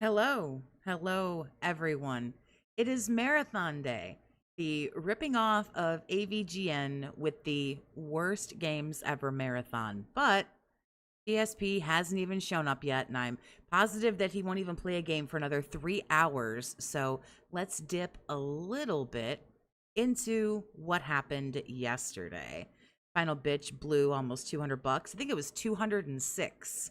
Hello, everyone. It is Marathon Day, the ripping off of AVGN with the worst games ever marathon. But DSP hasn't even shown up yet, and I'm positive that he won't even play a game for another 3 hours. So let's dip a little bit into what happened yesterday. Final bitch blew almost 200 bucks. I think it was 206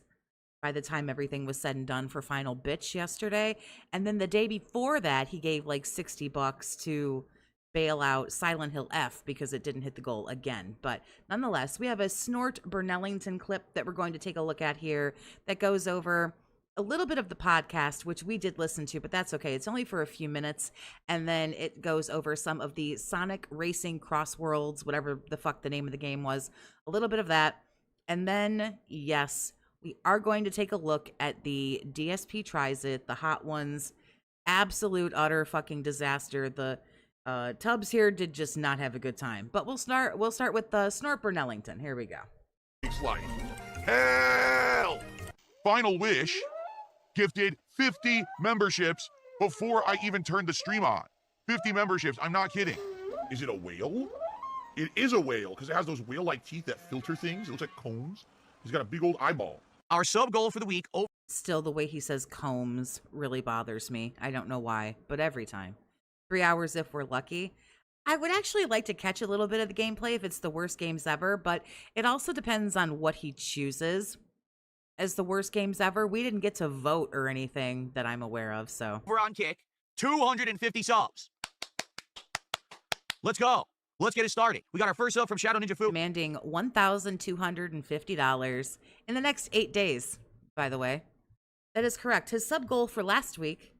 by the time everything was said and done for Final Bitch yesterday. And then the day before that, he gave like 60 bucks to bail out Silent Hill F because it didn't hit the goal again. But nonetheless, we have a Snort Bernellington clip that we're going to take a look at here that goes over a little bit of the podcast, which we did listen to, but that's okay. It's only for a few minutes. And then it goes over some of the Sonic Racing Crossworlds, whatever the fuck the name of the game was, a little bit of that. And then, yes, we are going to take a look at the DSP Tries It, the Hot Ones, absolute utter fucking disaster. The Tubbs here did just not have a good time. But we'll start with the Snort Bernellington. Here we go. Like hell! Final Wish gifted 50 memberships before I even turned the stream on. 50 memberships, I'm not kidding. Is it a whale? It is a whale because it has those whale-like teeth that filter things. It looks like combs. He's got a big old eyeball. Our sub goal for the week. Still, the way he says combs really bothers me. I don't know why, but every time. 3 hours if we're lucky. I would actually like to catch a little bit of the gameplay if it's the worst games ever, but it also depends on what he chooses as the worst games ever. We didn't get to vote or anything that I'm aware of, so. We're on kick. 250 subs. Let's go. Let's get it started. We got our first sub from Shadow Ninja Fu. Demanding $1,250 in the next 8 days, by the way. That is correct. His sub goal for last week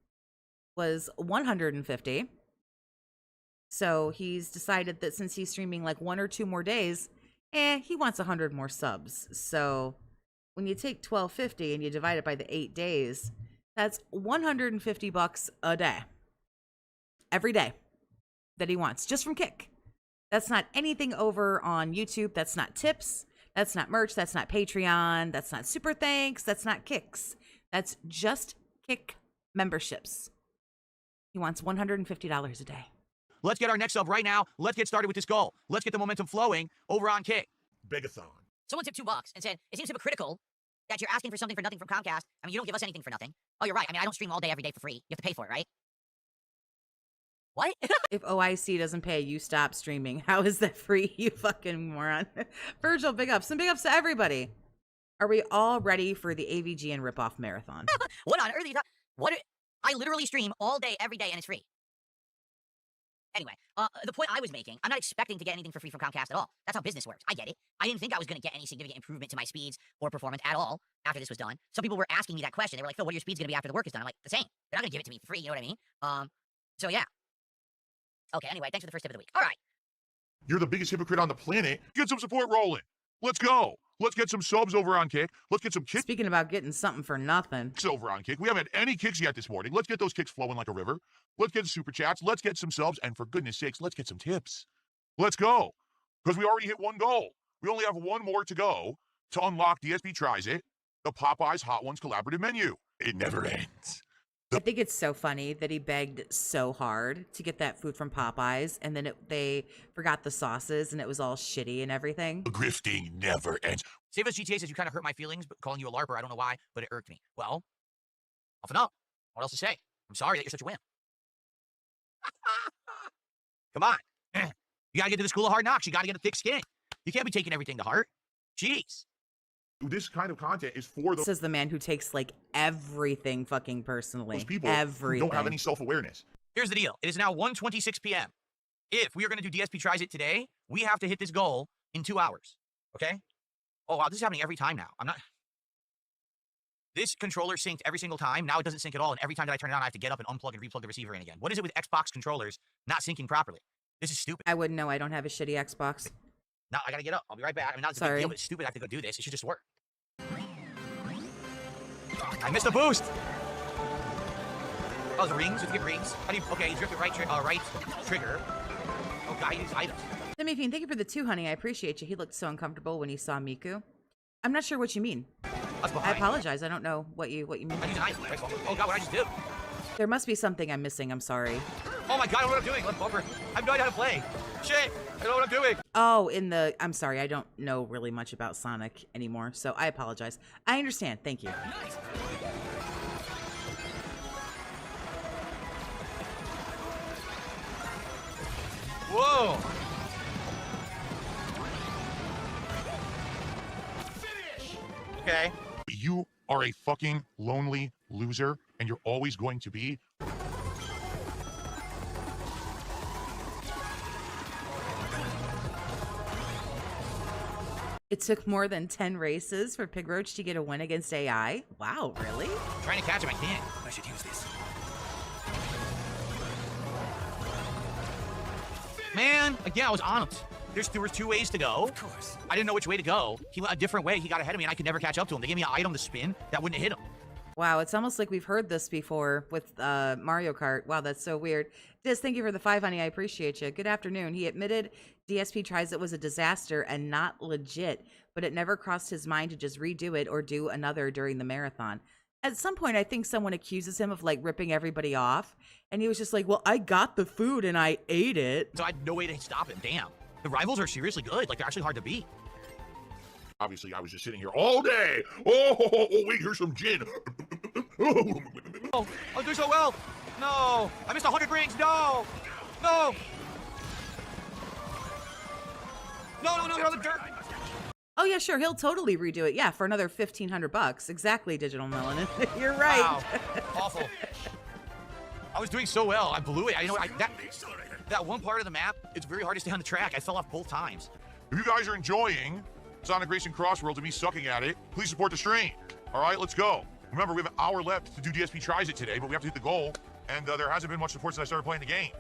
was 150. So he's decided that since he's streaming like 1 or 2 more days, he wants 100 more subs. So when you take $1,250 and you divide it by the 8 days, that's 150 bucks a day. Every day that he wants, just from Kick. That's not anything over on YouTube. That's not tips. That's not merch. That's not Patreon. That's not super thanks. That's not kicks. That's just Kick memberships. He wants $150 a day. Let's get our next sub right now. Let's get started with this goal. Let's get the momentum flowing over on Kick. Begathon. Someone tipped $2 and said, it seems hypocritical that you're asking for something for nothing from Comcast. I mean, you don't give us anything for nothing. Oh, you're right. I mean, I don't stream all day, every day for free. You have to pay for it, right? What? If OIC doesn't pay, you stop streaming. How is that free, you fucking moron? Virgil, big ups. And big ups to everybody. Are we all ready for the AVGN ripoff marathon? What on earth are you talking? I literally stream all day, every day, and it's free. Anyway, the point I was making, I'm not expecting to get anything for free from Comcast at all. That's how business works. I get it. I didn't think I was going to get any significant improvement to my speeds or performance at all after this was done. Some people were asking me that question. They were like, Phil, what are your speeds going to be after the work is done? I'm like, the same. They're not going to give it to me for free, you know what I mean? So yeah. Okay, anyway, thanks for the first tip of the week. All right. You're the biggest hypocrite on the planet. Get some support rolling. Let's go. Let's get some subs over on Kick. Let's get some kicks Speaking about getting something for nothing. over on Kick. We haven't had any kicks yet this morning. Let's get those kicks flowing like a river. Let's get super chats. Let's get some subs. And for goodness sakes, let's get some tips. Let's go. Because we already hit 1 goal. We only have 1 more to go to unlock DSP Tries It, the Popeye's Hot Ones collaborative menu. It never ends. I think it's so funny that he begged so hard to get that food from Popeyes, and then they forgot the sauces, and it was all shitty and everything. The grifting never ends. Save Us GTA says you kind of hurt my feelings, but calling you a LARPer, I don't know why, but it irked me. Well, off and up. What else to say? I'm sorry that you're such a wimp. Come on. You got to get to the school of hard knocks. You got to get a thick skin. You can't be taking everything to heart. Jeez. This kind of content is for This is the man who takes like everything fucking personally. those people everything. who don't have any self-awareness. Here's the deal. It is now 1:26 p.m. If we are going to do DSP Tries It today, we have to hit this goal in 2 hours. Okay? Oh, wow. This is happening every time now. This controller synced every single time. Now it doesn't sync at all. And every time that I turn it on, I have to get up and unplug and replug the receiver in again. What is it with Xbox controllers not syncing properly? This is stupid. I wouldn't know. I don't have a shitty Xbox. Now I got to get up. I'll be right back. I mean, not a big deal, but it's stupid I have to go do this. It should just work. I missed a boost. Oh, the rings. You get rings. How do you? Okay, you drift it right trigger. Oh, God, use items. Demi-Fiend, thank you for the 2, honey. I appreciate you. He looked so uncomfortable when he saw Miku. I'm not sure what you mean. That's I behind. apologize. I don't know what you mean. I used an item. Oh god, what I just do? There must be something I'm missing. I'm sorry. Oh my god, I don't know what I'm doing. Let's bumper. I have no idea how to play. Shit, I don't know what I'm doing. Oh, I'm sorry. I don't know really much about Sonic anymore, so I apologize. I understand. Thank you. Nice. Whoa. Okay. You are a fucking lonely loser, and you're always going to be. It took more than 10 races for Pig Roach to get a win against AI. Wow, really? Trying to catch him, I can't. I should use this. Man, again, I was on him. There was 2 ways to go. Of course. I didn't know which way to go. He went a different way. He got ahead of me, and I could never catch up to him. They gave me an item to spin that wouldn't hit him. Wow, it's almost like we've heard this before with Mario Kart. Wow, that's so weird. Diz, thank you for the 5, honey. I appreciate you. Good afternoon. He admitted DSP Tries It was a disaster and not legit, but it never crossed his mind to just redo it or do another during the marathon. At some point, I think someone accuses him of like ripping everybody off, and he was just like, well, I got the food and I ate it. So I had no way to stop him. Damn. The rivals are seriously good. Like, they're actually hard to beat. Obviously, I was just sitting here all day. Oh, wait, here's some gin. Oh, I was doing so well. No. I missed 100 rings. No. No. No, you're on the dirt. Oh yeah, sure. He'll totally redo it. Yeah, for another $1,500. Exactly, Digital Melanin. You're right. Wow. Awful. I was doing so well. I blew it. That one part of the map, it's very hard to stay on the track. I fell off both times. If you guys are enjoying Sonic Racing Crossworlds and me sucking at it, please support the stream. All right, let's go. Remember, we have an hour left to do DSP Tries It today, but we have to hit the goal, and there hasn't been much support since I started playing the game.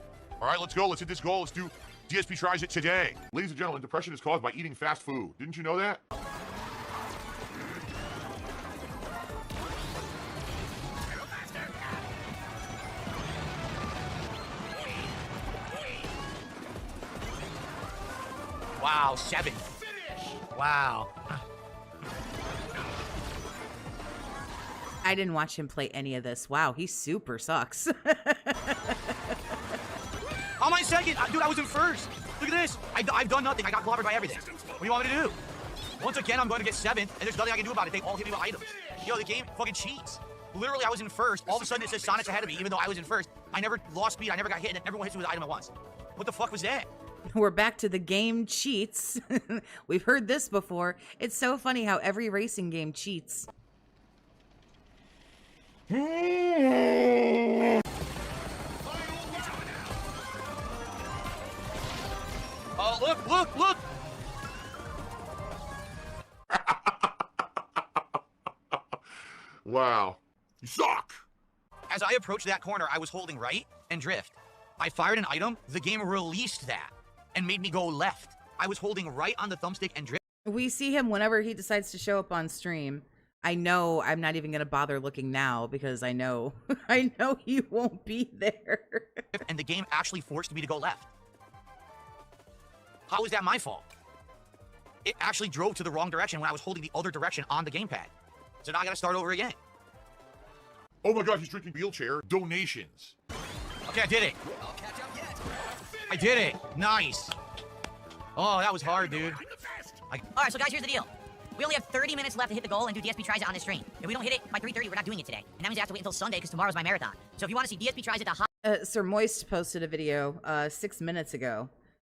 All right, let's go. Let's hit this goal. Let's do DSP Tries It today. Ladies and gentlemen, depression is caused by eating fast food. Didn't you know that? Wow, 7. Wow. I didn't watch him play any of this. Wow, he super sucks. On my second, dude, I was in first. Look at this. I've done nothing. I got clobbered by everything. What do you want me to do? Once again, I'm going to get 7th, and there's nothing I can do about it. They all hit me with items. Yo, the game fucking cheats. Literally, I was in first. All of a sudden, it says Sonic's ahead of me, even though I was in first. I never lost speed. I never got hit, and everyone hits me with an item at once. What the fuck was that? We're back to the game cheats. We've heard this before. It's so funny how every racing game cheats. Oh, look! Wow. You suck. As I approached that corner, I was holding right and drift. I fired an item. The game released that and made me go left. I was holding right on the thumbstick and drift. We see him whenever he decides to show up on stream. I know I'm not even going to bother looking now because I know he won't be there. And the game actually forced me to go left. How is that my fault? It actually drove to the wrong direction when I was holding the other direction on the gamepad. So now I gotta start over again. Oh my god, he's drinking wheelchair donations. Okay, I did it. I did it. Nice. Oh, that was hard, dude. All right, so guys, here's the deal. We only have 30 minutes left to hit the goal and do DSP Tries It on this stream. If we don't hit it by 3:30, we're not doing it today. And that means I have to wait until Sunday because tomorrow's my marathon. So if you want to see DSP Tries It, the hot... Sir Moist posted a video 6 minutes ago.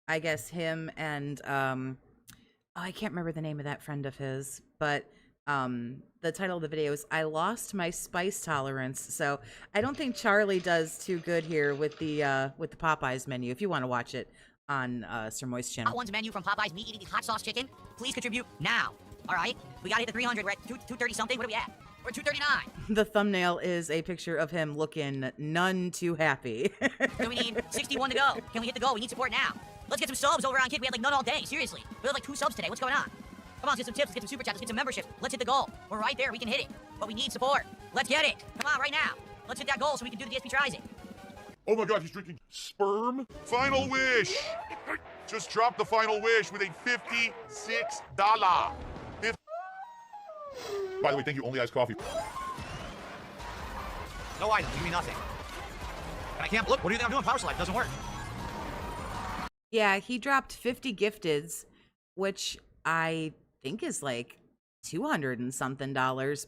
I guess him and I can't remember the name of that friend of his, but the title of the video is "I Lost My Spice Tolerance." So I don't think Charlie does too good here with the Popeyes menu. If you want to watch it on Sir Moist's channel. Hot Ones menu from Popeye's meat eating hot sauce chicken. Please contribute now. All right, we gotta hit the 300. We're at 230 something. What are we at? We're at 239. The thumbnail is a picture of him looking none too happy. So we need 61 to go. Can we hit the goal? We need support now. Let's get some subs over on Kick. We had like none all day. Seriously, we had like 2 subs today. What's going on? Come on, let's get some tips. Let's get some super chats. Let's get some memberships. Let's hit the goal. We're right there. We can hit it. But we need support. Let's get it. Come on, right now. Let's hit that goal so we can do the DSP Tries It. Oh my god, he's drinking sperm. Final wish. Just dropped the final wish with a $56. By the way, thank you, Only Iced Coffee. No items, give me nothing. And I can't, look, what do you think I'm doing? Power slide, doesn't work. Yeah, he dropped 50 gifteds, which I think is like $200 and something,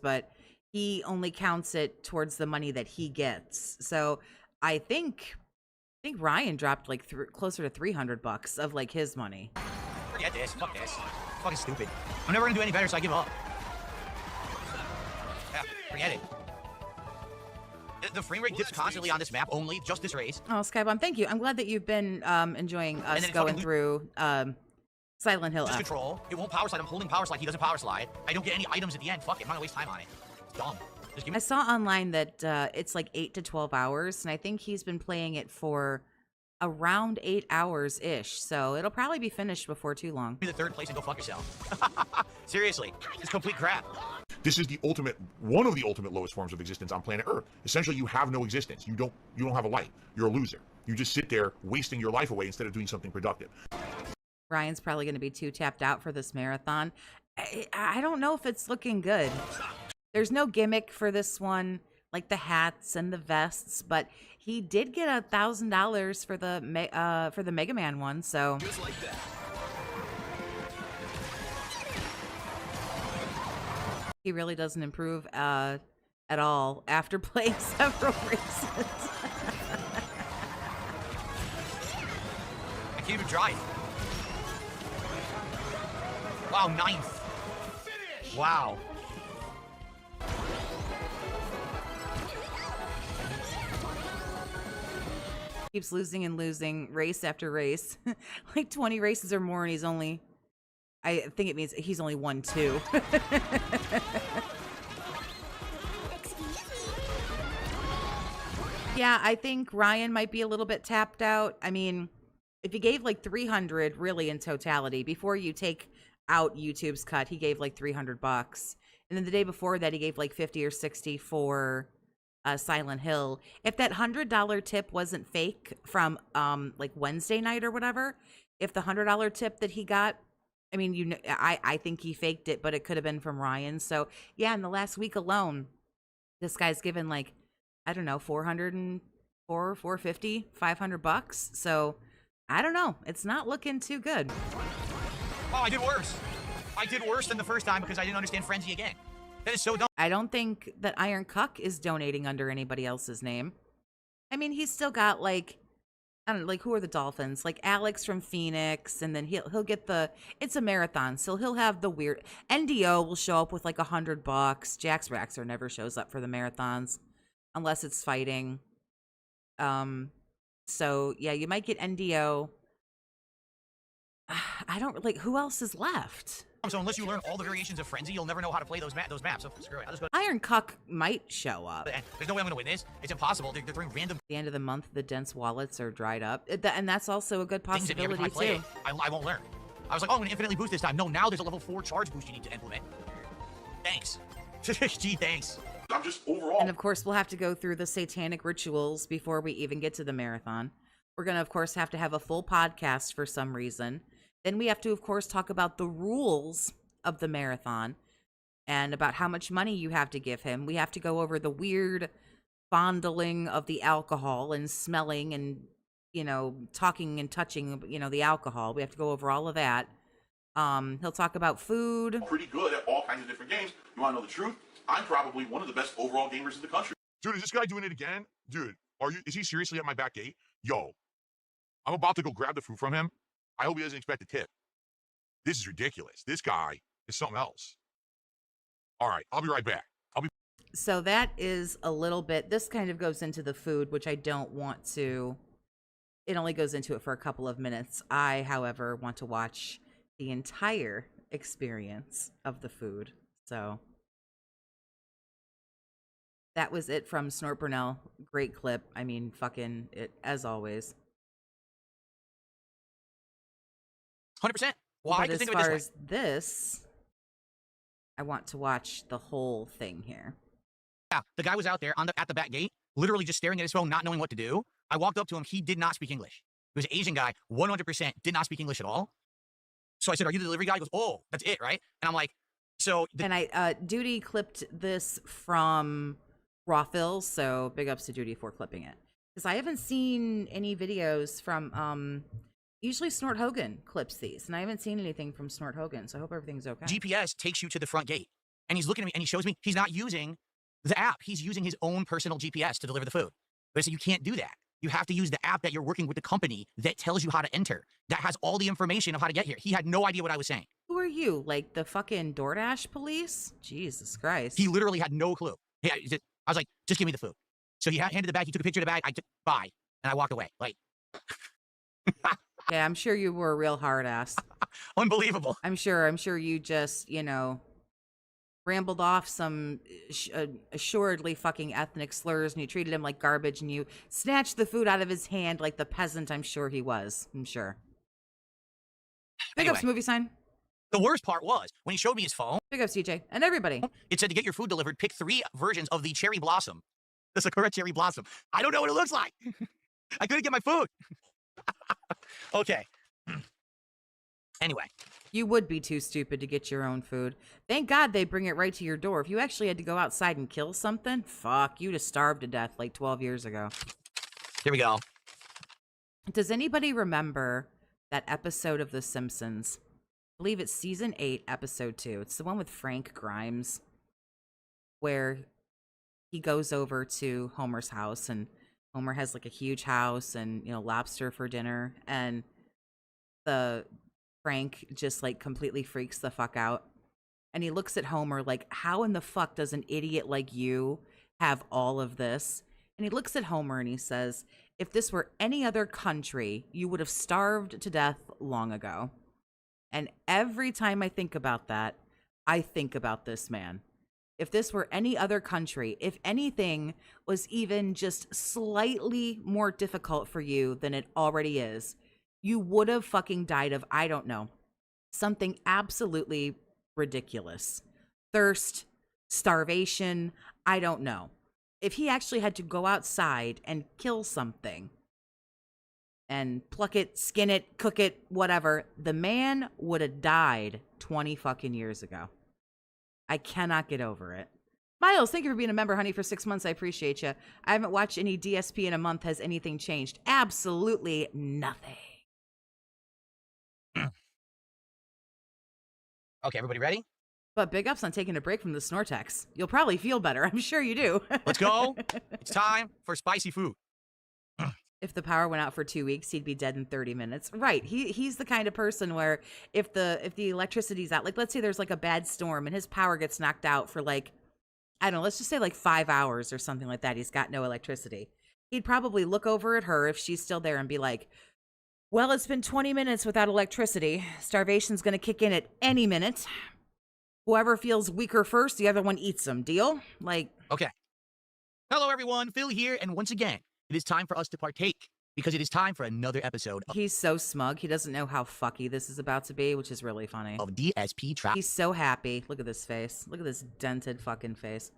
but he only counts it towards the money that he gets. So I think Ryan dropped like closer to $300 of like his money. Forget this. Fuck this. Fucking stupid. I'm never gonna do any better, so I give up. Yeah, forget it. The frame rate dips constantly on this map, only just this race. Oh, Skybomb, thank you. I'm glad that you've been enjoying us going through Silent Hill. Just control. It won't power slide. I'm holding power slide. He doesn't power slide. I don't get any items at the end. Fuck it. I'm not gonna waste time on it. It's dumb. Just give me. I saw online that it's like 8 to 12 hours, and I think he's been playing it for around 8 hours ish. So it'll probably be finished before too long. Be the third place and go fuck yourself. Seriously, it's complete crap. This is one of the ultimate lowest forms of existence on planet Earth. Essentially, you have no existence. You don't have a life. You're a loser. You just sit there wasting your life away instead of doing something productive. Ryan's probably going to be too tapped out for this marathon. I don't know if it's looking good. There's no gimmick for this one, like the hats and the vests, but he did get $1,000 for the Mega Man one. So. Just like that. He really doesn't improve at all after playing several races. I can't even drive. Wow, 9th. Wow. Keeps losing and losing race after race. Like 20 races or more, and he's only... I think it means he's only won 2. Yeah, I think Ryan might be a little bit tapped out. I mean, if he gave like 300 really in totality, before you take out YouTube's cut, he gave like $300. And then the day before that, he gave like 50 or 60 for Silent Hill. If that $100 tip wasn't fake from like Wednesday night or whatever, if the $100 tip that he got, I mean, I think he faked it, but it could have been from Ryan. So yeah, in the last week alone, this guy's given like, I don't know, 450, $500. So I don't know. It's not looking too good. Oh, I did worse. I did worse than the first time because I didn't understand Frenzy again. That is so dumb. I don't think that Iron Cuck is donating under anybody else's name. I mean, he's still got like, I don't know, like, who are the Dolphins? Like Alex from Phoenix, and then he'll get the, it's a marathon, so he'll have the weird, NDO will show up with like $100. Jax Raxer never shows up for the marathons unless it's fighting. So yeah, you might get NDO. I don't, like, who else is left? So unless you learn all the variations of Frenzy, you'll never know how to play those maps. So screw it. I'll just go. Iron Cuck might show up. There's no way I'm gonna win this. It's impossible. They're throwing random. At the end of the month, the dense wallets are dried up, and that's also a good possibility too. I won't learn. I was like, oh, I'm gonna infinitely boost this time. No, now there's a level 4 charge boost you need to implement. Thanks. Gee, thanks. I'm just overall. And of course, we'll have to go through the satanic rituals before we even get to the marathon. We're gonna, of course, have to have a full podcast for some reason. Then we have to, of course, talk about the rules of the marathon and about how much money you have to give him. We have to go over the weird fondling of the alcohol and smelling and, you know, talking and touching, you know, the alcohol. We have to go over all of that. He'll talk about food. Pretty good at all kinds of different games. You want to know the truth? I'm probably one of the best overall gamers in the country. Dude, is this guy doing it again? Dude, is he seriously at my back gate? Yo, I'm about to go grab the food from him. I hope he doesn't expect a tip. This is ridiculous. This guy is something else. All right, I'll be right back. So that is a little bit, this kind of goes into the food, which I don't want to, it only goes into it for a couple of minutes. I, however, want to watch the entire experience of the food. So that was it from Snort Burnell. Great clip. I mean, fucking it, as always. 100%. Why? But as far as this, I want to watch the whole thing here. Yeah, the guy was out there at the back gate, literally just staring at his phone, not knowing what to do. I walked up to him. He did not speak English. He was an Asian guy, 100% did not speak English at all. So I said, "Are you the delivery guy?" He goes, "Oh, that's it, right?" And I'm like, So And I Duty clipped this from Rawfills, so big ups to Duty for clipping it. Because I haven't seen any videos from usually Snort Hogan clips these, and I haven't seen anything from Snort Hogan, so I hope everything's okay. GPS takes you to the front gate, and he's looking at me and he shows me he's not using the app. He's using his own personal GPS to deliver the food. But I said, you can't do that. You have to use the app that you're working with the company that tells you how to enter, that has all the information of how to get here. He had no idea what I was saying. Who are you? Like the fucking DoorDash police? Jesus Christ. He literally had no clue. I was like, just give me the food. So he handed the bag. He took a picture of the bag. I took, bye. And I walked away. Like, yeah, I'm sure you were a real hard ass. unbelievable. I'm sure you just, you know, rambled off some assuredly fucking ethnic slurs, and you treated him like garbage, and you snatched the food out of his hand like the peasant I'm sure he was. I'm sure. Big Anyway. ups, movie sign. The worst part was when he showed me his phone, Big ups, CJ. And everybody. it said to get your food delivered, pick 3 versions of the cherry blossom. The Sakura cherry blossom. I don't know what it looks like. I couldn't get my food. Okay. Anyway. You would be too stupid to get your own food. Thank God they bring it right to your door. If you actually had to go outside and kill something, fuck, you'd have starved to death like 12 years ago. Here we go. Does anybody remember that episode of The Simpsons? I believe it's season 8, episode 2. It's the one with Frank Grimes, where he goes over to Homer's house, and Homer has like a huge house and, you know, lobster for dinner, and the Frank just like completely freaks the fuck out. And he looks at Homer like, how in the fuck does an idiot like you have all of this? And he looks at Homer and he says, if this were any other country, you would have starved to death long ago. And every time I think about that, I think about this man. If this were any other country, if anything was even just slightly more difficult for you than it already is, you would have fucking died of, I don't know, something absolutely ridiculous. Thirst, starvation, I don't know. If he actually had to go outside and kill something and pluck it, skin it, cook it, whatever, the man would have died 20 fucking years ago. I cannot get over it. Miles, thank you for being a member, honey, for 6 months. I appreciate you. I haven't watched any DSP in a month. Has anything changed? Absolutely nothing. Okay, everybody ready? But big ups on taking a break from the Snortex. You'll probably feel better. I'm sure you do. Let's go. It's time for spicy food. If the power went out for 2 weeks, he'd be dead in 30 minutes. Right. He's the kind of person where if the electricity's out, like let's say there's like a bad storm and his power gets knocked out for like, I don't know, let's just say like 5 hours or something like that. He's got no electricity. He'd probably look over at her if she's still there and be like, well, it's been 20 minutes without electricity. Starvation's going to kick in at any minute. Whoever feels weaker first, the other one eats them. Deal? Like, Okay. Hello, everyone. Phil here. And once again, it is time for us to partake because it is time for another episode he's so smug. He doesn't know how fucky this is about to be, which is really funny. of DSP Trap. He's so happy. Look at this face. Look at this dented fucking face.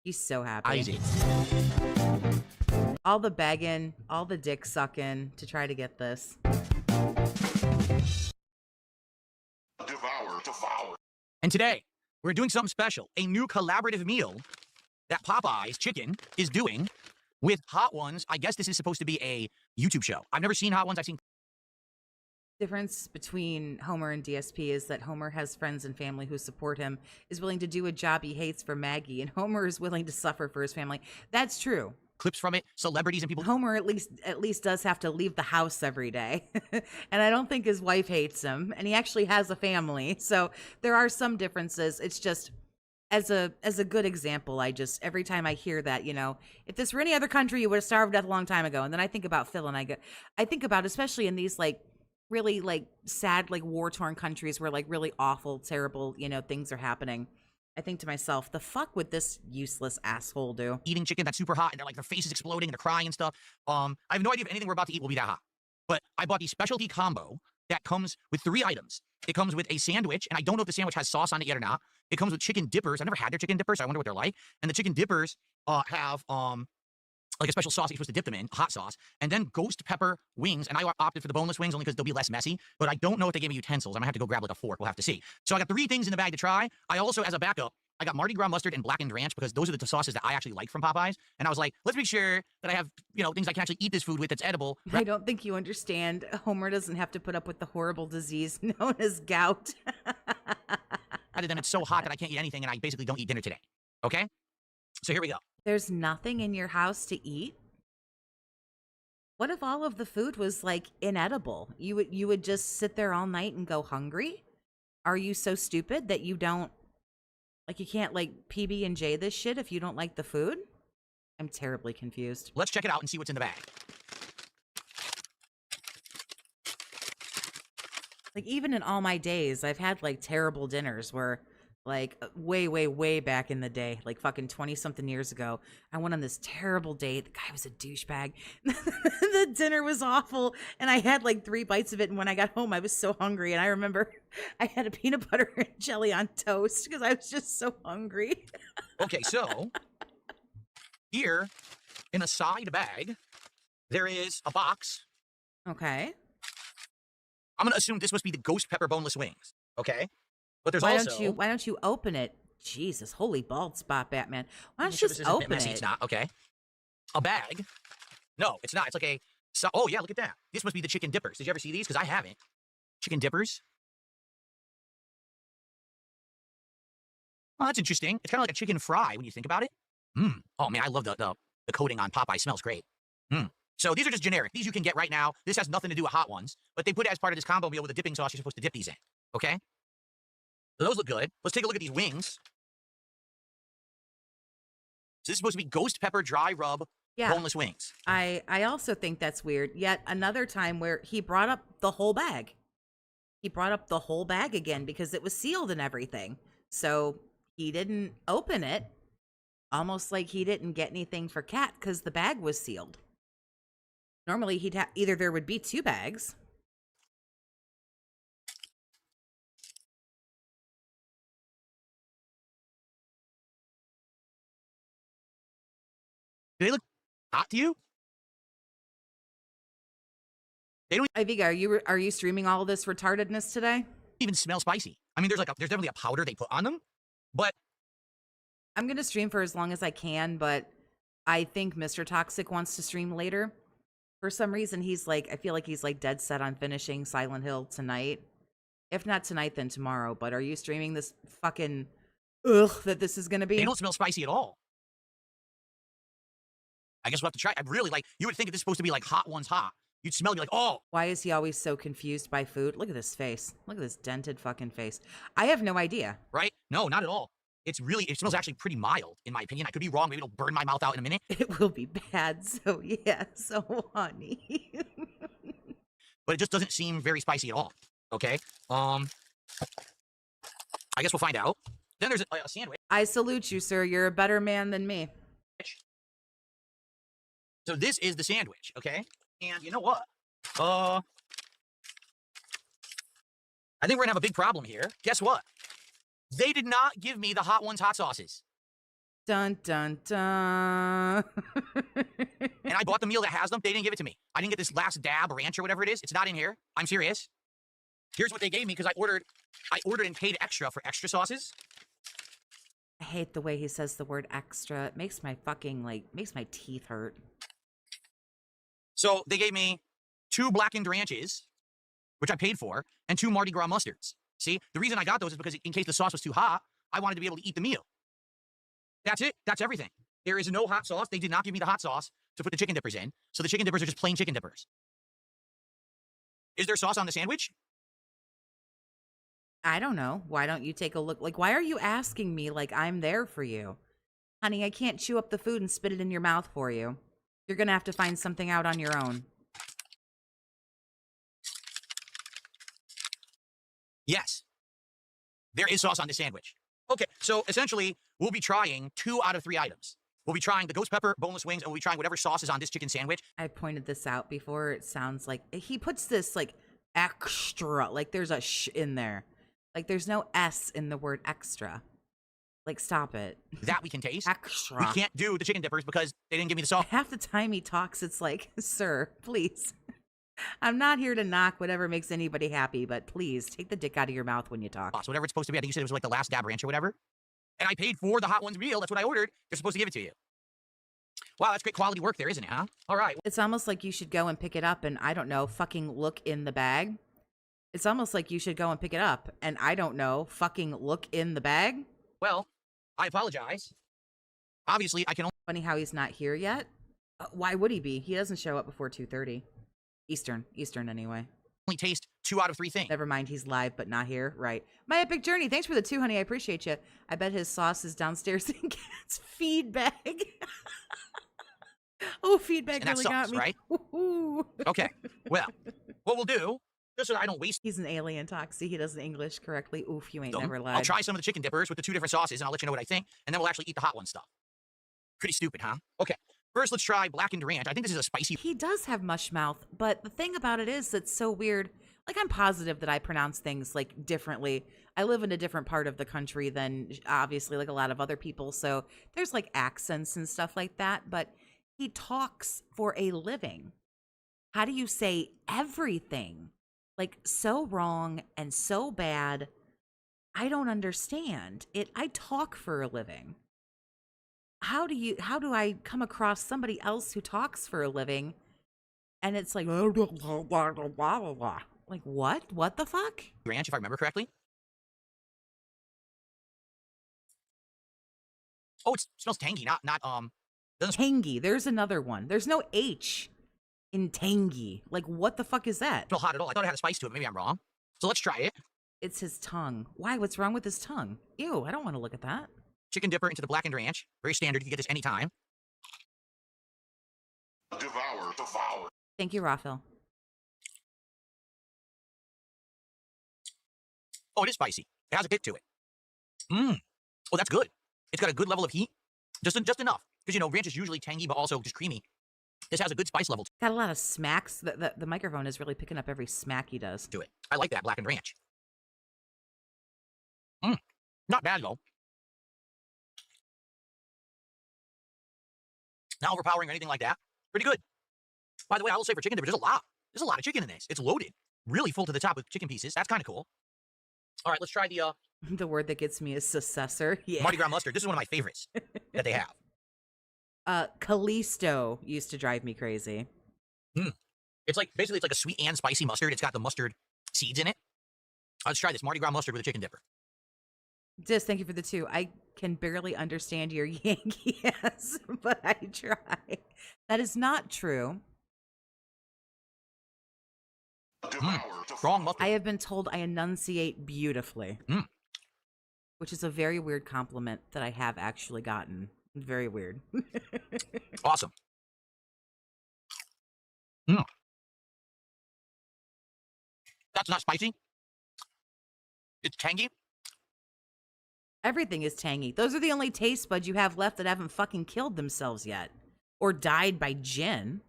He's so happy. Isaac. All the begging, all the dick sucking to try to get this. Devour. And today, we're doing something special. A new collaborative meal that Popeye's Chicken is doing with Hot Ones. I guess this is supposed to be a YouTube show. I've never seen Hot Ones. I've seen... Difference between Homer and DSP is that Homer has friends and family who support him, is willing to do a job he hates for Maggie, and Homer is willing to suffer for his family. That's true. clips from it, celebrities and people. Homer at least does have to leave the house every day. And I don't think his wife hates him, and he actually has a family. So there are some differences. It's just as a good example, every time I hear that, if this were any other country, you would have starved to death a long time ago. And then I think about Phil, and I think about, especially in these really sad, war-torn countries where really awful, terrible, things are happening. I think to myself, the fuck would this useless asshole do? Eating chicken that's super hot, and their face is exploding, and they're crying and stuff. I have no idea if anything we're about to eat will be that hot. But I bought the specialty combo that comes with 3 items. It comes with a sandwich, and I don't know if the sandwich has sauce on it yet or not. It comes with chicken dippers. I've never had their chicken dippers, so I wonder what they're like. And the chicken dippers have like a special sauce you're supposed to dip them in, hot sauce, and then ghost pepper wings. And I opted for the boneless wings only because they'll be less messy. But I don't know if they gave me utensils. I'm gonna have to go grab like a fork. We'll have to see. So I got 3 things in the bag to try. I also, as a backup, I got Mardi Gras mustard and blackened ranch because those are the sauces that I actually like from Popeyes. And I was like, let's make sure that I have, you know, things I can actually eat this food with that's edible. I don't think you understand. Homer doesn't have to put up with the horrible disease known as gout. Other than it's so hot that I can't eat anything and I basically don't eat dinner today. Okay? So here we go. There's nothing in your house to eat? What if all of the food was like inedible? You would just sit there all night and go hungry? Are you so stupid that you don't, like, you can't like PB&J this shit if you don't like the food? I'm terribly confused. Let's check it out and see what's in the bag. Like, even in all my days, I've had like terrible dinners where, like, way back in the day, like fucking 20-something years ago, I went on this terrible date. The guy was a douchebag. The dinner was awful, and I had like 3 bites of it, and when I got home, I was so hungry, and I remember I had a peanut butter and jelly on toast because I was just so hungry. Okay, so here in a side bag, there is a box. Okay. I'm going to assume this must be the ghost pepper boneless wings, okay? But there's Why also... why don't you open it? Jesus, holy bald spot, Batman. Why don't you sure just this isn't a bit open messy? it? It's not, okay. A bag. No, it's not. It's like a... oh, yeah, look at that. This must be the chicken dippers. Did you ever see these? Because I haven't. Chicken dippers. Oh, that's interesting. It's kind of like a chicken fry when you think about it. Oh, man, I love the coating on Popeye. Smells great. So these are just generic. These you can get right now. This has nothing to do with hot ones, but they put it as part of this combo meal with a dipping sauce you're supposed to dip these in, okay? So those look good. Let's take a look at these wings. So this is supposed to be ghost pepper dry rub boneless wings. I also think that's weird. Yet another time where he brought up the whole bag. He brought up the whole bag again because it was sealed and everything. So he didn't open it. Almost like he didn't get anything for Cat because the bag was sealed. Normally, he'd have either there would be 2 bags. Do they look hot to you? They don't Iviga, are you streaming all of this retardedness today? even smell spicy. I mean, there's definitely a powder they put on them, but I'm gonna stream for as long as I can, but I think Mr. Toxic wants to stream later. For some reason, I feel like he's like dead set on finishing Silent Hill tonight. If not tonight, then tomorrow. But are you streaming this fucking that this is gonna be? they don't smell spicy at all. I guess we'll have to try. I really like, you would think if this is supposed to be like hot ones hot, you'd smell it, be like, oh. Why is he always so confused by food? Look at this face. Look at this dented fucking face. I have no idea. Right? No, not at all. It smells actually pretty mild, in my opinion. I could be wrong. Maybe it'll burn my mouth out in a minute. It will be bad. So yeah, so honey. But it just doesn't seem very spicy at all. Okay. I guess we'll find out. Then there's a sandwich. I salute you, sir. You're a better man than me. So this is the sandwich, okay? And you know what? I think we're gonna have a big problem here. Guess what? They did not give me the hot ones hot sauces. Dun dun dun. And I bought the meal that has them. They didn't give it to me. I didn't get this last dab ranch or whatever it is. It's not in here. I'm serious. Here's what they gave me because I ordered and paid extra for extra sauces. I hate the way he says the word extra. It makes my makes my teeth hurt. So they gave me 2 blackened ranches, which I paid for, and 2 Mardi Gras mustards. See, the reason I got those is because in case the sauce was too hot, I wanted to be able to eat the meal. That's it. That's everything. There is no hot sauce. They did not give me the hot sauce to put the chicken dippers in. So the chicken dippers are just plain chicken dippers. Is there sauce on the sandwich? I don't know. Why don't you take a look? Like, why are you asking me like I'm there for you? Honey, I can't chew up the food and spit it in your mouth for you. You're going to have to find something out on your own. Yes. There is sauce on the sandwich. Okay, so essentially, we'll be trying 2 out of 3 items. We'll be trying the ghost pepper boneless wings, and we'll be trying whatever sauce is on this chicken sandwich. I pointed this out before. It sounds like he puts this like extra, like there's a sh in there. Like there's no S in the word extra. Like, stop it. That we can taste. Extra. We can't do the chicken dippers because they didn't give me the sauce. Half the time he talks, it's like, sir, please. I'm not here to knock whatever makes anybody happy, but please take the dick out of your mouth when you talk. So whatever it's supposed to be. I think you said it was like the last dab ranch or whatever. And I paid for the Hot Ones meal. That's what I ordered. They're supposed to give it to you. Wow, that's great quality work there, isn't it, huh? All right. It's almost like you should go and pick it up and, I don't know, fucking look in the bag. It's almost like you should go and pick it up and, I don't know, fucking look in the bag. Well, I apologize. Obviously, I can only... Funny how he's not here yet. Why would he be? He doesn't show up before 2:30. Eastern anyway. only taste 2 out of 3 things. Never mind, he's live but not here. Right. My Epic Journey, thanks for the 2, honey. I appreciate you. I bet his sauce is downstairs in Cat's feed bag. Oh, feedback And that really sucks, got me. right? Ooh. Okay. Well, what we'll do, just so that I don't waste He's an alien, Toxie. He doesn't English correctly. Oof, you ain't them, never lied. I'll try some of the chicken dippers with the 2 different sauces, and I'll let you know what I think, and then we'll actually eat the hot one stuff. Pretty stupid, huh? Okay. First, let's try blackened ranch. I think this is a spicy... He does have mush mouth, but the thing about it is that's so weird. Like, I'm positive that I pronounce things, like, differently. I live in a different part of the country than, obviously, like a lot of other people, so there's, like, accents and stuff like that, but he talks for a living. How do you say everything? Like, so wrong and so bad. I don't understand it. I talk for a living. How do I come across somebody else who talks for a living and it's like, like, what? What the fuck? ranch, if I remember correctly. Oh, it smells tangy, doesn't Tangy. There's another one. There's no H in tangy. Like, what the fuck is that? smell hot at all. I thought it had a spice to it. Maybe I'm wrong. So let's try it. It's his tongue. Why? What's wrong with his tongue? Ew, I don't want to look at that. Chicken dipper into the blackened ranch. Very standard. You can get this anytime. Devour. Thank you, Raphael. Oh, it is spicy. It has a kick to it. Mmm. Oh, that's good. It's got a good level of heat. Just enough. Because, you know, ranch is usually tangy, but also just creamy. This has a good spice level Got a lot of smacks. The microphone is really picking up every smack he does. to it. I like that blackened ranch. Mmm. Not bad, though. Not overpowering or anything like that. Pretty good. By the way, I will say for chicken dippers, there's a lot. There's a lot of chicken in this. It's loaded. Really full to the top with chicken pieces. That's kind of cool. All right, let's try the The word that gets me is successor. Yeah. Mardi Gras mustard. This is one of my favorites that they have. Callisto used to drive me crazy. It's like, basically, it's like a sweet and spicy mustard. It's got the mustard seeds in it. Let's try this Mardi Gras mustard with a chicken dipper. Dis, thank you for the 2. I can barely understand your Yankee ass, but I try. That is not true. Strong mustard. I have been told I enunciate beautifully, which is a very weird compliment that I have actually gotten. Very weird. Awesome. That's not spicy. It's tangy. Everything is tangy. Those are the only taste buds you have left that haven't fucking killed themselves yet or died by gin.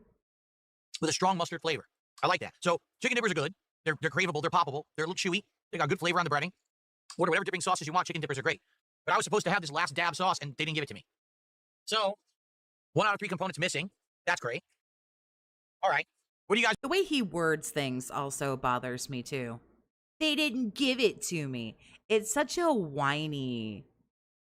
With a strong mustard flavor. I like that. So chicken dippers are good. They're craveable. They're poppable. They're a little chewy. They got good flavor on the breading. Order whatever dipping sauces you want. Chicken dippers are great. But I was supposed to have this last dab sauce, and they didn't give it to me. So 1 out of 3 components missing. That's great. All right. What do you guys... The way he words things also bothers me too. They didn't give it to me. It's such a whiny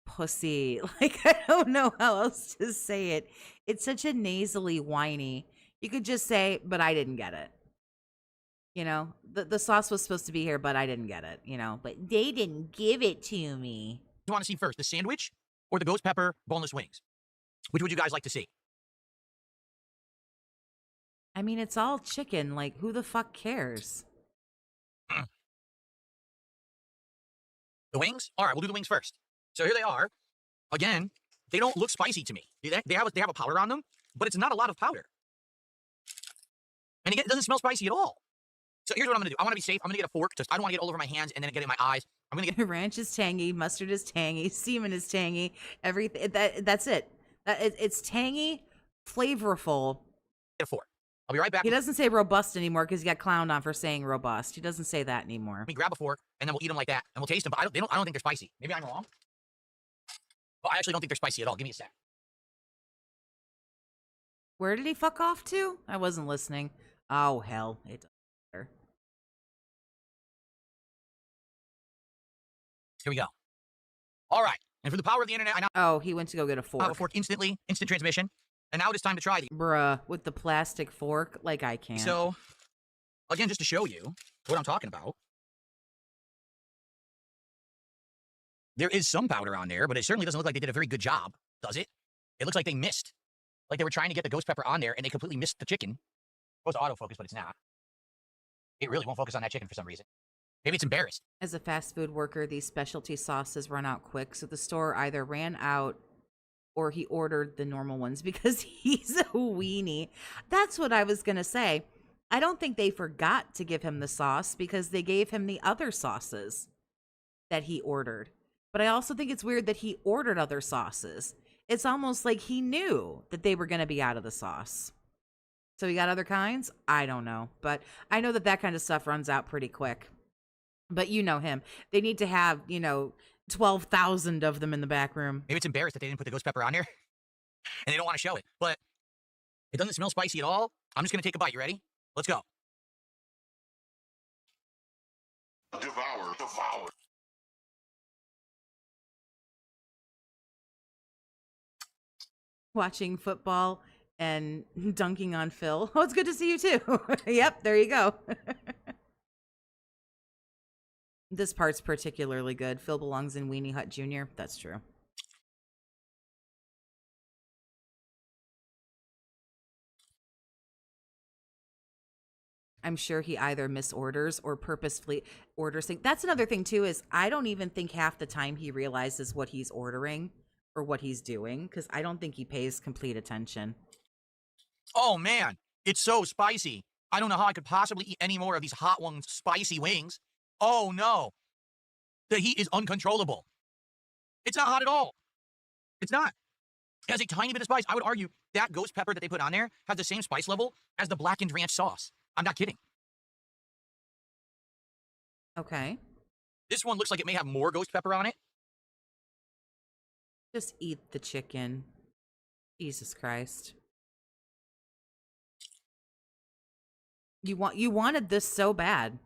pussy. Like, I don't know how else to say it. It's such a nasally whiny. You could just say, but I didn't get it. You know, the sauce was supposed to be here, but I didn't get it, you know, but they didn't give it to me. You want to see first, the sandwich or the ghost pepper boneless wings? Which would you guys like to see? I mean, it's all chicken. Like, who the fuck cares? The wings? All right, we'll do the wings first. So here they are. Again, they don't look spicy to me. They have a powder on them, but it's not a lot of powder. And again, it doesn't smell spicy at all. So here's what I'm going to do. I want to be safe. I'm going to get a fork. I don't want to get all over my hands and then get it in my eyes. I'm going to get... Ranch is tangy. Mustard is tangy. Semen is tangy. Everything. That's it. It's tangy, flavorful. Get a fork. I'll be right back. He doesn't say robust anymore because he got clowned on for saying robust. He doesn't say that anymore. Let me grab a fork, and then we'll eat them like that, and we'll taste them. But I don't think they're spicy. Maybe I'm wrong. Oh, I actually don't think they're spicy at all. Give me a sec. Where did he fuck off to? I wasn't listening. Oh, hell. It doesn't matter. Here we go. All right. And for the power of the internet, I now Oh, he went to go get a fork. have a fork instantly, instant transmission. And now it is time to try these. Bruh, with the plastic fork? Like, I can't. So, again, just to show you what I'm talking about. There is some powder on there, but it certainly doesn't look like they did a very good job, does it? It looks like they missed. Like they were trying to get the ghost pepper on there, and they completely missed the chicken. It's supposed to autofocus, but it's not. It really won't focus on that chicken for some reason. Maybe it's embarrassed. As a fast food worker, these specialty sauces run out quick, so the store either ran out or he ordered the normal ones because he's a weenie. That's what I was going to say. I don't think they forgot to give him the sauce because they gave him the other sauces that he ordered. But I also think it's weird that he ordered other sauces. It's almost like he knew that they were going to be out of the sauce. So he got other kinds? I don't know. But I know that that kind of stuff runs out pretty quick. But you know him. They need to have, 12,000 of them in the back room. Maybe it's embarrassed that they didn't put the ghost pepper on there, and they don't want to show it. But it doesn't smell spicy at all. I'm just going to take a bite. You ready? Let's go. Devour, devour. Watching football and dunking on Phil. Oh, it's good to see you too. Yep, there you go. This part's particularly good. Phil belongs in Weenie Hut Jr. That's true. I'm sure he either misorders or purposefully orders things. That's another thing too, is I don't even think half the time he realizes what he's ordering or what he's doing, because I don't think he pays complete attention. Oh, man. It's so spicy. I don't know how I could possibly eat any more of these hot ones, spicy wings. Oh, no. The heat is uncontrollable. It's not hot at all. It's not. It has a tiny bit of spice. I would argue that ghost pepper that they put on there has the same spice level as the blackened ranch sauce. I'm not kidding. Okay. This one looks like it may have more ghost pepper on it. Just eat the chicken. Jesus Christ. You wanted this so bad.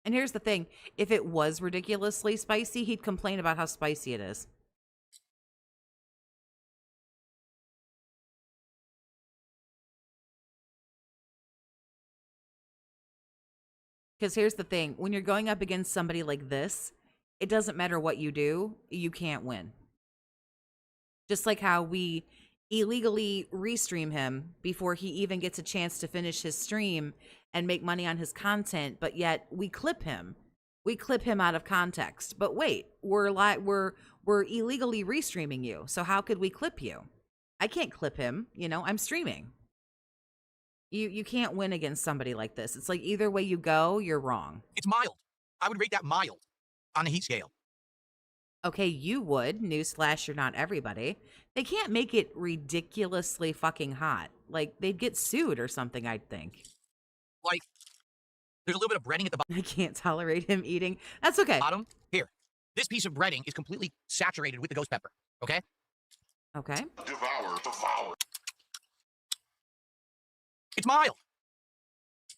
And here's the thing. If it was ridiculously spicy, he'd complain about how spicy it is. Because here's the thing. When you're going up against somebody like this, it doesn't matter what you do. You can't win. Just like how we illegally restream him before he even gets a chance to finish his stream and make money on his content, but yet we clip him. We clip him out of context. But wait, we're illegally restreaming you. So how could we clip you? I can't clip him, I'm streaming. You can't win against somebody like this. It's like either way you go, you're wrong. It's mild. I would rate that mild on the heat scale. Okay, you would. Newsflash, you're not everybody. They can't make it ridiculously fucking hot. Like, they'd get sued or something, I'd think. Like, there's a little bit of breading at the I can't tolerate him eating. That's okay. bottom. Here. This piece of breading is completely saturated with the ghost pepper. Okay? Okay. Devour, devour. It's mild.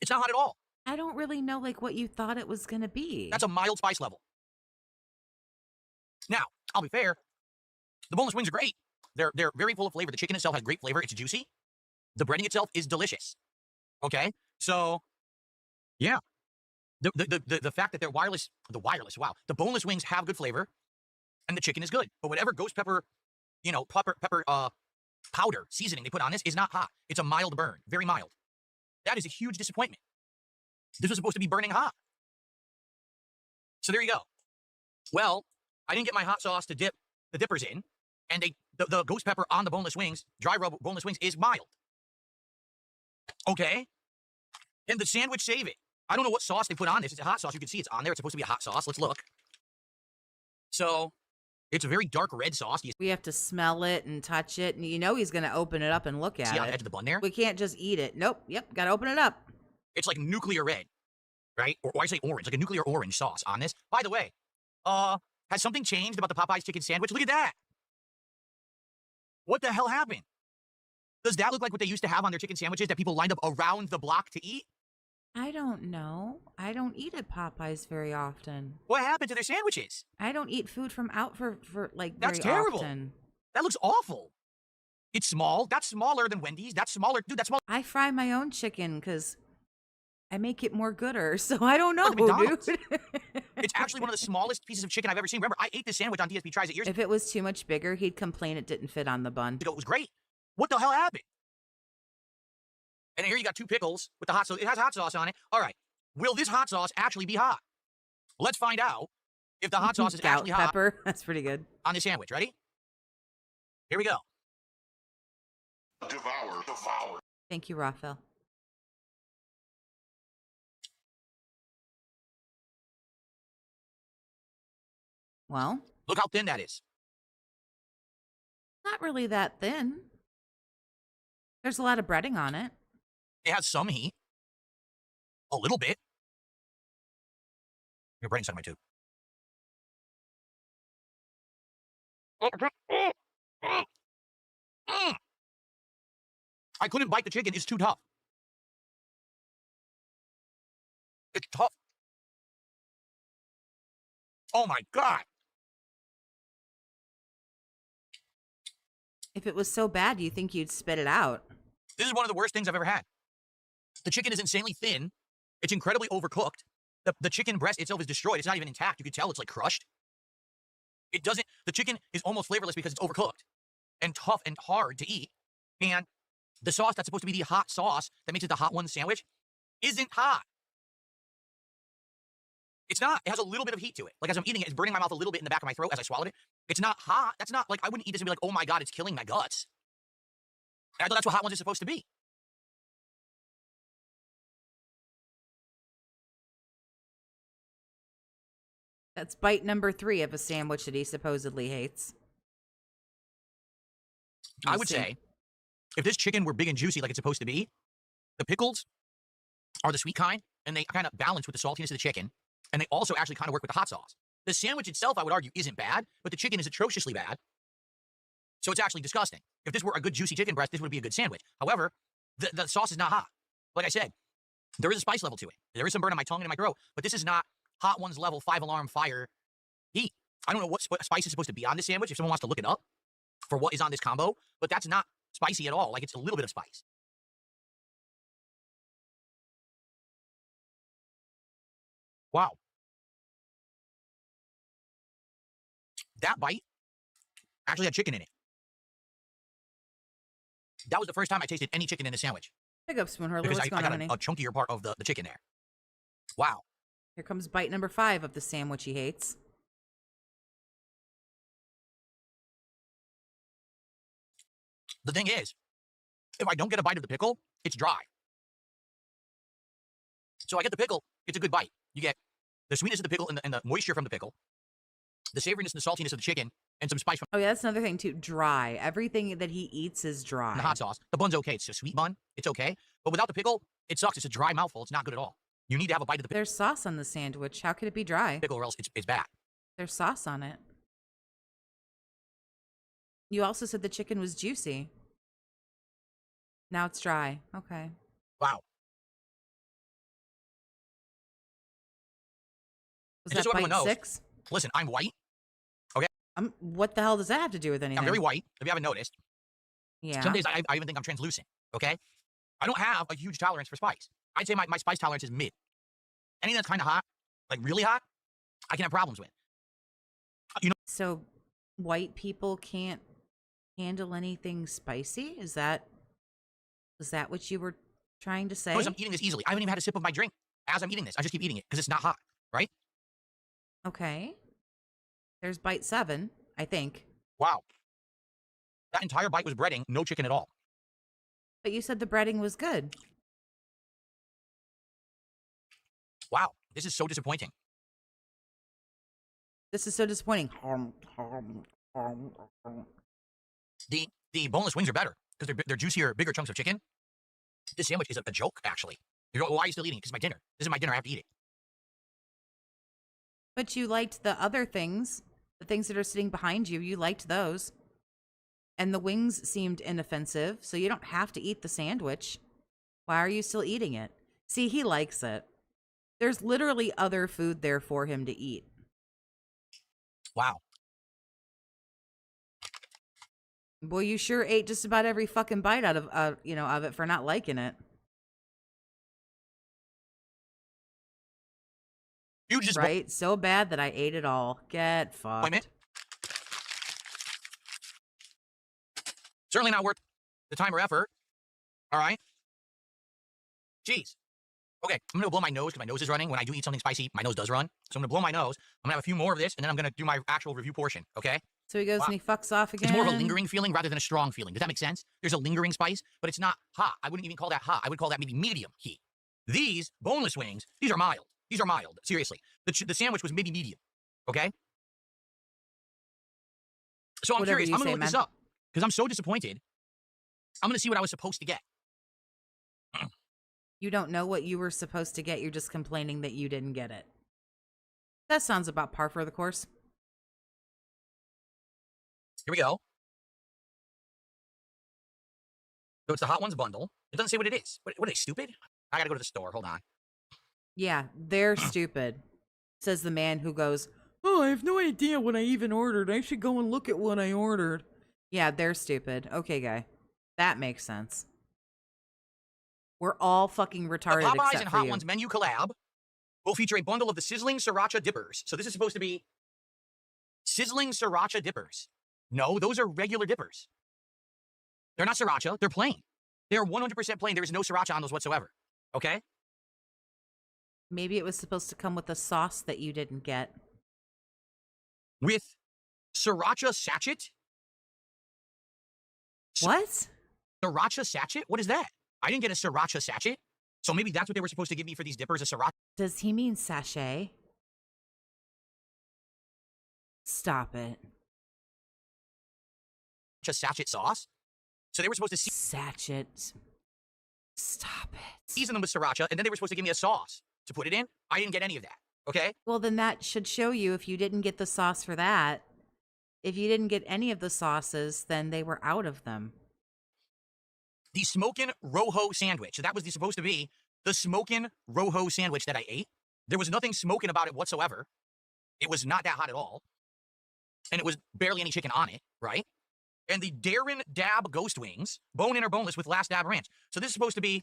It's not hot at all. I don't really know, what you thought it was going to be. That's a mild spice level. Now, I'll be fair. The boneless wings are great. They're very full of flavor. The chicken itself has great flavor. It's juicy. The breading itself is delicious. Okay? So, yeah. The fact that they're wow. The boneless wings have good flavor, and the chicken is good. But whatever ghost pepper, pepper powder seasoning they put on this is not hot. It's a mild burn. Very mild. That is a huge disappointment. This was supposed to be burning hot. So there you go. Well, I didn't get my hot sauce to dip the dippers in, and the ghost pepper on the boneless wings, dry rub boneless wings, is mild. Okay? And the sandwich save it. I don't know what sauce they put on this. It's a hot sauce. You can see it's on there. It's supposed to be a hot sauce. Let's look. So, it's a very dark red sauce. We have to smell it and touch it, and he's going to open it up and look at See it. on the edge of the bun there? We can't just eat it. Nope. Yep. Got to open it up. It's like nuclear red, right? Or I say orange, like a nuclear orange sauce on this. By the way, has something changed about the Popeye's chicken sandwich? Look at that. What the hell happened? Does that look like what they used to have on their chicken sandwiches that people lined up around the block to eat? I don't know. I don't eat at Popeyes very often. What happened to their sandwiches? I don't eat food from out for like That's very terrible. often. That looks awful. It's small. That's smaller than Wendy's. That's smaller. Dude, that's smaller. I fry my own chicken because I make it more gooder. So I don't know, McDonald's. dude. It's actually one of the smallest pieces of chicken I've ever seen. Remember, I ate this sandwich on DSP Tries It years If it was too much bigger, he'd complain it didn't fit on the bun. ago. It was great. What the hell happened? And here you got 2 pickles with the hot sauce. It has hot sauce on it. All right. Will this hot sauce actually be hot? Let's find out if the hot sauce is Gout actually hot pepper. That's pretty good. on this sandwich. Ready? Here we go. Devour, devour. Thank you, Raphael. Well, Look how thin that is. not really that thin. There's a lot of breading on it. It has some heat. A little bit. Your brain's on my tube. I couldn't bite the chicken. It's too tough. It's tough. Oh my God. If it was so bad, you think you'd spit it out. This is one of the worst things I've ever had. The chicken is insanely thin. It's incredibly overcooked. The chicken breast itself is destroyed. It's not even intact. You can tell it's like crushed. It doesn't, the chicken is almost flavorless because it's overcooked and tough and hard to eat. And the sauce that's supposed to be the hot sauce that makes it the hot one sandwich isn't hot. It's not. It has a little bit of heat to it. Like as I'm eating it, it's burning my mouth a little bit in the back of my throat as I swallowed it. It's not hot. That's not like, I wouldn't eat this and be like, oh my God, it's killing my guts. And I thought that's what hot ones are supposed to be. That's bite number 3 of a sandwich that he supposedly hates. I would say, if this chicken were big and juicy like it's supposed to be, the pickles are the sweet kind, and they kind of balance with the saltiness of the chicken, and they also actually kind of work with the hot sauce. The sandwich itself, I would argue, isn't bad, but the chicken is atrociously bad. So it's actually disgusting. If this were a good juicy chicken breast, this would be a good sandwich. However, the sauce is not hot. Like I said, there is a spice level to it. There is some burn on my tongue and in my throat, but this is not hot ones level 5-alarm fire heat. I don't know what spice is supposed to be on this sandwich if someone wants to look it up for what is on this combo, but that's not spicy at all. Like it's a little bit of spice. Wow. That bite actually had chicken in it. That was the first time I tasted any chicken in a sandwich. Pick up Spoon Hurler. Because What's I going on, got honey? a chunkier part of the chicken there. Wow. Here comes bite number 5 of the sandwich he hates. The thing is, if I don't get a bite of the pickle, it's dry. So I get the pickle, it's a good bite. You get the sweetness of the pickle and the moisture from the pickle, the savoriness and the saltiness of the chicken, and some spice from Oh, yeah, that's another thing, too. Dry. Everything that he eats is dry. the hot sauce. The bun's okay. It's a sweet bun. It's okay. But without the pickle, it sucks. It's a dry mouthful. It's not good at all. You need to have a bite of the There's sauce on the sandwich. How could it be dry? pickle or else it's bad. There's sauce on it. You also said the chicken was juicy. Now it's dry. Okay. Wow. Was And just that so everyone bite knows, 6? Listen, I'm white. What the hell does that have to do with anything? I'm very white, if you haven't noticed. Yeah. Some days I even think I'm translucent, okay? I don't have a huge tolerance for spice. I'd say my spice tolerance is mid. Anything that's kind of hot, like really hot, I can have problems with. You know, So white people can't handle anything spicy? Is that what you were trying to say? notice I'm eating this easily. I haven't even had a sip of my drink as I'm eating this. I just keep eating it because it's not hot, right? Okay. There's bite 7, I think. Wow. That entire bite was breading, no chicken at all. But you said the breading was good. Wow, this is so disappointing. This is so disappointing. The boneless wings are better because they're juicier, bigger chunks of chicken. This sandwich is a joke, actually. You go, why are you still eating it? Because it's my dinner. This is my dinner. I have to eat it. But you liked the other things, the things that are sitting behind you. You liked those. And the wings seemed inoffensive, so you don't have to eat the sandwich. Why are you still eating it? See, he likes it. There's literally other food there for him to eat. Wow. Boy, you sure ate just about every fucking bite out of, of it for not liking it. You just right? So bad that I ate it all. Get fucked. Wait a minute. Certainly not worth the time or effort. All right. Jeez. Okay, I'm gonna blow my nose because my nose is running. When I do eat something spicy, my nose does run. So I'm gonna blow my nose. I'm gonna have a few more of this, and then I'm gonna do my actual review portion. Okay. So he goes and he fucks off again. It's more of a lingering feeling rather than a strong feeling. Does that make sense? There's a lingering spice, but it's not hot. I wouldn't even call that hot. I would call that maybe medium heat. These boneless wings, these are mild. These are mild. Seriously, the sandwich was maybe medium. Okay. So I'm Whatever curious. you I'm gonna say, look this man. up because I'm so disappointed. I'm gonna see what I was supposed to get. You don't know what you were supposed to get. You're just complaining that you didn't get it. That sounds about par for the course. Here we go. So it's the Hot Ones bundle. It doesn't say what it is. What are they, stupid? I gotta go to the store. Hold on. Yeah, they're stupid, says the man who goes, "Oh, I have no idea what I even ordered. I should go and look at what I ordered." Yeah, they're stupid. Okay, guy. That makes sense. We're all fucking retarded The Popeyes except and for Hot you. Ones menu collab will feature a bundle of the sizzling sriracha dippers. So this is supposed to be sizzling sriracha dippers. No, those are regular dippers. They're not sriracha. They're plain. They're 100% plain. There is no sriracha on those whatsoever. Okay? Maybe it was supposed to come with a sauce that you didn't get. With sriracha sachet? What? Sriracha sachet? What is that? I didn't get a sriracha sachet. So maybe that's what they were supposed to give me for these dippers, a sriracha Does he mean sachet? Stop it. sachet sauce. So they were supposed to Sachet. Stop it. season them with sriracha, and then they were supposed to give me a sauce to put it in. I didn't get any of that. Okay? Well, then that should show you if you didn't get the sauce for that. If you didn't get any of the sauces, then they were out of them. The smokin' rojo sandwich. So that was supposed to be the smokin' rojo sandwich that I ate. There was nothing smoking about it whatsoever. It was not that hot at all. And it was barely any chicken on it, right? And the Darren Dab Ghost Wings, bone-in or boneless with Last Dab Ranch. So this is supposed to be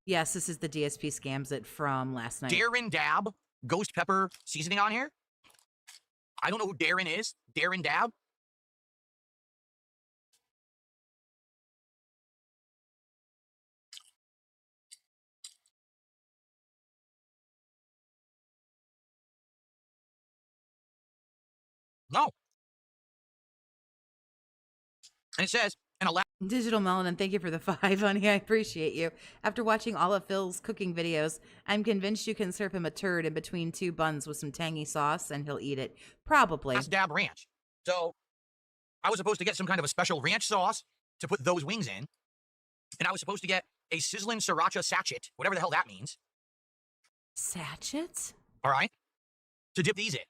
Yes, this is the DSP Scams It from last night. Darren Dab Ghost Pepper seasoning on here. I don't know who Darren is. Darren Dab. No. And it says, and allow Digital Melanin, thank you for the 5, honey. I appreciate you. After watching all of Phil's cooking videos, I'm convinced you can serve him a turd in between 2 buns with some tangy sauce and he'll eat it. Probably. Last Dab Ranch. So I was supposed to get some kind of a special ranch sauce to put those wings in. And I was supposed to get a sizzling sriracha sachet, whatever the hell that means. Sachets? All right? To dip these in.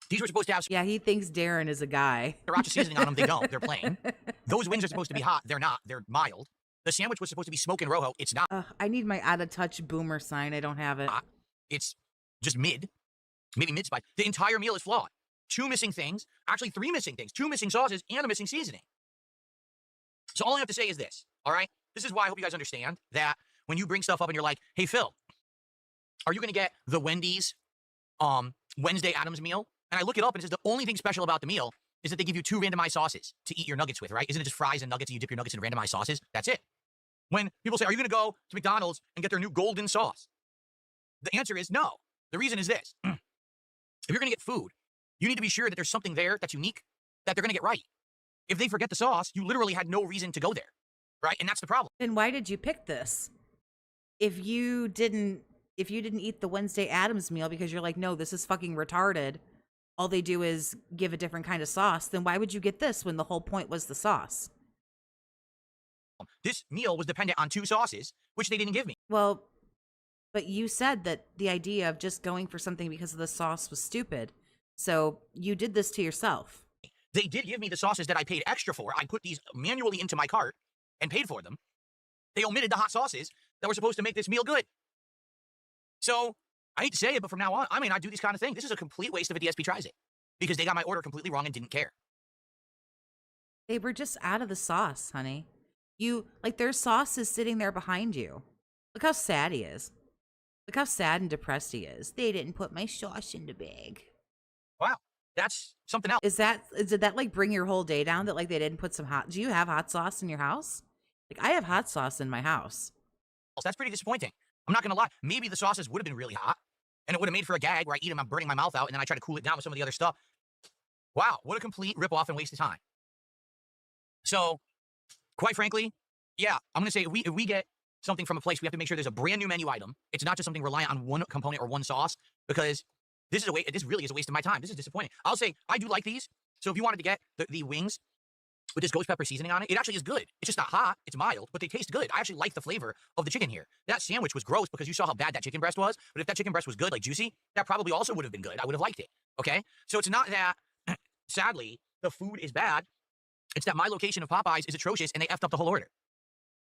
These were supposed to have Yeah, he thinks Darren is a guy. sriracha seasoning on them. They don't. They're plain. Those wings are supposed to be hot. They're not. They're mild. The sandwich was supposed to be smoking rojo. It's not. I need my out of touch boomer sign. I don't have it. It's just mid. Maybe mid spice. The entire meal is flawed. 2 missing things. Actually, 3 missing things. 2 missing sauces and a missing seasoning. So all I have to say is this. All right? This is why I hope you guys understand that when you bring stuff up and you're like, hey, Phil, are you going to get the Wendy's Wednesday Addams meal? And I look it up and it says the only thing special about the meal is that they give you 2 randomized sauces to eat your nuggets with, right? Isn't it just fries and nuggets and you dip your nuggets in randomized sauces? That's it. When people say, are you going to go to McDonald's and get their new golden sauce? The answer is no. The reason is this. If you're going to get food, you need to be sure that there's something there that's unique that they're going to get right. If they forget the sauce, you literally had no reason to go there, right? And that's the problem. Then why did you pick this? If you didn't eat the Wednesday Addams meal because you're like, no, this is fucking retarded. All they do is give a different kind of sauce. Then why would you get this when the whole point was the sauce? This meal was dependent on 2 sauces, which they didn't give me. Well, but you said that the idea of just going for something because of the sauce was stupid. So you did this to yourself. They did give me the sauces that I paid extra for. I put these manually into my cart and paid for them. They omitted the hot sauces that were supposed to make this meal good. So, I hate to say it, but from now on, I may not do these kind of things. This is a complete waste of a DSP Tries It. Because they got my order completely wrong and didn't care. They were just out of the sauce, honey. Their sauce is sitting there behind you. Look how sad he is. Look how sad and depressed he is. They didn't put my sauce in the bag. Wow. That's something else. Did that like bring your whole day down that like they didn't put some do you have hot sauce in your house? Like I have hot sauce in my house. That's pretty disappointing. I'm not going to lie. Maybe the sauces would have been really hot and it would have made for a gag where I eat them, I'm burning my mouth out, and then I try to cool it down with some of the other stuff. Wow. What a complete ripoff and waste of time. So, quite frankly, yeah, I'm going to say if we get something from a place, we have to make sure there's a brand new menu item. It's not just something reliant on one component or one sauce, because this really is a waste of my time. This is disappointing. I'll say I do like these. So if you wanted to get the wings with this ghost pepper seasoning on it, it actually is good. It's just not hot. It's mild, but they taste good. I actually like the flavor of the chicken here. That sandwich was gross because you saw how bad that chicken breast was. But if that chicken breast was good, like juicy, that probably also would have been good. I would have liked it. Okay? So it's not that, sadly, the food is bad. It's that my location of Popeyes is atrocious and they effed up the whole order.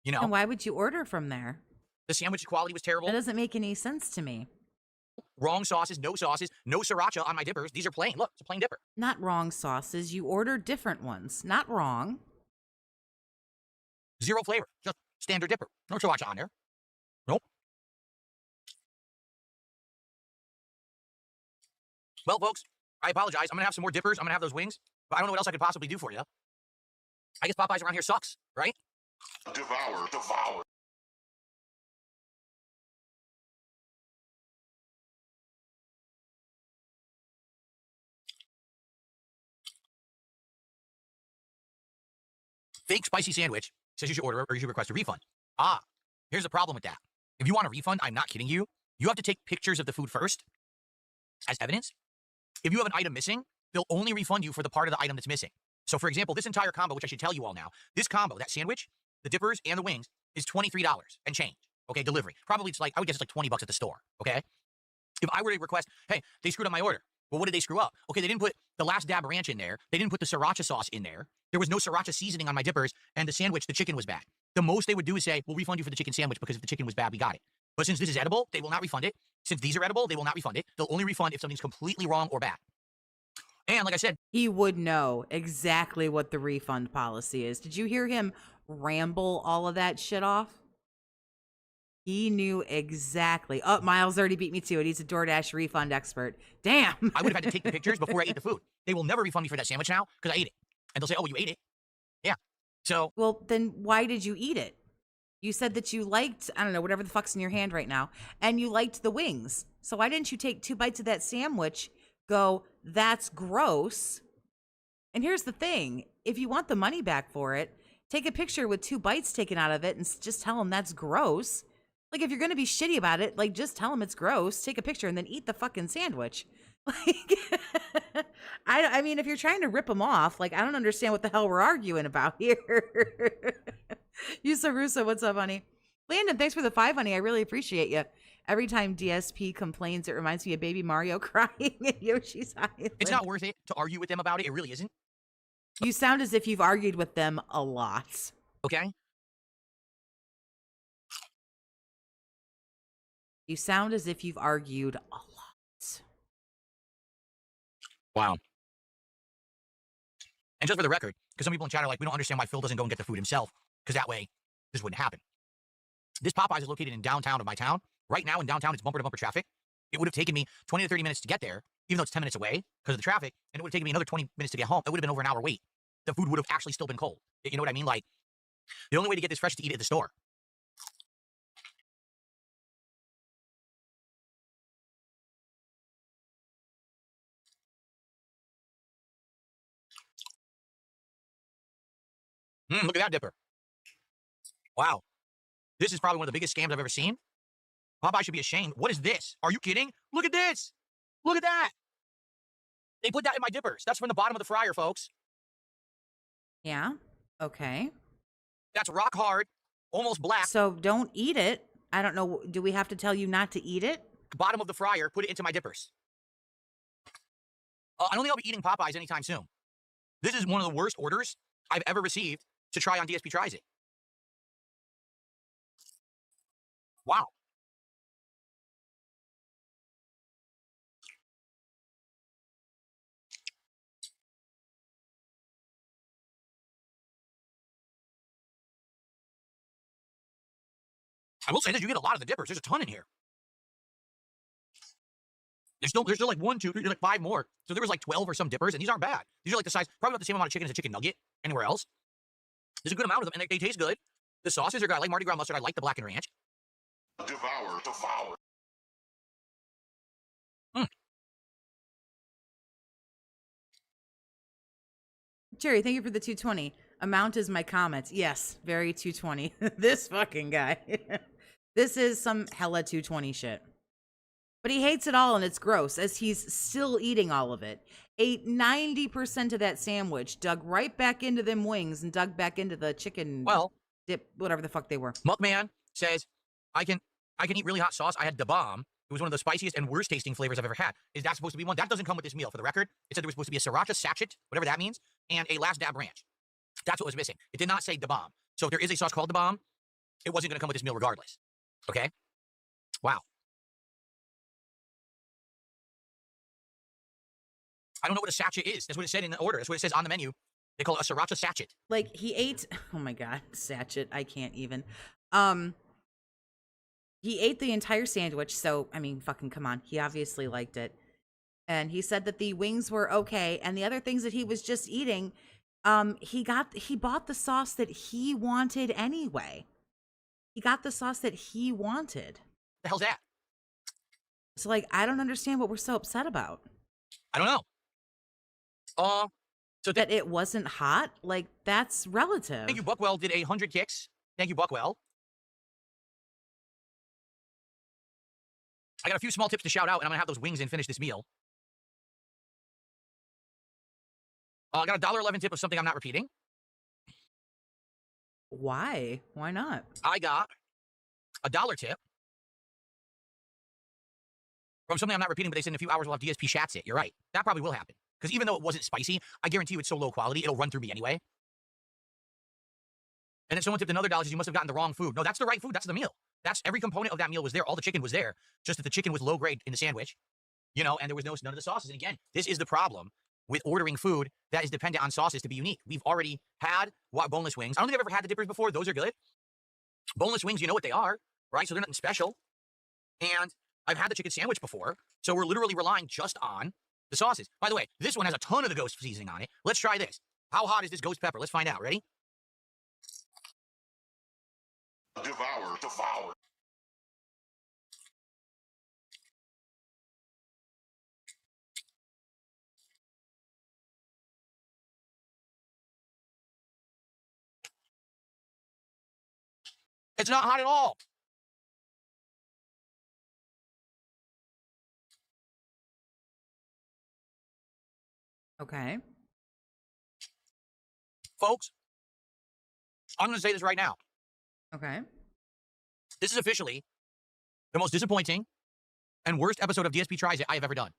You know? And why would you order from there? The sandwich quality was terrible. That doesn't make any sense to me. Wrong sauces, no sriracha on my dippers. These are plain. Look, it's a plain dipper. Not wrong sauces. You ordered different ones. Not wrong. Zero flavor. Just standard dipper. No sriracha on there. Nope. Well, folks, I apologize. I'm going to have some more dippers. I'm going to have those wings. But I don't know what else I could possibly do for you. I guess Popeyes around here sucks, right? Devour. Fake spicy sandwich says you should order or you should request a refund. Ah, here's the problem with that. If you want a refund, I'm not kidding you. You have to take pictures of the food first as evidence. If you have an item missing, they'll only refund you for the part of the item that's missing. So, for example, this entire combo, which I should tell you all now, this combo, that sandwich, the dippers, and the wings, is $23 and change. Okay, delivery. Probably it's like, I would guess it's like 20 bucks at the store. Okay? If I were to request, hey, they screwed up my order. Well, what did they screw up? Okay, they didn't put the last dab ranch in there. They didn't put the sriracha sauce in there. There was no sriracha seasoning on my dippers, and the sandwich, the chicken was bad. The most they would do is say, we'll refund you for the chicken sandwich because if the chicken was bad, we got it. But since this is edible, they will not refund it. Since these are edible, they will not refund it. They'll only refund if something's completely wrong or bad. And like I said, he would know exactly what the refund policy is. Did you hear him ramble all of that shit off? He knew exactly. Oh, Miles already beat me to it. He's a DoorDash refund expert. Damn. I would have had to take the pictures before I ate the food. They will never refund me for that sandwich now because I ate it. And they'll say, oh, you ate it. Yeah. So. Well, then why did you eat it? You said that you liked, I don't know, whatever the fuck's in your hand right now, and you liked the wings. So why didn't you take 2 bites of that sandwich, go, that's gross? And here's the thing. If you want the money back for it, take a picture with 2 bites taken out of it and just tell them that's gross. Like, if you're going to be shitty about it, like, just tell them it's gross, take a picture, and then eat the fucking sandwich. Like, I mean, if you're trying to rip them off, like, I don't understand what the hell we're arguing about here. Yusa Russo, what's up, honey? Landon, thanks for the 5, honey. I really appreciate you. Every time DSP complains, it reminds me of Baby Mario crying in Yoshi's Island. It's not worth it to argue with them about it. It really isn't. You sound as if you've argued with them a lot. Okay? You sound as if you've argued a lot. Wow. And just for the record, because some people in chat are like, we don't understand why Phil doesn't go and get the food himself, because that way, this wouldn't happen. This Popeyes is located in downtown of my town. Right now in downtown, it's bumper-to-bumper traffic. It would have taken me 20 to 30 minutes to get there, even though it's 10 minutes away because of the traffic, and it would have taken me another 20 minutes to get home. It would have been over an hour wait. The food would have actually still been cold. You know what I mean? Like, the only way to get this fresh is to eat it at the store. Look at that dipper. Wow. This is probably one of the biggest scams I've ever seen. Popeye should be ashamed. What is this? Are you kidding? Look at this. Look at that. They put that in my dippers. That's from the bottom of the fryer, folks. Yeah. Okay. That's rock hard, almost black. So don't eat it. I don't know. Do we have to tell you not to eat it? Bottom of the fryer, put it into my dippers. I don't think I'll be eating Popeyes anytime soon. This is one of the worst orders I've ever received to try on DSP Tries It. Wow. I will say this, you get a lot of the dippers. There's a ton in here. There's still like 1, 2, 3, there's like 5 more. So there was like 12 or some dippers, and these aren't bad. These are like the size, probably about the same amount of chicken as a chicken nugget anywhere else. There's a good amount of them, and they taste good. The sauces are good. I like Mardi Gras mustard. I like the blackened ranch. Devour. Jerry, thank you for the 220. Amount is my comment. Yes, very 220. This fucking guy. This is some hella 220 shit. But he hates it all, and it's gross, as he's still eating all of it. Ate 90% of that sandwich, dug right back into them wings, and dug back into the chicken dip, whatever the fuck they were. Muckman says, I can eat really hot sauce. I had Da Bomb. It was one of the spiciest and worst tasting flavors I've ever had. Is that supposed to be one? That doesn't come with this meal, for the record. It said there was supposed to be a sriracha sachet, whatever that means, and a last dab ranch. That's what was missing. It did not say Da Bomb. So if there is a sauce called Da Bomb, it wasn't going to come with this meal regardless. Okay? Wow. I don't know what a sachet is. That's what it said in the order. That's what it says on the menu. They call it a sriracha sachet. Like, he ate, oh my God, sachet, I can't even. He ate the entire sandwich, so, I mean, fucking come on. He obviously liked it. And he said that the wings were okay, and the other things that he was just eating, he bought the sauce that he wanted anyway. He got the sauce that he wanted. The hell's that? So, like, I don't understand what we're so upset about. I don't know. So that it wasn't hot? Like, that's relative. Thank you, Buckwell did 100 kicks. Thank you, Buckwell. I got a few small tips to shout out, and I'm going to have those wings and finish this meal. I got a $1.11 tip of something I'm not repeating. Why? Why not? I got a $1 tip from something I'm not repeating, but they said in a few hours we'll have DSP Shats It. You're right. That probably will happen. Because even though it wasn't spicy, I guarantee you it's so low quality, it'll run through me anyway. And then someone tipped another $1, says you must have gotten the wrong food. No, that's the right food. That's the meal. That's every component of that meal was there. All the chicken was there. Just that the chicken was low grade in the sandwich, you know, and there was none of the sauces. And again, this is the problem with ordering food that is dependent on sauces to be unique. We've already had boneless wings. I don't think I've ever had the dippers before. Those are good. Boneless wings, you know what they are, right? So they're nothing special. And I've had the chicken sandwich before. So we're literally relying just on the sauces. By the way, this one has a ton of the ghost seasoning on it. Let's try this. How hot is this ghost pepper? Let's find out. Ready? Devour. It's not hot at all. Okay. Folks, I'm going to say this right now. Okay. This is officially the most disappointing and worst episode of DSP Tries It I have ever done.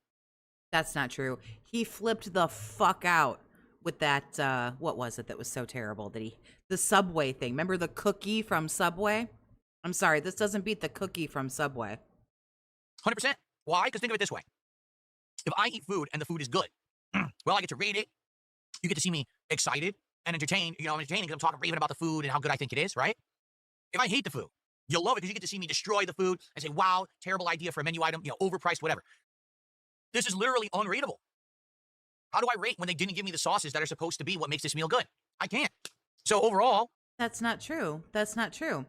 That's not true. He flipped the fuck out with that, what was it that was so terrible? The Subway thing. Remember the cookie from Subway? I'm sorry, this doesn't beat the cookie from Subway. 100%. Why? Because think of it this way. If I eat food and the food is good, well, I get to rate it. You get to see me excited and entertained. You know, I'm entertaining because I'm talking raving about the food and how good I think it is, right? If I hate the food, you'll love it because you get to see me destroy the food and say, wow, terrible idea for a menu item, you know, overpriced, whatever. This is literally unrateable. How do I rate when they didn't give me the sauces that are supposed to be what makes this meal good? I can't. So overall... That's not true. That's not true.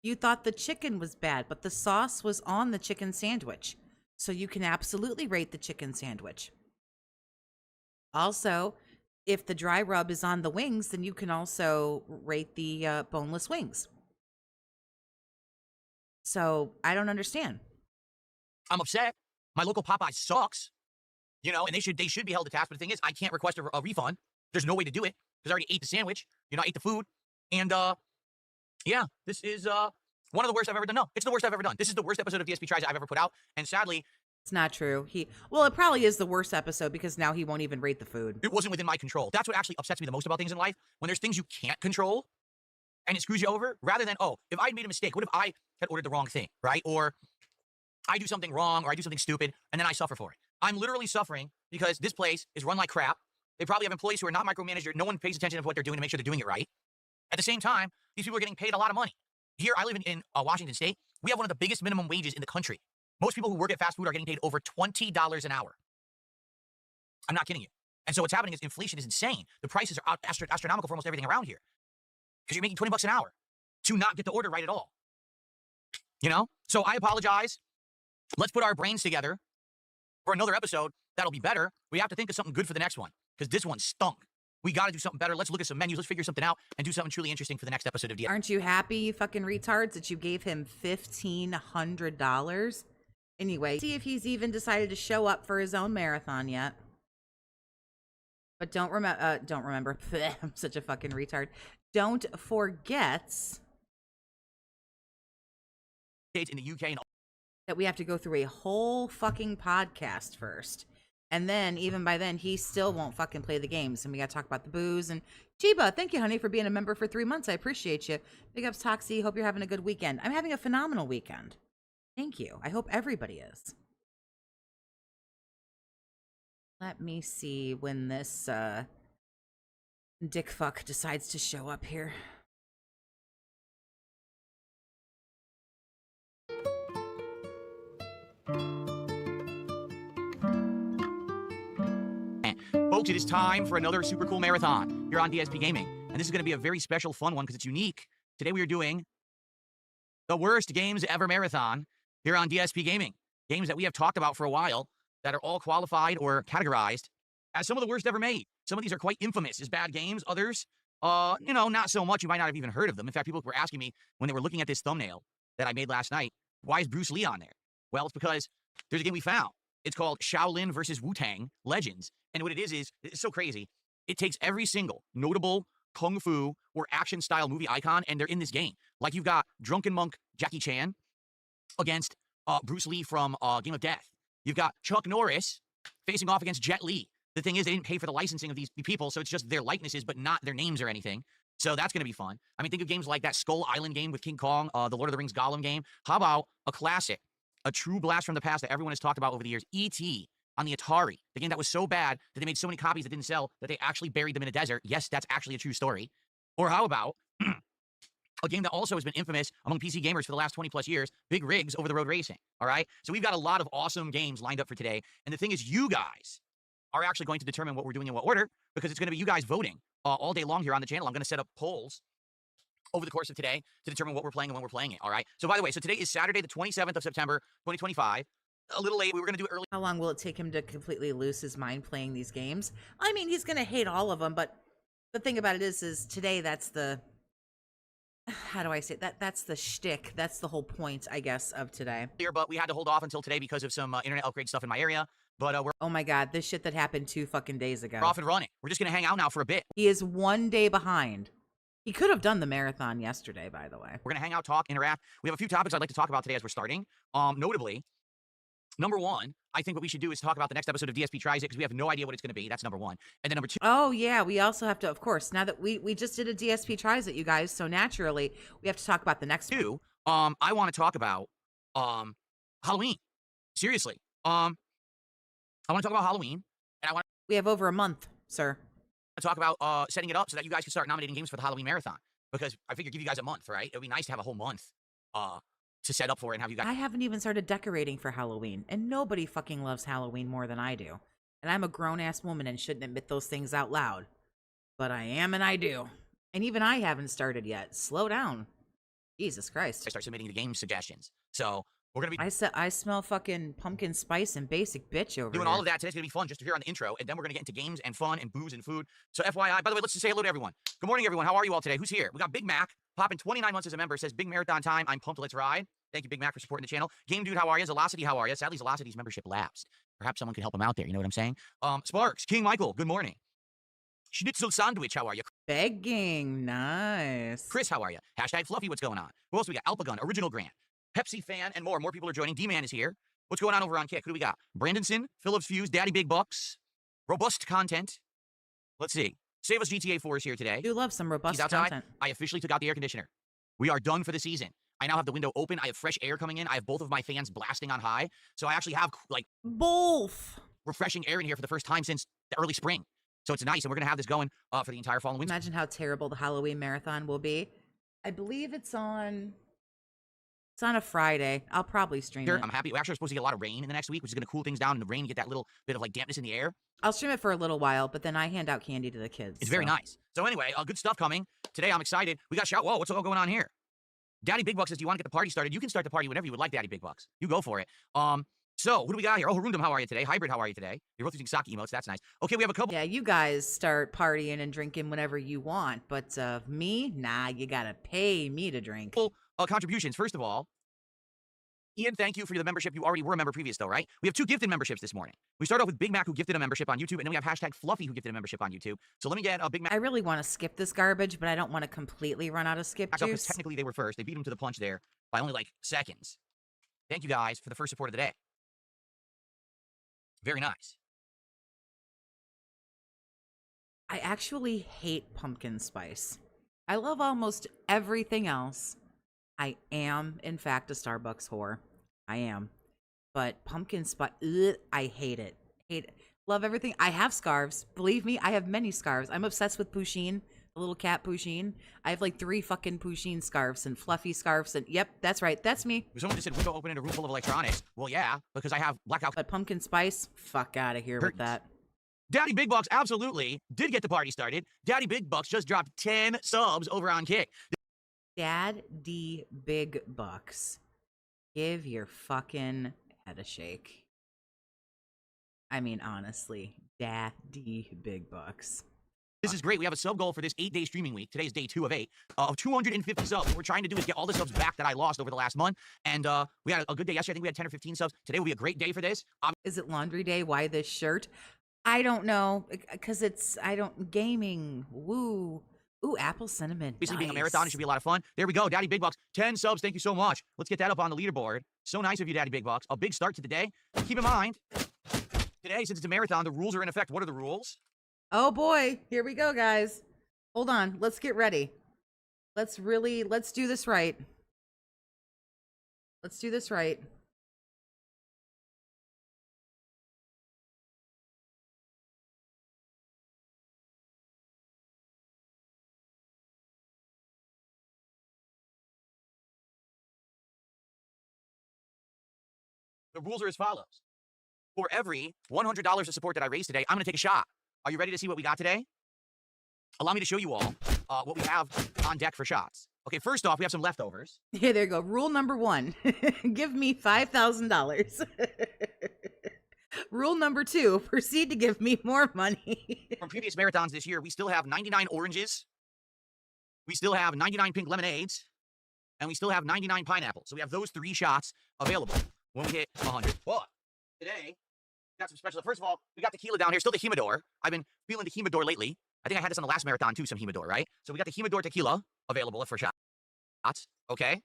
You thought the chicken was bad, but the sauce was on the chicken sandwich. So you can absolutely rate the chicken sandwich. Also, if the dry rub is on the wings, then you can also rate the boneless wings. So I don't understand. I'm upset. My local Popeye sucks. You know, and they should be held to task. But the thing is, I can't request a refund. There's no way to do it because I already ate the sandwich. You know, I ate the food. And, yeah, this is one of the worst I've ever done. No, it's the worst I've ever done. This is the worst episode of DSP Tries I've ever put out. And sadly, It's not true. Well, it probably is the worst episode because now he won't even rate the food. It wasn't within my control. That's what actually upsets me the most about things in life. When there's things you can't control and it screws you over, rather than, oh, if I made a mistake, what if I had ordered the wrong thing, right? Or I do something wrong or I do something stupid and then I suffer for it. I'm literally suffering because this place is run like crap. They probably have employees who are not micromanaged. No one pays attention to what they're doing to make sure they're doing it right. At the same time, these people are getting paid a lot of money. Here, I live in Washington State. We have one of the biggest minimum wages in the country. Most people who work at fast food are getting paid over $20 an hour. I'm not kidding you. And so what's happening is inflation is insane. The prices are astronomical for almost everything around here. Because you're making $20 an hour to not get the order right at all. You know? So I apologize. Let's put our brains together for another episode that'll be better. We have to think of something good for the next one because this one stunk. We got to do something better. Let's look at some menus. Let's figure something out and do something truly interesting for the next episode of DSP. Aren't you happy, you fucking retards, that you gave him $1,500? Anyway, see if he's even decided to show up for his own marathon yet. But don't remember. I'm such a fucking retard. Don't forget In the UK and that we have to go through a whole fucking podcast first. And then, even by then, he still won't fucking play the games. And we got to talk about the booze. And Chiba, thank you, honey, for being a member for 3 months. I appreciate you. Big ups, Toxie. Hope you're having a good weekend. I'm having a phenomenal weekend. Thank you. I hope everybody is. Let me see when this dick fuck decides to show up here. Folks, it is time for another super cool marathon here on DSP Gaming. And this is going to be a very special, fun one because it's unique. Today we are doing the worst games ever marathon here on DSP Gaming. Games that we have talked about for a while that are all qualified or categorized as some of the worst ever made. Some of these are quite infamous as bad games. Others, not so much. You might not have even heard of them. In fact, people were asking me when they were looking at this thumbnail that I made last night, why is Bruce Lee on there? Well, it's because there's a game we found. It's called Shaolin versus Wu-Tang Legends. And what it is it's so crazy. It takes every single notable kung fu or action style movie icon and they're in this game. Like you've got Drunken Monk Jackie Chan against Bruce Lee from Game of Death. You've got Chuck Norris facing off against Jet Li. The thing is, they didn't pay for the licensing of these people, so it's just their likenesses, but not their names or anything. So that's going to be fun. I mean, think of games like that Skull Island game with King Kong, the Lord of the Rings Gollum game. How about a classic, a true blast from the past that everyone has talked about over the years, E.T. on the Atari, the game that was so bad that they made so many copies that didn't sell that they actually buried them in a desert. Yes, that's actually a true story. Or how about a game that also has been infamous among PC gamers for the last 20 plus years, Big Rigs Over the Road Racing, all right? So we've got a lot of awesome games lined up for today. And the thing is, you guys are actually going to determine what we're doing in what order because it's going to be you guys voting all day long here on the channel. I'm going to set up polls over the course of today to determine what we're playing and when we're playing it, all right? So by the way, so today is Saturday, the 27th of September, 2025. A little late. We were going to do it early. How long will it take him to completely lose his mind playing these games? I mean, he's going to hate all of them, but the thing about it is today that's the, how do I say it? That's the shtick. That's the whole point, I guess, of today. But we had to hold off until today because of some internet upgrade stuff in my area. But we're oh my God, this shit that happened 2 fucking days ago. off and running. We're just going to hang out now for a bit. He is 1 day behind. He could have done the marathon yesterday, by the way. We're going to hang out, talk, interact. We have a few topics I'd like to talk about today as we're starting. Notably, number one, I think what we should do is talk about the next episode of DSP Tries It because we have no idea what it's going to be. That's number one. And then number two. Oh, yeah. We also have to, of course, now that we just did a DSP Tries It, you guys, so naturally, we have to talk about the next one. I want to talk about Halloween. Seriously. I want to talk about Halloween. And we have over a month, sir. I talk about setting it up so that you guys can start nominating games for the Halloween Marathon. Because I figure give you guys a month, right? It would be nice to have a whole month to set up for it and have you guys. I haven't even started decorating for Halloween, and nobody fucking loves Halloween more than I do. And I'm a grown-ass woman and shouldn't admit those things out loud. But I am and I do. And even I haven't started yet. Slow down. Jesus Christ. I start submitting the game suggestions. So we're going to be. I smell fucking pumpkin spice and basic bitch over doing here. all of that. Today's going to be fun just to hear on the intro. And then we're going to get into games and fun and booze and food. So FYI, by the way, let's just say hello to everyone. Good morning, everyone. How are you all today? Who's here? We got Big Mac popping 29 months as a member. Says big marathon time. I'm pumped. Let's ride. Thank you, Big Mac, for supporting the channel. Game Dude, how are you? Velocity, how are you? Sadly, Velocity's membership lapsed. Perhaps someone can help him out there. You know what I'm saying? Sparks, King Michael, good morning. Schnitzel Sandwich, how are you? Begging, nice. Chris, how are you? Hashtag Fluffy, what's going on? Who else we got? Alpagun, Original Grant, Pepsi Fan, and more. More people are joining. D-Man is here. What's going on over on Kick? Who do we got? Brandonson, Phillips Fuse, Daddy Big Bucks, robust content. Let's see. Save Us GTA 4 is here today. Do love some robust He's outside. content. I officially took out the air conditioner. We are done for the season. I now have the window open. I have fresh air coming in. I have both of my fans blasting on high. So I actually have, like, both refreshing air in here for the first time since the early spring. So it's nice, and we're going to have this going for the entire following week. Imagine how terrible the Halloween marathon will be. I believe it's on a Friday. I'll probably stream it. I'm happy. We're actually supposed to get a lot of rain in the next week, which is going to cool things down in the rain and get that little bit of, like, dampness in the air. I'll stream it for a little while, but then I hand out candy to the kids. It's very nice. So anyway, good stuff coming. Today I'm excited. We got shout. Whoa, what's all going on here? Daddy Big Bucks says, do you want to get the party started? You can start the party whenever you would like, Daddy Big Bucks. You go for it. So, who do we got here? Oh, Harundum, how are you today? Hybrid, how are you today? You're both using sock emotes. That's nice. Okay, we have a couple. Yeah, you guys start partying and drinking whenever you want, but me? Nah, you gotta pay me to drink. Contributions. First of all, Ian, thank you for the membership. You already were a member previous, though, right? We have 2 gifted memberships this morning. We start off with Big Mac, who gifted a membership on YouTube, and then we have hashtag Fluffy, who gifted a membership on YouTube. So let me get a Big Mac. I really want to skip this garbage, but I don't want to completely run out of skip Because juice. technically they were first. They beat them to the punch there by only, like, seconds. Thank you guys for the first support of the day. Very nice. I actually hate pumpkin spice. I love almost everything else. I am, in fact, a Starbucks whore. I am. But pumpkin spice, I hate it. Hate it. Love everything. I have scarves. Believe me, I have many scarves. I'm obsessed with Pusheen, the little cat Pusheen. I have like 3 fucking Pusheen scarves and fluffy scarves. And yep, that's right. That's me. Someone just said window open in a room full of electronics. Well, yeah, because I have blackout. But pumpkin spice, fuck out of here with that. Daddy Big Bucks absolutely did get the party started. Daddy Big Bucks just dropped 10 subs over on Kick. Daddy Big Bucks. Give your fucking head a shake. I mean, honestly, Daddy Big Bucks. This is great. We have a sub goal for this 8-day streaming week. Today is day 2 of 8 of 250 subs. What we're trying to do is get all the subs back that I lost over the last month. And we had a good day yesterday. I think we had 10 or 15 subs. Today will be a great day for this. Is it laundry day? Why this shirt? I don't know. Because gaming. Woo. Ooh, apple cinnamon. Basically, nice. being a marathon, it should be a lot of fun. There we go. Daddy Big Bucks, 10 subs. Thank you so much. Let's get that up on the leaderboard. So nice of you, Daddy Big Bucks. A big start to the day. Keep in mind, today, since it's a marathon, the rules are in effect. What are the rules? Oh boy. Here we go, guys. Hold on. Let's get ready. Let's do this right. Let's do this right. The rules are as follows. For every $100 of support that I raised today, I'm going to take a shot. Are you ready to see what we got today? Allow me to show you all what we have on deck for shots. Okay, first off, we have some leftovers. Yeah, there you go. Rule number 1. Give me $5,000. Rule number 2. Proceed to give me more money. From previous marathons this year, we still have 99 oranges. We still have 99 pink lemonades. And we still have 99 pineapples. So we have those 3 shots available when we hit 100. But today, we got some special. First of all, we got tequila down here, still the Humidor. I've been feeling the Humidor lately. I think I had this on the last marathon too, some Humidor, right? So we got the Humidor tequila available for shots. Okay.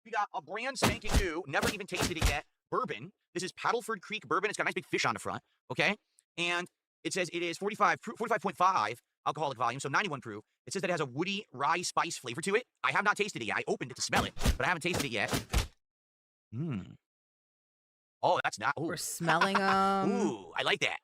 We got a brand spanking new, never even tasted it yet, bourbon. This is Paddleford Creek bourbon. It's got a nice big fish on the front. Okay. And it says it is 45.5 alcoholic volume, so 91 proof. It says that it has a woody rye spice flavor to it. I have not tasted it yet. I opened it to smell it, but I haven't tasted it yet. Oh, that's not. Ooh. We're smelling Ooh, I like that.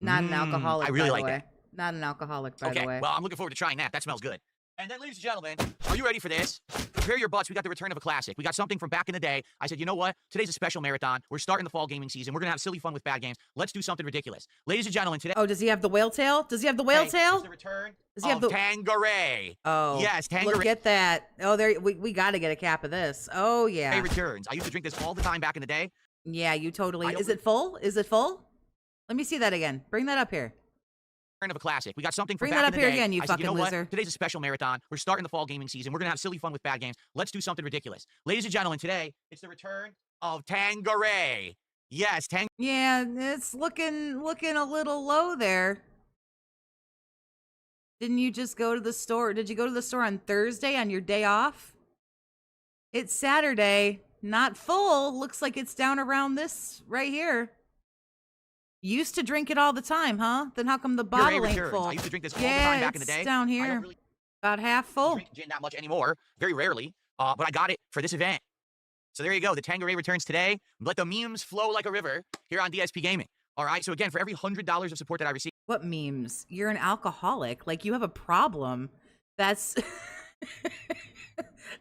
Not an alcoholic. I really by like the way. that. Not an alcoholic, by the way. Well, I'm looking forward to trying that. That smells good. And then, ladies and gentlemen, are you ready for this? Prepare your butts. We got the return of a classic. We got something from back in the day. I said, you know what? Today's a special marathon. We're starting the fall gaming season. We're going to have silly fun with bad games. Let's do something ridiculous. Ladies and gentlemen, today... Oh, does he have the whale tail? Does he have the whale tail? Is the return Does he have of the... Tangeray. Oh. Yes, Tangeray. Look at that. Oh, there. We got to get a cap of this. Oh, yeah. Returns. I used to drink this all the time back in the day. Yeah, you totally... Is it full? Is it full? Let me see that again. Bring that up here. Of a classic. We got something from Bring back that in up the here day. again, you I fucking said, you know loser. What? Today's a special marathon. We're starting the fall gaming season. We're going to have silly fun with bad games. Let's do something ridiculous. Ladies and gentlemen, today, it's the return of Tangeray. Yes, Tangeray. Yeah, it's looking a little low there. Didn't you just go to the store? Did you go to the store on Thursday on your day off? It's Saturday. not full. Looks like it's down around this right here. Used to drink it all the time, huh? Then how come the bottle ain't full? I used to drink this all the time back in the day. It's down here. I don't really about half full. drink gin that much anymore, very rarely. But I got it for this event. So there you go. The Tanqueray returns today. Let the memes flow like a river here on DSP Gaming. All right. So again, for every $100 of support that I receive. What memes? You're an alcoholic. Like, you have a problem. That's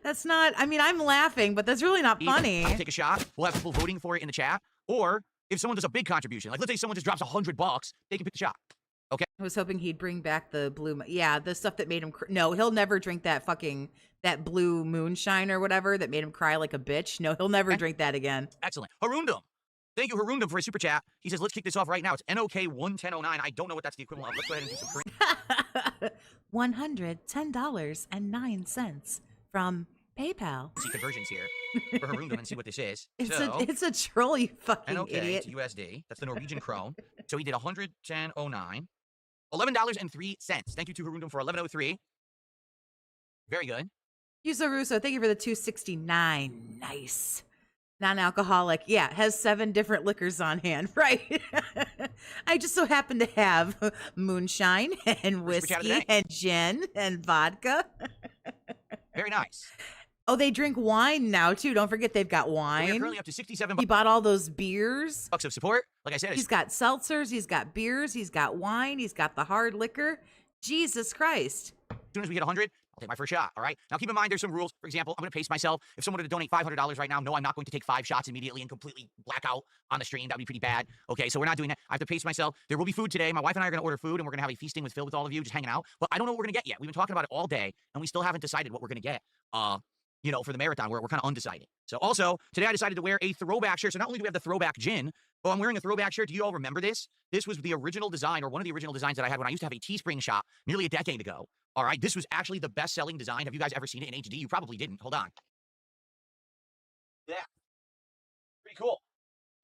that's not, I mean, I'm laughing, but that's really not funny. I'll take a shot. We'll have people voting for it in the chat. Or if someone does a big contribution, like let's say someone just drops $100, they can pick the shot. Okay. I was hoping he'd bring back the blue. Yeah, the stuff that made him. No, he'll never drink that that blue moonshine or whatever that made him cry like a bitch. No, he'll never drink that again. Excellent. Harundum. Thank you, Harundum, for his super chat. He says, let's kick this off right now. It's NOK 11009. I don't know what that's the equivalent of. Let's go ahead and do some $110.09 from PayPal. see conversions here for Harundum and see what this is. It's a troll, you fucking NOK idiot. to USD. That's the Norwegian krone. So he did 110.09. $11.03. Thank you to Harundum for 11.03. Very good. Yuzo Russo, thank you for the 269. Nice. Non-alcoholic. Yeah, has 7 different liquors on hand. Right. I just so happen to have moonshine and whiskey and gin and vodka. Very nice. Oh, they drink wine now, too. Don't forget they've got So wine. we're currently up to 67 He bought all those beers. bucks of support. Like I said, He's got seltzers. He's got beers. He's got wine. He's got the hard liquor. Jesus Christ. as soon as we hit 100, I'll take my first shot, all right? Now, keep in mind, there's some rules. For example, I'm going to pace myself. If someone were to donate $500 right now, no, I'm not going to take 5 shots immediately and completely black out on the stream. That would be pretty bad. Okay, so we're not doing that. I have to pace myself. There will be food today. My wife and I are going to order food, and we're going to have a feasting with Phil with all of you, just hanging out. But I don't know what we're going to get yet. We've been talking about it all day, and we still haven't decided what we're going to get. For the marathon, we're kind of undecided. So also, today I decided to wear a throwback shirt. So not only do we have the throwback gin, but I'm wearing a throwback shirt. Do you all remember this? This was the original design, or one of the original designs that I had when I used to have a Teespring shop nearly a decade ago. All right, this was actually the best-selling design. Have you guys ever seen it in HD? You probably didn't. Hold on. Yeah. Pretty cool.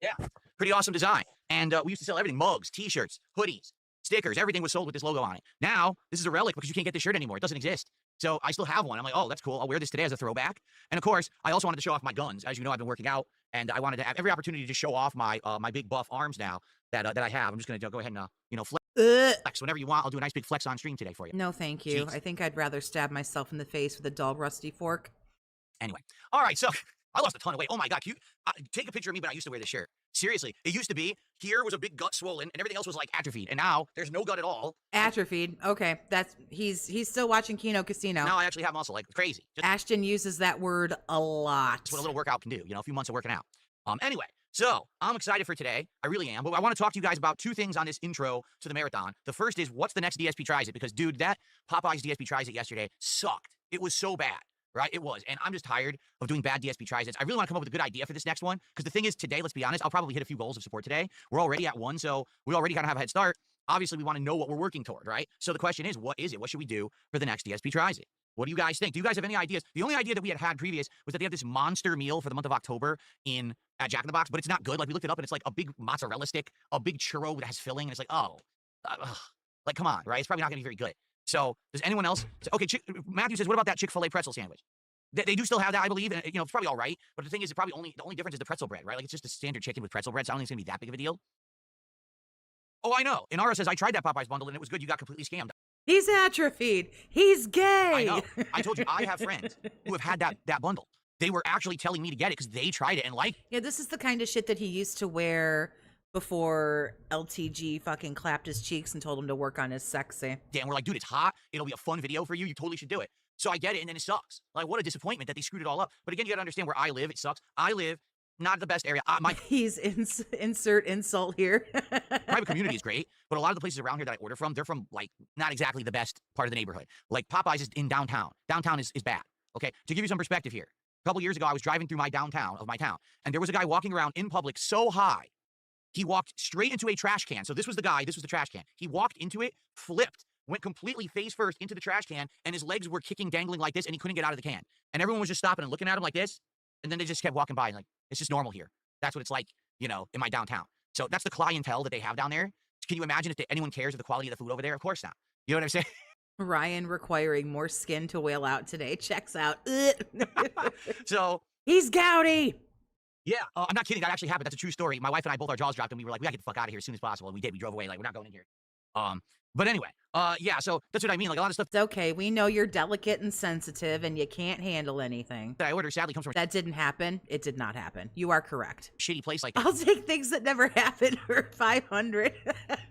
Yeah. Pretty awesome design. And we used to sell everything. Mugs, T-shirts, hoodies, stickers. Everything was sold with this logo on it. Now, this is a relic because you can't get this shirt anymore. It doesn't exist. So I still have one. I'm like, oh, that's cool. I'll wear this today as a throwback. And of course, I also wanted to show off my guns. As you know, I've been working out, and I wanted to have every opportunity to show off my my big buff arms now that I have. I'm just going to go ahead and, flex whenever you want. I'll do a nice big flex on stream today for you. No, thank you. Jeez. I think I'd rather stab myself in the face with a dull, rusty fork. Anyway. All right, so I lost a ton of weight. Oh, my God. Take a picture of me when I used to wear this shirt. Seriously. It used to be, here was a big gut swollen, and everything else was, like, atrophied. And now, there's no gut at all. Atrophied. Okay. He's still watching Kino Casino. Now I actually have muscle, like, crazy. Ashton uses that word a lot. That's what a little workout can do, a few months of working out. Anyway, so I'm excited for today. I really am. But I want to talk to you guys about 2 things on this intro to the marathon. The first is, what's the next DSP Tries It? Because, dude, that Popeye's DSP Tries It yesterday sucked. It was so bad. Right? It was. And I'm just tired of doing bad DSP Tries Its. I really want to come up with a good idea for this next one. Because the thing is, today, let's be honest, I'll probably hit a few goals of support today. We're already at 1, so we already kind of have a head start. Obviously, we want to know what we're working toward, right? So the question is, what is it? What should we do for the next DSP Tries It? What do you guys think? Do you guys have any ideas? The only idea that we had previous was that they have this monster meal for the month of October at Jack in the Box, but it's not good. Like, we looked it up, and it's like a big mozzarella stick, a big churro that has filling, and it's like, like, come on, right? It's probably not going to be very good. So does anyone else? Okay, Matthew says, what about that Chick-fil-A pretzel sandwich? They do still have that, I believe, and it's probably all right. But the thing is, the only difference is the pretzel bread, right? Like, it's just a standard chicken with pretzel bread, so I don't think it's gonna be that big of a deal. Oh, I know. Inara says, I tried that Popeyes bundle and it was good. You got completely scammed. He's atrophied. He's gay. I know. I told you, I have friends who have had that bundle. They were actually telling me to get it because they tried it and liked it. Yeah, this is the kind of shit that he used to wear before LTG fucking clapped his cheeks and told him to work on his sexy. Yeah, and we're like, dude, it's hot. It'll be a fun video for you. You totally should do it. So I get it, and then it sucks. Like, what a disappointment that they screwed it all up. But again, you gotta understand where I live. It sucks. I live not the best area. He's insert insult here. Private community is great, but a lot of the places around here that I order from, they're from, like, not exactly the best part of the neighborhood. Like, Popeyes is in downtown. Downtown is bad, okay? To give you some perspective here, a couple years ago, I was driving through my downtown of my town, and there was a guy walking around in public so high, he walked straight into a trash can. So this was the guy, this was the trash can. He walked into it, flipped, went completely face first into the trash can, and his legs were kicking, dangling like this, and he couldn't get out of the can. And everyone was just stopping and looking at him like this, and then they just kept walking by, and like, it's just normal here. That's what it's like, in my downtown. So that's the clientele that they have down there. Can you imagine if anyone cares of the quality of the food over there? Of course not. You know what I'm saying? Ryan requiring more skin to whale out today. Checks out. So he's gouty. Yeah, I'm not kidding. That actually happened. That's a true story. My wife and I, both our jaws dropped, and we were like, we gotta get the fuck out of here as soon as possible. And we did. We drove away. Like, we're not going in here. But anyway, yeah, so that's what I mean. Like, a lot of stuff It's okay. We know you're delicate and sensitive and you can't handle anything. that I order sadly comes from That didn't happen. It did not happen. You are correct. a shitty place like that. I'll take things that never happened for 500.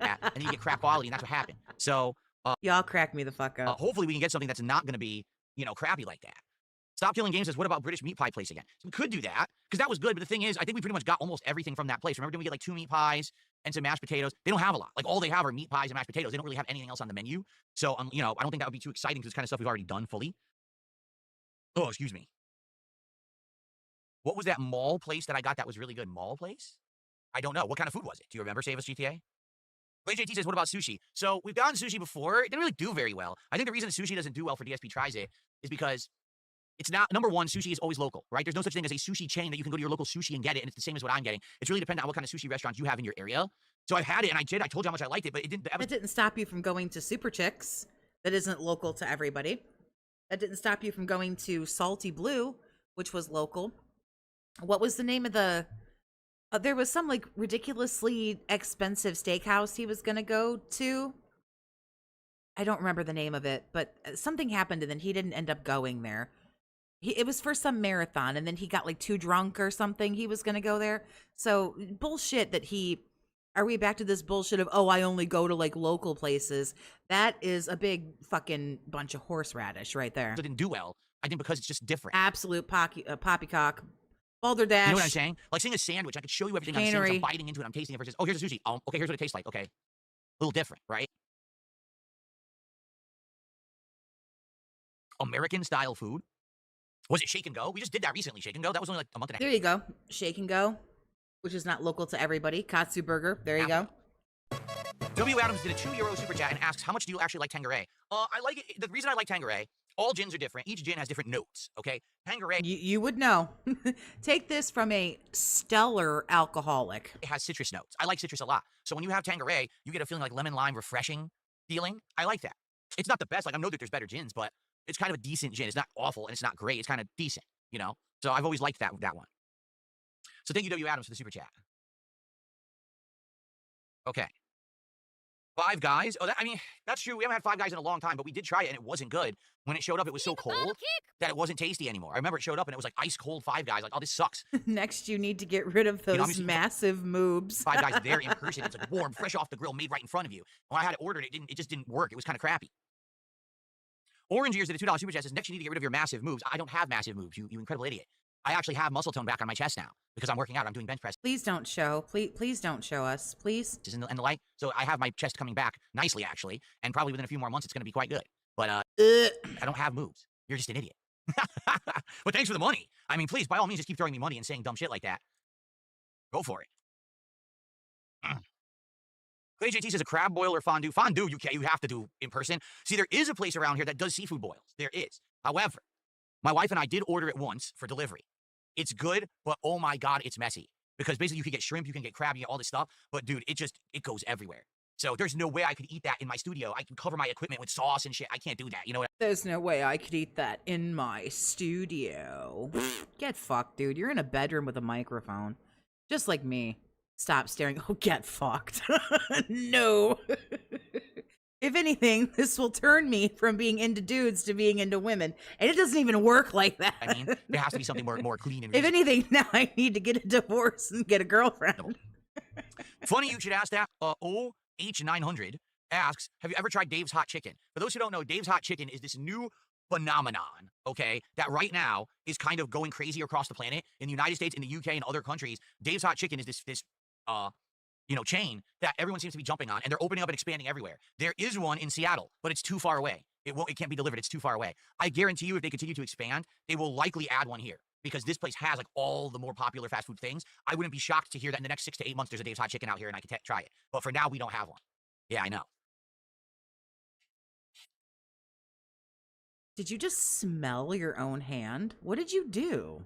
And then you get crap quality, and that's what happened. So, Y'all crack me the fuck up. hopefully we can get something that's not gonna be, crappy like that. Stop Killing Games says, what about British meat pie place again? So we could do that, because that was good, but the thing is, I think we pretty much got almost everything from that place. Remember, didn't we get like 2 meat pies and some mashed potatoes? They don't have a lot. Like, all they have are meat pies and mashed potatoes. They don't really have anything else on the menu. So, I don't think that would be too exciting, because it's kind of stuff we've already done fully. Oh, excuse me. What was that mall place that I got that was really good? Mall place? I don't know. What kind of food was it? Do you remember? Save us, GTA? Clay JT says, what about sushi? So we've gotten sushi before. It didn't really do very well. I think the reason sushi doesn't do well for DSP Tries It is because it's not, number one, sushi is always local, right? There's no such thing as a sushi chain that you can go to your local sushi and get it, and it's the same as what I'm getting. It's really dependent on what kind of sushi restaurants you have in your area. So I've had it, and I told you how much I liked it, but it didn't. That didn't stop you from going to Super Chicks. That isn't local to everybody. That didn't stop you from going to Salty Blue, which was local. What was the name of the... there was some, like, ridiculously expensive steakhouse he was going to go to. I don't remember the name of it, but something happened, and then he didn't end up going there. It was for some marathon, and then he got, like, too drunk or something. He was going to go there. So, bullshit that he... Are we back to this bullshit of, oh, I only go to, like, local places? That is a big fucking bunch of horseradish right there. It didn't do well. I think because it's just different. Absolute poppycock. Balderdash. You know what I'm saying? Like seeing a sandwich, I could show you everything on the sandwich. I'm biting into it. I'm tasting it versus, oh, here's a sushi. Okay, here's what it tastes like. Okay. A little different, right? American style food. Was it Shake and Go? We just did that recently, Shake and Go. That was only like a month and a half. There you go. Shake and Go, which is not local to everybody. Katsu Burger. There you go. W. Adams did a €2 super chat and asks, how much do you actually like Tanqueray? I like it. The reason I like Tanqueray, all gins are different. Each gin has different notes, okay? Tanqueray... You would know. Take this from a stellar alcoholic. It has citrus notes. I like citrus a lot. So when you have Tanqueray, you get a feeling like lemon lime refreshing feeling. I like that. It's not the best. Like, I know that there's better gins, but it's kind of a decent gin. It's not awful, and it's not great. It's kind of decent, So I've always liked that one. So thank you, W. Adams, for the super chat. Okay. Five Guys. Oh, that's true. We haven't had Five Guys in a long time, but we did try it, and it wasn't good. When it showed up, it was so cold that it wasn't tasty anymore. I remember it showed up, and it was like ice cold Five Guys. Like, oh, this sucks. Next, you need to get rid of those massive moobs. Five Guys there in person. It's like warm, fresh off the grill, made right in front of you. When I had it ordered, it just didn't work. It was kind of crappy. Orange Ears did a $2 super chat. Says, next you need to get rid of your massive moves. I don't have massive moves, you incredible idiot. I actually have muscle tone back on my chest now because I'm working out. I'm doing bench press. Please don't show. Please don't show us. Please. And the light. So I have my chest coming back nicely, actually. And probably within a few more months, it's going to be quite good. But I don't have moves. You're just an idiot. But thanks for the money. I mean, please, by all means, just keep throwing me money and saying dumb shit like that. Go for it. Clay JT says a crab boil or fondue. Fondue, you have to do in person. See, there is a place around here that does seafood boils. There is. However, my wife and I did order it once for delivery. It's good, but oh my God, it's messy. Because basically you can get shrimp, you can get crab, you get all this stuff. But dude, it goes everywhere. So there's no way I could eat that in my studio. I can cover my equipment with sauce and shit. I can't do that. You know what? There's no way I could eat that in my studio. Get fucked, dude. You're in a bedroom with a microphone. Just like me. Stop staring. Oh, get fucked. No. If anything, this will turn me from being into dudes to being into women. And it doesn't even work like that. I mean, there has to be something more clean and If anything, now I need to get a divorce and get a girlfriend. Funny you should ask that. OH900 asks, have you ever tried Dave's Hot Chicken? For those who don't know, Dave's Hot Chicken is this new phenomenon, okay, that right now is kind of going crazy across the planet. In the United States, in the UK, and other countries, Dave's Hot Chicken is this chain that everyone seems to be jumping on, and they're opening up and expanding everywhere. There is one in Seattle, but it's too far away. It can't be delivered. It's too far away. I guarantee you, if they continue to expand, they will likely add one here because this place has like all the more popular fast food things. I wouldn't be shocked to hear that in the next 6 to 8 months, there's a Dave's Hot Chicken out here and I could try it. But for now, we don't have one. Yeah, I know. Did you just smell your own hand? What did you do?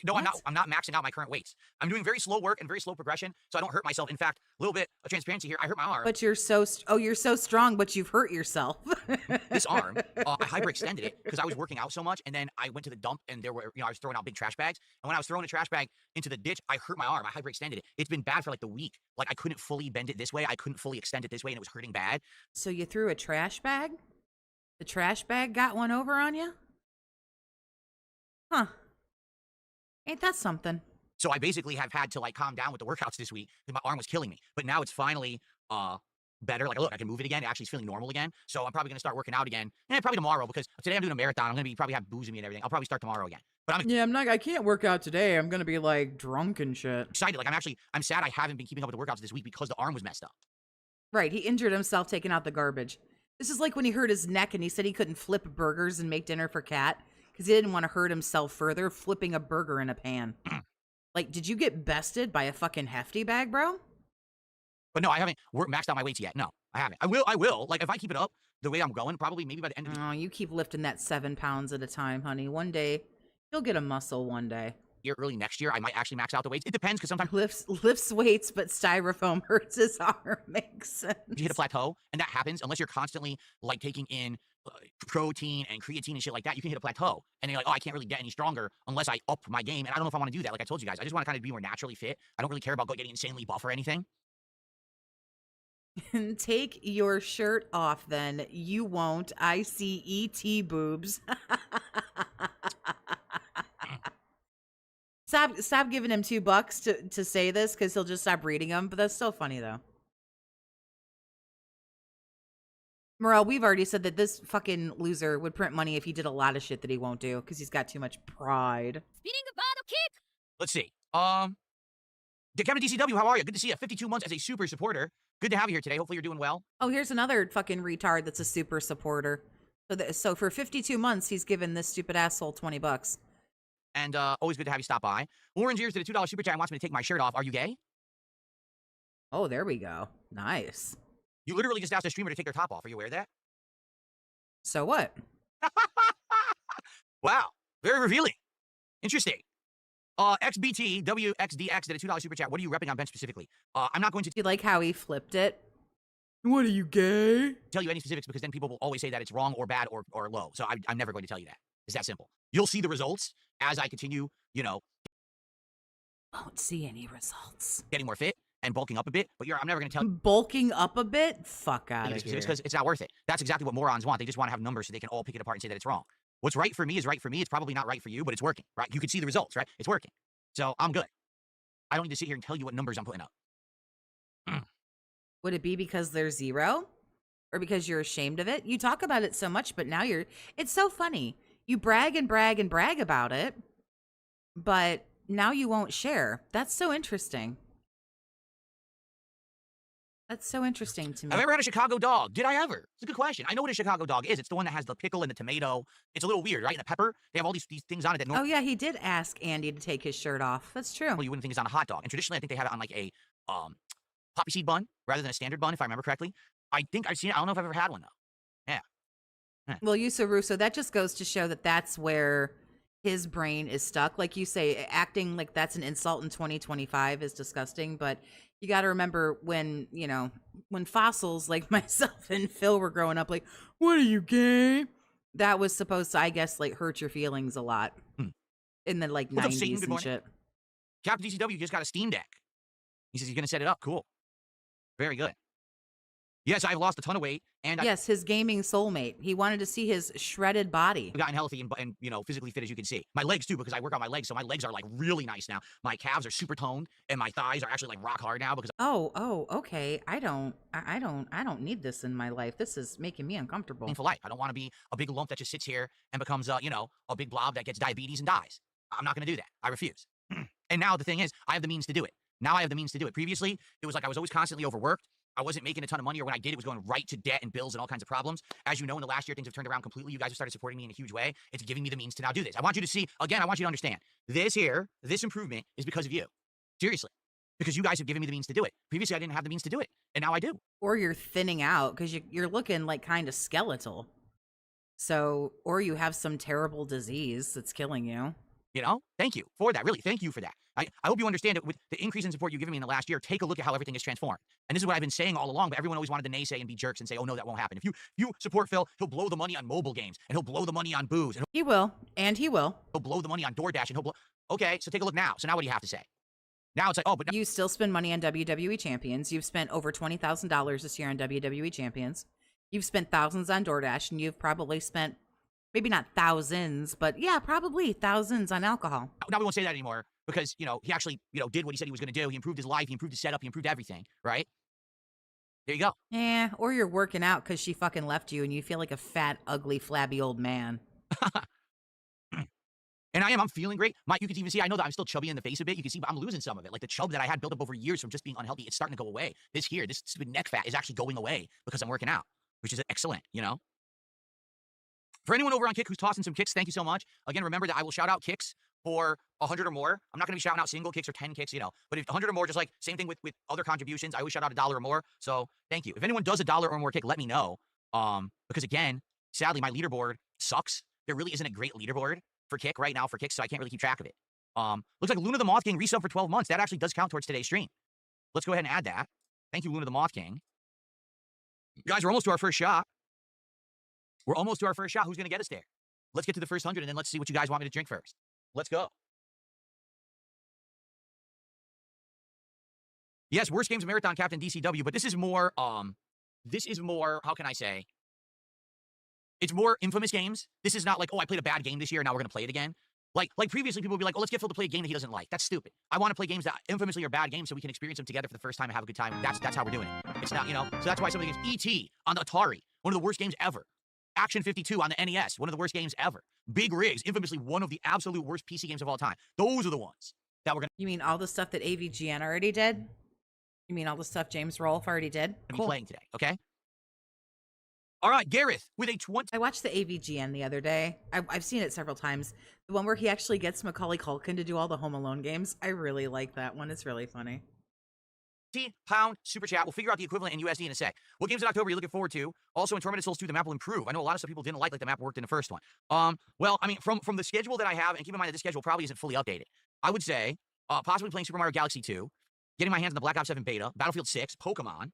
No, What? I'm not maxing out my current weights. I'm doing very slow work and very slow progression, so I don't hurt myself. In fact, a little bit of transparency here. I hurt my arm. But you're so you're so strong, but you've hurt yourself. This arm, I hyperextended it because I was working out so much, and then I went to the dump, and there were, I was throwing out big trash bags, and when I was throwing a trash bag into the ditch, I hurt my arm. I hyperextended it. It's been bad for like the week. Like I couldn't fully bend it this way. I couldn't fully extend it this way, and it was hurting bad. So you threw a trash bag? The trash bag got one over on you? Huh. Ain't that something? So I basically have had to like calm down with the workouts this week because my arm was killing me. But now it's finally better. Like, look, I can move it again. It actually is feeling normal again. So I'm probably going to start working out again. And probably tomorrow, because today I'm doing a marathon. I'm going to be probably have booze in me and everything. I'll probably start tomorrow again. But I can't work out today. I'm gonna be like drunk and shit. excited. Like I'm sad I haven't been keeping up with the workouts this week because the arm was messed up. Right, he injured himself taking out the garbage. This is like when he hurt his neck and he said he couldn't flip burgers and make dinner for Kat because he didn't want to hurt himself further flipping a burger in a pan. Like, did you get bested by a fucking hefty bag, bro? But no, I haven't maxed out my weights yet. No, I haven't. I will. Like, if I keep it up the way I'm going, probably maybe by the end of the Oh, you keep lifting that 7 pounds at a time, honey. One day, you'll get a muscle one day. year, early next year, I might actually max out the weights. It depends, because sometimes Lifts weights, but styrofoam hurts his arm. Makes sense. you hit a plateau, and that happens unless you're constantly, like, taking in protein and creatine and shit like that. You can hit a plateau, and you're like, oh, I can't really get any stronger unless I up my game, and I don't know if I want to do that. Like I told you guys, I just want to kind of be more naturally fit. I don't really care about getting insanely buff or anything. Take your shirt off then. You won't. I see ET boobs. Stop giving him $2 to say this because he'll just stop reading them. But that's still funny though. Morel, we've already said that this fucking loser would print money if he did a lot of shit that he won't do because he's got too much pride. Spinning a bottle kick. Let's see. Kevin DCW, how are you? Good to see you. 52 months as a super supporter. Good to have you here today. Hopefully you're doing well. Oh, here's another fucking retard that's a super supporter. So for 52 months, he's given this stupid asshole $20. And always good to have you stop by. Orange Ears did a $2 super chat and wants me to take my shirt off. Are you gay? Oh, there we go. Nice. You literally just asked a streamer to take their top off. Are you aware of that? So what? Wow. Very revealing. Interesting. XBTWXDX did a $2 super chat. What are you repping on bench specifically? I'm not going to You like how he flipped it? What are you, gay? tell you any specifics because then people will always say that it's wrong or bad or low. So I'm never going to tell you that. It's that simple. You'll see the results as I continue, Won't see any results. getting more fit and bulking up a bit. But I'm never going to tell you Bulking up a bit? Fuck out any of specifics here. because it's not worth it. That's exactly what morons want. They just want to have numbers so they can all pick it apart and say that it's wrong. What's right for me is right for me. It's probably not right for you, but it's working, right? You can see the results, right? It's working. So I'm good. I don't need to sit here and tell you what numbers I'm putting up. Would it be because they're zero? Or because you're ashamed of it? You talk about it so much, but now it's so funny. You brag and brag and brag about it, but now you won't share. That's so interesting. That's so interesting to me. Have I ever had a Chicago dog? Did I ever? It's a good question. I know what a Chicago dog is. It's the one that has the pickle and the tomato. It's a little weird, right? And the pepper. They have all these things on it that Oh, yeah, he did ask Andy to take his shirt off. That's true. you wouldn't think it's on a hot dog. And traditionally, I think they have it on like a poppy seed bun rather than a standard bun, if I remember correctly. I think I've seen it. I don't know if I've ever had one, though. Yeah. Well, Yusa Russo, that just goes to show that that's where his brain is stuck. Like you say, acting like that's an insult in 2025 is disgusting. But you got to remember when fossils like myself and Phil were growing up, like, what are you, gay? That was supposed to, I guess, like hurt your feelings a lot in the like What's up, Satan? 90s Good and morning. shit. Captain DCW just got a Steam Deck. He says he's going to set it up. Cool. Very good. Yes, I've lost a ton of weight. And Yes, his gaming soulmate. He wanted to see his shredded body. I've gotten healthy and physically fit, as you can see. My legs, too, because I work on my legs. So my legs are, like, really nice now. My calves are super toned, and my thighs are actually, like, rock hard now because Oh, okay. I don't need this in my life. This is making me uncomfortable. painful life. I don't want to be a big lump that just sits here and becomes, a big blob that gets diabetes and dies. I'm not going to do that. I refuse. And now the thing is, I have the means to do it. Now I have the means to do it. Previously, it was like I was always constantly overworked. I wasn't making a ton of money, or when I did, it was going right to debt and bills and all kinds of problems. As you know, in the last year, things have turned around completely. You guys have started supporting me in a huge way. It's giving me the means to now do this. I want you to see, again, I want you to understand, this improvement is because of you. Seriously. Because you guys have given me the means to do it. Previously, I didn't have the means to do it, and now I do. Or you're thinning out because you're looking like kind of skeletal. So, or you have some terrible disease that's killing you. You know, thank you for that. Really, thank you for that. I hope you understand it with the increase in support you've given me in the last year. Take a look at how everything is transformed. And this is what I've been saying all along, but everyone always wanted to naysay and be jerks and say, oh, no, that won't happen. If you support Phil, he'll blow the money on mobile games, and he'll blow the money on booze, and He will, and he will. he'll blow the money on DoorDash, and he'll blow. Okay, so take a look now. So now what do you have to say? Now it's like, oh, but You still spend money on WWE Champions. You've spent over $20,000 this year on WWE Champions. You've spent thousands on DoorDash, and you've probably spent, maybe not thousands, but yeah, probably thousands on alcohol. now we won't say that anymore because, you know, he actually, you know, did what he said he was going to do. He improved his life. He improved his setup. He improved everything, right? There you go. Yeah, or you're working out because she fucking left you and you feel like a fat, ugly, flabby old man. And I'm feeling great. You can even see, I know that I'm still chubby in the face a bit. You can see, but I'm losing some of it. Like the chub that I had built up over years from just being unhealthy, it's starting to go away. This stupid neck fat is actually going away because I'm working out, which is excellent, you know? For anyone over on Kick who's tossing some kicks, thank you so much. Again, remember that I will shout out kicks for 100 or more. I'm not going to be shouting out single kicks or 10 kicks, you know, but if 100 or more, just like same thing with other contributions, I always shout out $1 or more. So thank you. If anyone does $1 or more kick, let me know. Because again, sadly, my leaderboard sucks. There really isn't a great leaderboard for kick right now for kicks, so I can't really keep track of it. Looks like Luna the Moth King resub for 12 months. That actually does count towards today's stream. Let's go ahead and add that. Thank you, Luna the Moth King. Guys, we're almost to our first shot. We're almost to our first shot. Who's going to get us there? Let's get to the first 100, and then let's see what you guys want me to drink first. Let's go. Yes, worst games marathon captain DCW, but this is more, how can I say? It's more infamous games. This is not like, oh, I played a bad game this year, and now we're going to play it again. Like previously, people would be like, oh, let's get Phil to play a game that he doesn't like. That's stupid. I want to play games that infamously are bad games so we can experience them together for the first time and have a good time. That's how we're doing it. It's not, you know, so that's why some of the games, E.T. on the Atari, one of the worst games ever. Action 52 on the NES, one of the worst games ever. Big Rigs, infamously one of the absolute worst PC games of all time. Those are the ones that we're going You mean all the stuff that AVGN already did? You mean all the stuff James Rolfe already did? to be playing today, okay? All right, Gareth, with a 20... I watched the AVGN the other day. I've seen it several times. The one where he actually gets Macaulay Culkin to do all the Home Alone games. I really like that one. It's really funny. £20 super chat. We'll figure out the equivalent in USD in a sec. What games in October are you looking forward to? Also, in Tormented Souls 2, the map will improve. I know a lot of people didn't like the map worked in the first one. Well, I mean, from the schedule that I have, and keep in mind that this schedule probably isn't fully updated, I would say possibly playing Super Mario Galaxy 2, getting my hands on the Black Ops 7 beta, Battlefield 6, Pokemon,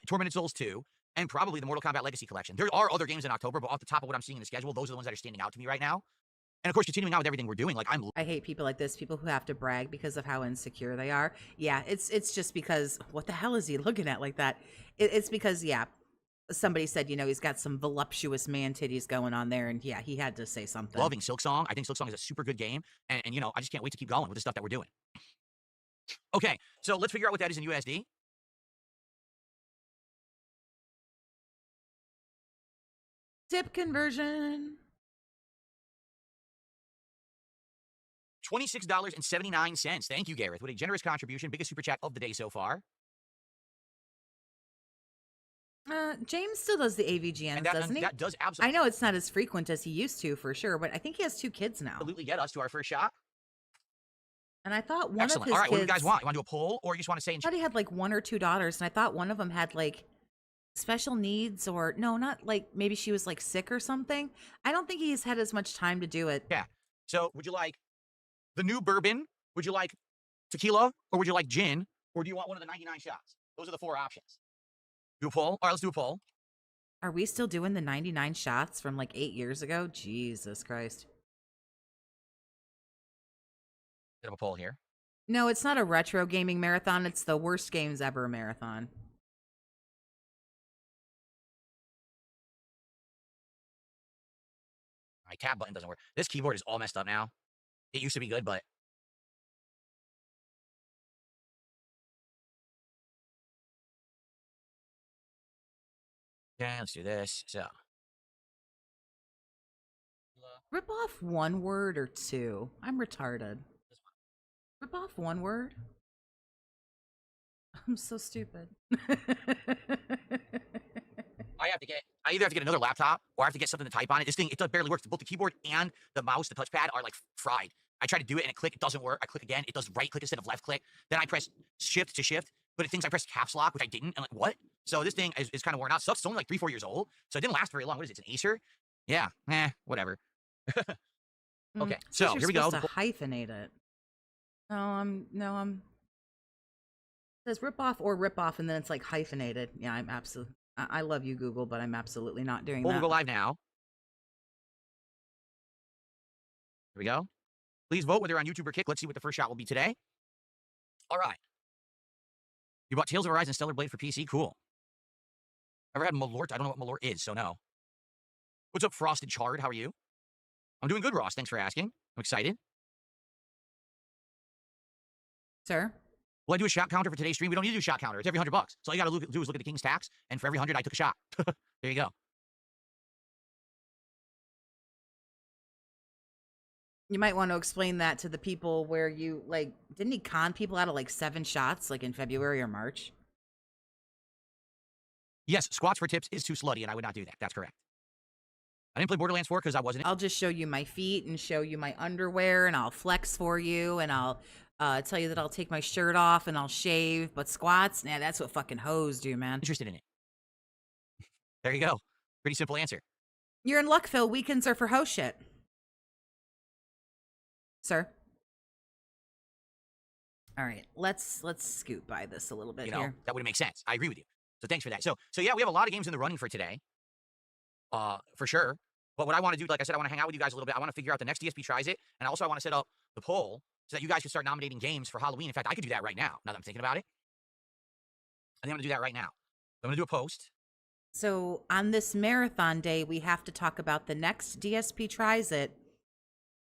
Tormented Souls 2, and probably the Mortal Kombat Legacy Collection. There are other games in October, but off the top of what I'm seeing in the schedule, those are the ones that are standing out to me right now. And of course, continuing on with everything we're doing, like I hate people like this, people who have to brag because of how insecure they are. Yeah, it's just because, what the hell is he looking at like that? It's because, yeah, somebody said, you know, he's got some voluptuous man titties going on there, and yeah, he had to say something. loving Silksong. I think Silksong is a super good game, and you know, I just can't wait to keep going with the stuff that we're doing. Okay, so let's figure out what that is in USD. Tip conversion. $26.79. Thank you, Gareth, with a generous contribution. Biggest super chat of the day so far. James still does the AVGNs, doesn't he? That does I absolutely, know it's not as frequent as he used to, for sure, but I think he has 2 kids now. absolutely get us to our first shot. And I thought one Excellent. of his All right, kids, what do you guys want? You want to do a poll, or you just want to say... I thought he had like 1 or 2 daughters, and I thought one of them had like special needs, or no, not like, maybe she was like sick or something. I don't think he's had as much time to do it. Yeah. So would you like the new bourbon? Would you like tequila? Or would you like gin? Or do you want one of the 99 shots? Those are the 4 options. Do a poll? All right, let's do a poll. Are we still doing the 99 shots from like 8 years ago? Jesus Christ. Bit of a poll here. No, it's not a retro gaming marathon. It's the worst games ever marathon. My tab button doesn't work. This keyboard is all messed up now. It used to be good, but... Yeah, let's do this. So... Rip off 1 word or 2. I'm retarded. Rip off 1 word? I'm so stupid. I either have to get another laptop or I have to get something to type on it. This thing, it barely works. Both the keyboard and the mouse, the touchpad are like fried. I try to do it and it click, it doesn't work. I click again, it does right click instead of left click. Then I press shift to shift, but it thinks I pressed caps lock, which I didn't. And like, what? So this thing is kind of worn out. Stuff's only like 3-4 years old. So it didn't last very long. What is it? It's an Acer? Yeah, whatever. Okay, So so you're here we go. supposed to hyphenate it. No, it says rip off or rip off, and then it's like hyphenated. Yeah, I'm absolutely. I love you, Google, but I'm absolutely not doing We'll that. go live now. Here we go. Please vote whether you're on YouTube or Kick. Let's see what the first shot will be today. All right. You bought Tales of Arise and Stellar Blade for PC? Cool. Ever had Malort? I don't know what Malort is, so no. What's up, Frosted Chard? How are you? I'm doing good, Ross. Thanks for asking. I'm excited. Sir? Will I do a shot counter for today's stream? We don't need to do a shot counter. It's every $100. So all you got to do is look at the King's tax, and for every 100, I took a shot. There you go. You might want to explain that to the people where you, like, didn't he con people out of, like, 7 shots, like, in February or March? Yes, squats for tips is too slutty, and I would not do that. That's correct. I didn't play Borderlands 4 because I wasn't. I'll just show you my feet and show you my underwear, and I'll flex for you, and I'll tell you that I'll take my shirt off, and I'll shave, but squats, nah, that's what fucking hoes do, man. Interested in it. There you go. Pretty simple answer. You're in luck, Phil. Weekends are for hoe shit. Sir? All right, let's scoot by this a little bit here. That would make sense. I agree with you. So thanks for that. So yeah, we have a lot of games in the running for today. For sure. But what I want to do, like I said, I want to hang out with you guys a little bit. I want to figure out the next DSP tries it. And also I want to set up the poll so that you guys can start nominating games for Halloween. In fact, I could do that right now that I'm thinking about it. I think I'm going to do that right now. I'm going to do a post. So on this marathon day, we have to talk about the next DSP tries it.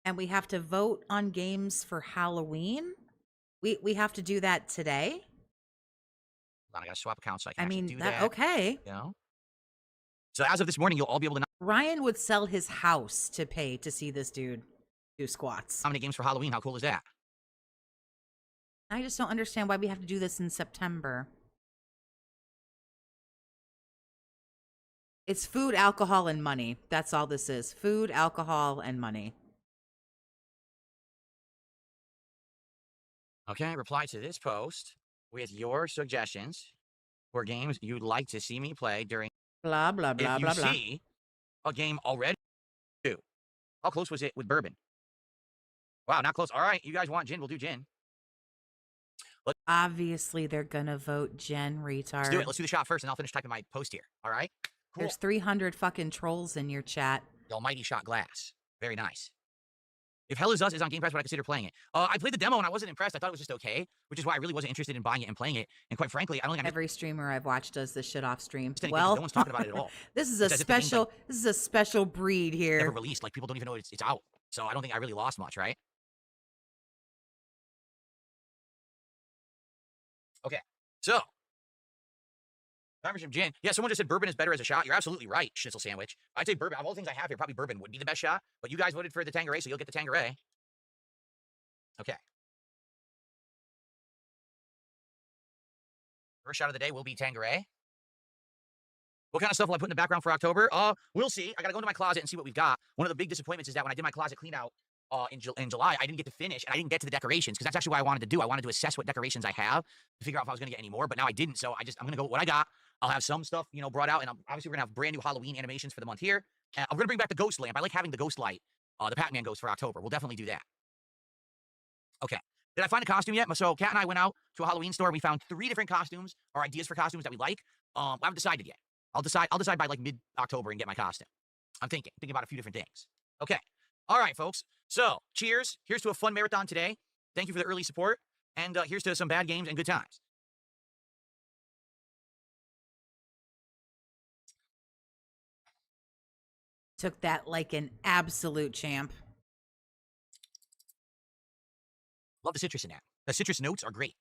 And we have to vote on games for Halloween. We have to do that today. Hold on, I got to swap accounts so I can do that. Okay. You know? So as of this morning, you'll all be able to Ryan would sell his house to pay to see this dude do squats. nominate games for Halloween. How cool is that? I just don't understand why we have to do this in September. It's food, alcohol, and money. That's all this is. Food, alcohol, and money. Okay, reply to this post with your suggestions for games you'd like to see me play during. Blah, blah, blah, if blah, you blah. see a game already, how close was it with bourbon? Wow, not close. All right, you guys want gin? We'll do gin. Obviously, they're gonna vote Jen, retard. Let's do it. Let's do the shot first, and I'll finish typing my post here. All right? Cool. There's 300 fucking trolls in your chat. The almighty shot glass. Very nice. If Hell Is Us is on Game Pass, would I consider playing it? I played the demo, and I wasn't impressed. I thought it was just okay, which is why I really wasn't interested in buying it and playing it. And quite frankly, I don't think Every streamer I've watched does this shit off stream. no Well, one's talking about it at all. this is a special breed here. Never released. Like, people don't even know it's out. So I don't think I really lost much, right? Okay, so Conversation gin. Yeah, someone just said bourbon is better as a shot. You're absolutely right, Schnitzel Sandwich. I'd say bourbon. Of all the things I have here, probably bourbon would be the best shot. But you guys voted for the Tanqueray, so you'll get the Tanqueray. Okay. First shot of the day will be Tanqueray. What kind of stuff will I put in the background for October? We'll see. I got to go into my closet and see what we've got. One of the big disappointments is that when I did my closet clean out in July, I didn't get to finish, and I didn't get to the decorations, because that's actually what I wanted to do. I wanted to assess what decorations I have to figure out if I was going to get any more, but now I didn't, so I'm going to go with what I got. I'll have some stuff, brought out, and obviously we're going to have brand new Halloween animations for the month here. I'm going to bring back the ghost lamp. I like having the ghost light, the Pac-Man ghost for October. We'll definitely do that. Okay. Did I find a costume yet? So Kat and I went out to a Halloween store. We found 3 different costumes or ideas for costumes that we like. I haven't decided yet. I'll decide by like mid-October and get my costume. I'm thinking about a few different things. Okay. All right, folks. So, cheers. Here's to a fun marathon today. Thank you for the early support. And here's to some bad games and good times. Took that like an absolute champ. Love the citrus in that. The citrus notes are great.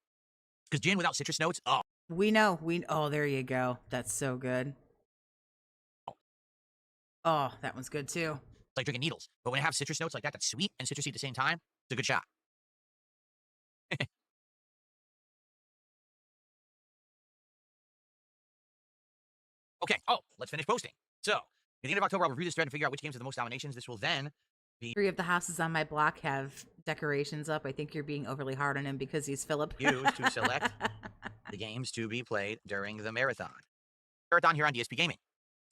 Because gin without citrus notes, oh. We know. Oh, there you go. That's so good. Oh, that one's good too. It's like drinking needles. But when you have citrus notes like that, that's sweet and citrusy at the same time, it's a good shot. Okay. Oh, let's finish posting. So, at the end of October, I'll review this thread and figure out which games have the most nominations. This will then be... 3 of the houses on my block have decorations up. I think you're being overly hard on him because he's Philip. used to select the games to be played during the marathon. Marathon here on DSP Gaming.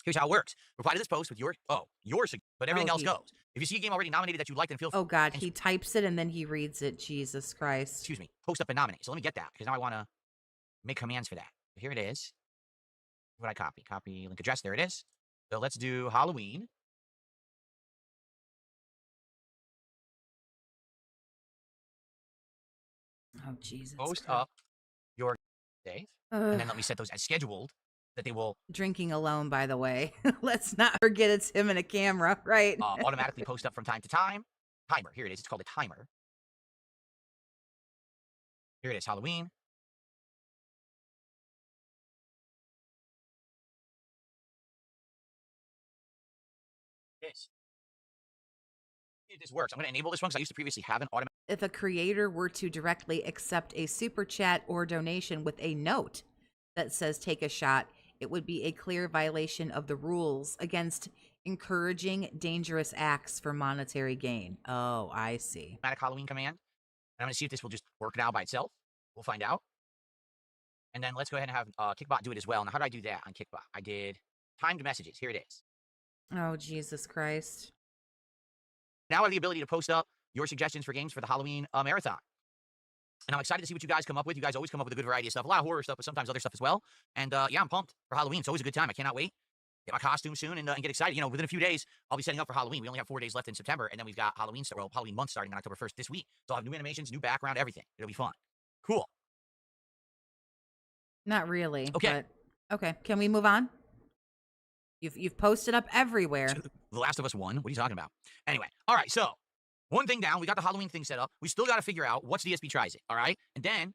Here's how it works. Reply to this post with your suggestion. But everything Oh, else goes. If you see a game already nominated that you like, then feel free. Oh, God. He types it and then he reads it. Jesus Christ. Excuse me. Post up and nominate. So let me get that because now I want to make commands for that. Here it is. What I copy? Copy link address. There it is. So let's do Halloween. Oh, Jesus Post Christ. up your Dave. And then let me set those as scheduled that they will Drinking alone, by the way. Let's not forget it's him and a camera, right? automatically post up from time to time. Timer. Here it is. It's called a timer. Here it is. Halloween. This. This works. I'm going to enable this one because I used to previously have an automatic. If a creator were to directly accept a super chat or donation with a note that says take a shot, it would be a clear violation of the rules against encouraging dangerous acts for monetary gain. Oh, I see. Automatic Halloween command. And I'm going to see if this will just work it out by itself. We'll find out. And then let's go ahead and have Kickbot do it as well. Now, how do I do that on Kickbot? I did timed messages. Here it is. Oh, Jesus Christ. Now I have the ability to post up your suggestions for games for the Halloween marathon. And I'm excited to see what you guys come up with. You guys always come up with a good variety of stuff. A lot of horror stuff, but sometimes other stuff as well. And yeah, I'm pumped for Halloween. It's always a good time. I cannot wait. Get my costume soon and get excited. You know, within a few days, I'll be setting up for Halloween. We only have 4 days left in September, and then we've got Halloween month starting on October 1st this week. So I'll have new animations, new background, everything. It'll be fun. Cool. Not really. Okay. But, okay. Can we move on? You've posted up everywhere. The Last of Us 1. What are you talking about? Anyway. All right. So one thing down. We got the Halloween thing set up. We still got to figure out what's DSP tries it. All right. And then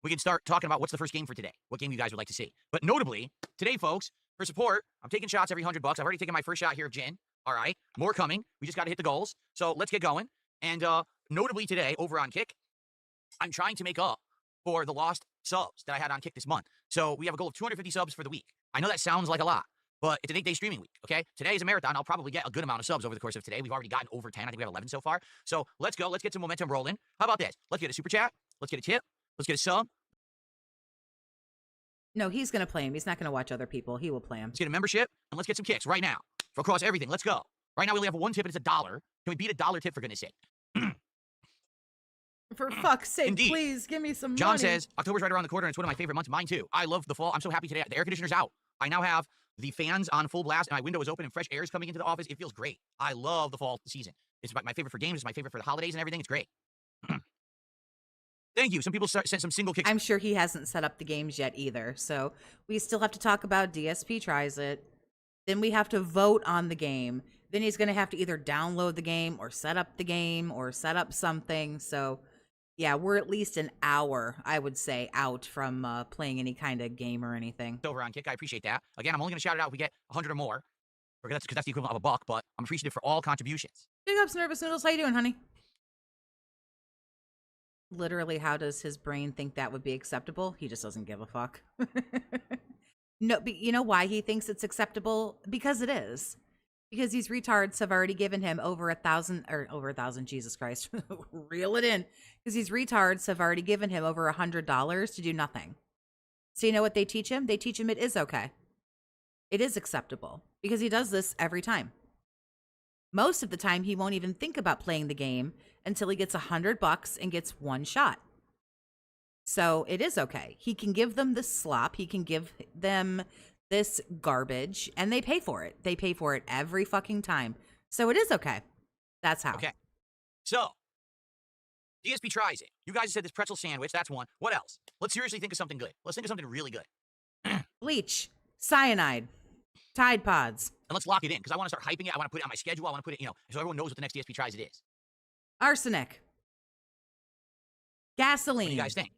we can start talking about what's the first game for today. What game you guys would like to see. But notably, today, folks, for support, I'm taking shots every $100. I've already taken my first shot here of gin. All right. More coming. We just got to hit the goals. So let's get going. And notably today, over on Kick, I'm trying to make up for the lost subs that I had on Kick this month. So we have a goal of 250 subs for the week. I know that sounds like a lot, but it's an 8-day streaming week, okay? Today is a marathon. I'll probably get a good amount of subs over the course of today. We've already gotten over 10. I think we have 11 so far. So let's go. Let's get some momentum rolling. How about this? Let's get a super chat. Let's get a tip. Let's get a sub. No, he's going to play him. He's not going to watch other people. He will play him. Let's get a membership, and let's get some kicks right now. For across everything. Let's go. Right now we only have one tip, and it's $1. Can we beat $1 tip, for goodness sake? For fuck's sake, Indeed. please give me some money. John says, October's right around the corner, and it's one of my favorite months. Mine too. I love the fall. I'm so happy today. The air conditioner's out. I now have the fans on full blast, and my window is open, and fresh air is coming into the office. It feels great. I love the fall season. It's my favorite for games. It's my favorite for the holidays and everything. It's great. Thank you. Some people sent some single kicks. I'm sure he hasn't set up the games yet either. So we still have to talk about DSP tries it. Then we have to vote on the game. Then he's going to have to either download the game or set up the game or set up something. So yeah, we're at least an hour, I would say, out from playing any kind of game or anything. Over on Kick. I appreciate that. Again, I'm only going to shout it out if we get 100 or more. Because that's the equivalent of $1, but I'm appreciative for all contributions. Big ups, Nervous Noodles. How you doing, honey? Literally, how does his brain think that would be acceptable? He just doesn't give a fuck. No, but you know why he thinks it's acceptable? Because it is. Because these retards have already given him over 1,000, Jesus Christ. Reel it in. Because these retards have already given him over $100 to do nothing. So you know what they teach him? They teach him it is okay. It is acceptable. Because he does this every time. Most of the time, he won't even think about playing the game until he gets $100 and gets one shot. So it is okay. He can give them this slop. He can give them this garbage, and they pay for it. They pay for it every fucking time. So it is okay. That's how. Okay. So, DSP tries it. You guys said this pretzel sandwich. That's one. What else? Let's seriously think of something good. Let's think of something really good. Bleach, cyanide, Tide Pods. And let's lock it in, because I want to start hyping it. I want to put it on my schedule. I want to put it, so everyone knows what the next DSP tries it is. Arsenic. Gasoline. What do you guys think?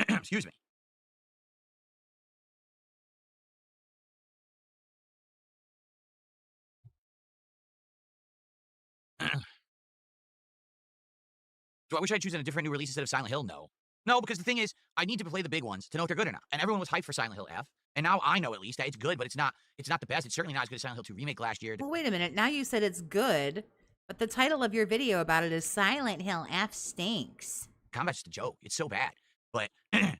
Excuse me. Do I wish I'd chosen a different new release instead of Silent Hill? No. No, because the thing is, I need to play the big ones to know if they're good or not. And everyone was hyped for Silent Hill F. And now I know at least that it's good, but it's not the best. It's certainly not as good as Silent Hill 2 Remake last year. Well, wait a minute. Now you said it's good, but the title of your video about it is Silent Hill F Stinks. Combat's just a joke. It's so bad. But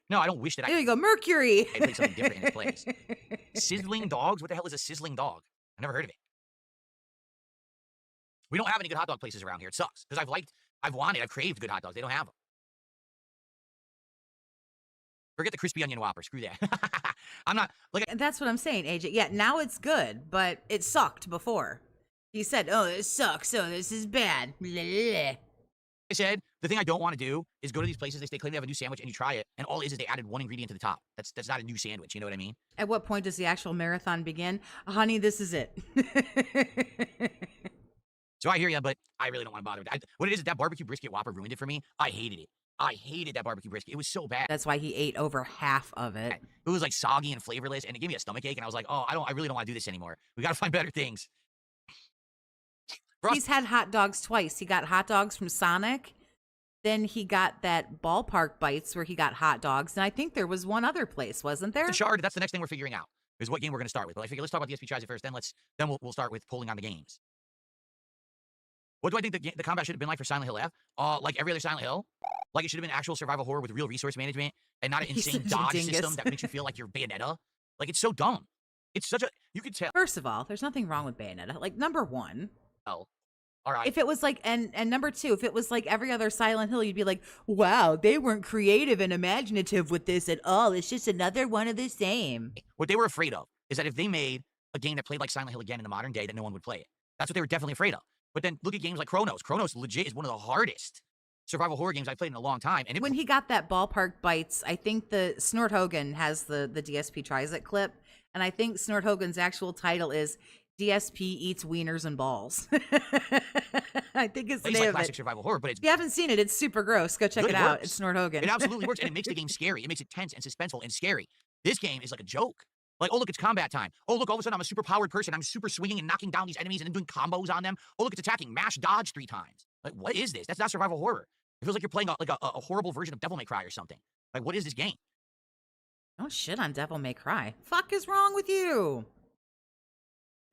no, I don't wish that There you go, Mercury. I played something different in its place. Sizzling dogs? What the hell is a sizzling dog? I never heard of it. We don't have any good hot dog places around here. It sucks because I've craved good hot dogs. They don't have them. Forget the crispy onion Whopper. Screw that. I'm not like. And that's what I'm saying, AJ. Yeah, now it's good, but it sucked before. He said, "Oh, it sucks. So this is bad." I said the thing I don't want to do is go to these places. They claim they have a new sandwich, and you try it, and all it is they added one ingredient to the top. That's not a new sandwich. You know what I mean? At what point does the actual marathon begin? Honey, this is it. So I hear you, but I really don't want to bother with that. What it is that barbecue brisket Whopper ruined it for me. I hated it. I hated that barbecue brisket. It was so bad. That's why he ate over half of it. It was like soggy and flavorless, and it gave me a stomachache. And I was like, oh, I really don't want to do this anymore. We got to find better things. He's had hot dogs twice. He got hot dogs from Sonic. Then he got that Ballpark Bites where he got hot dogs. And I think there was one other place, wasn't there? The Shard, that's the next thing we're figuring out, is what game we're going to start with. But I figure let's talk about DSP Tries It first, then we'll start with pulling on the games. What do I think the combat should have been like for Silent Hill F? Like every other Silent Hill? Like it should have been actual survival horror with real resource management and not an insane dodge system that makes you feel like you're Bayonetta. Like it's so dumb. It's such a, you could tell. First of all, there's nothing wrong with Bayonetta. Like number one. Oh. All right. If it was like, and number two, if it was like every other Silent Hill, you'd be like, wow, they weren't creative and imaginative with this at all. It's just another one of the same. What they were afraid of is that if they made a game that played like Silent Hill again in the modern day, that no one would play it. That's what they were definitely afraid of. But then look at games like Chronos. Chronos legit is one of the hardest survival horror games I've played in a long time. And when he got that Ballpark Bites, I think the Snort Hogan has the DSP Tries It clip. And I think Snort Hogan's actual title is DSP Eats Wieners and Balls. I think it's the name like of classic it. survival horror, but it's... If you haven't seen it, it's super gross. Go check it out. It's Snort Hogan. It absolutely works, and it makes the game scary. It makes it tense and suspenseful and scary. This game is like a joke. Like, oh, look, it's combat time. Oh, look, all of a sudden I'm a super powered person. I'm super swinging and knocking down these enemies and then doing combos on them. Oh, look, it's attacking. Mash dodge 3 times. Like, what is this? That's not survival horror. It feels like you're playing a horrible version of Devil May Cry or something. Like, what is this game? Don't shit on Devil May Cry. Fuck is wrong with you?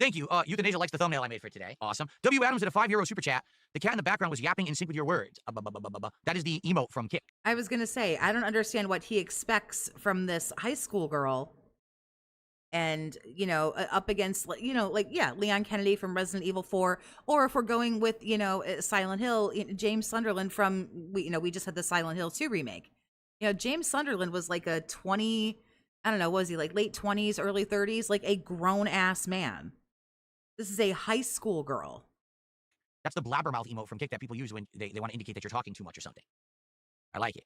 Thank you. Euthanasia likes the thumbnail I made for today. Awesome. W. Adams did a €5 super chat. The cat in the background was yapping in sync with your words. That is the emote from Kick. I was going to say, I don't understand what he expects from this high school girl. And, you know, up against, you know, like, yeah, Leon Kennedy from Resident Evil 4. Or if we're going with, you know, Silent Hill, James Sunderland from, we just had the Silent Hill 2 remake. You know, James Sunderland was like a 20, I don't know, what was he, like late 20s, early 30s? Like a grown-ass man. This is a high school girl. That's the blabbermouth emote from Kick that people use when they want to indicate that you're talking too much or something. I like it.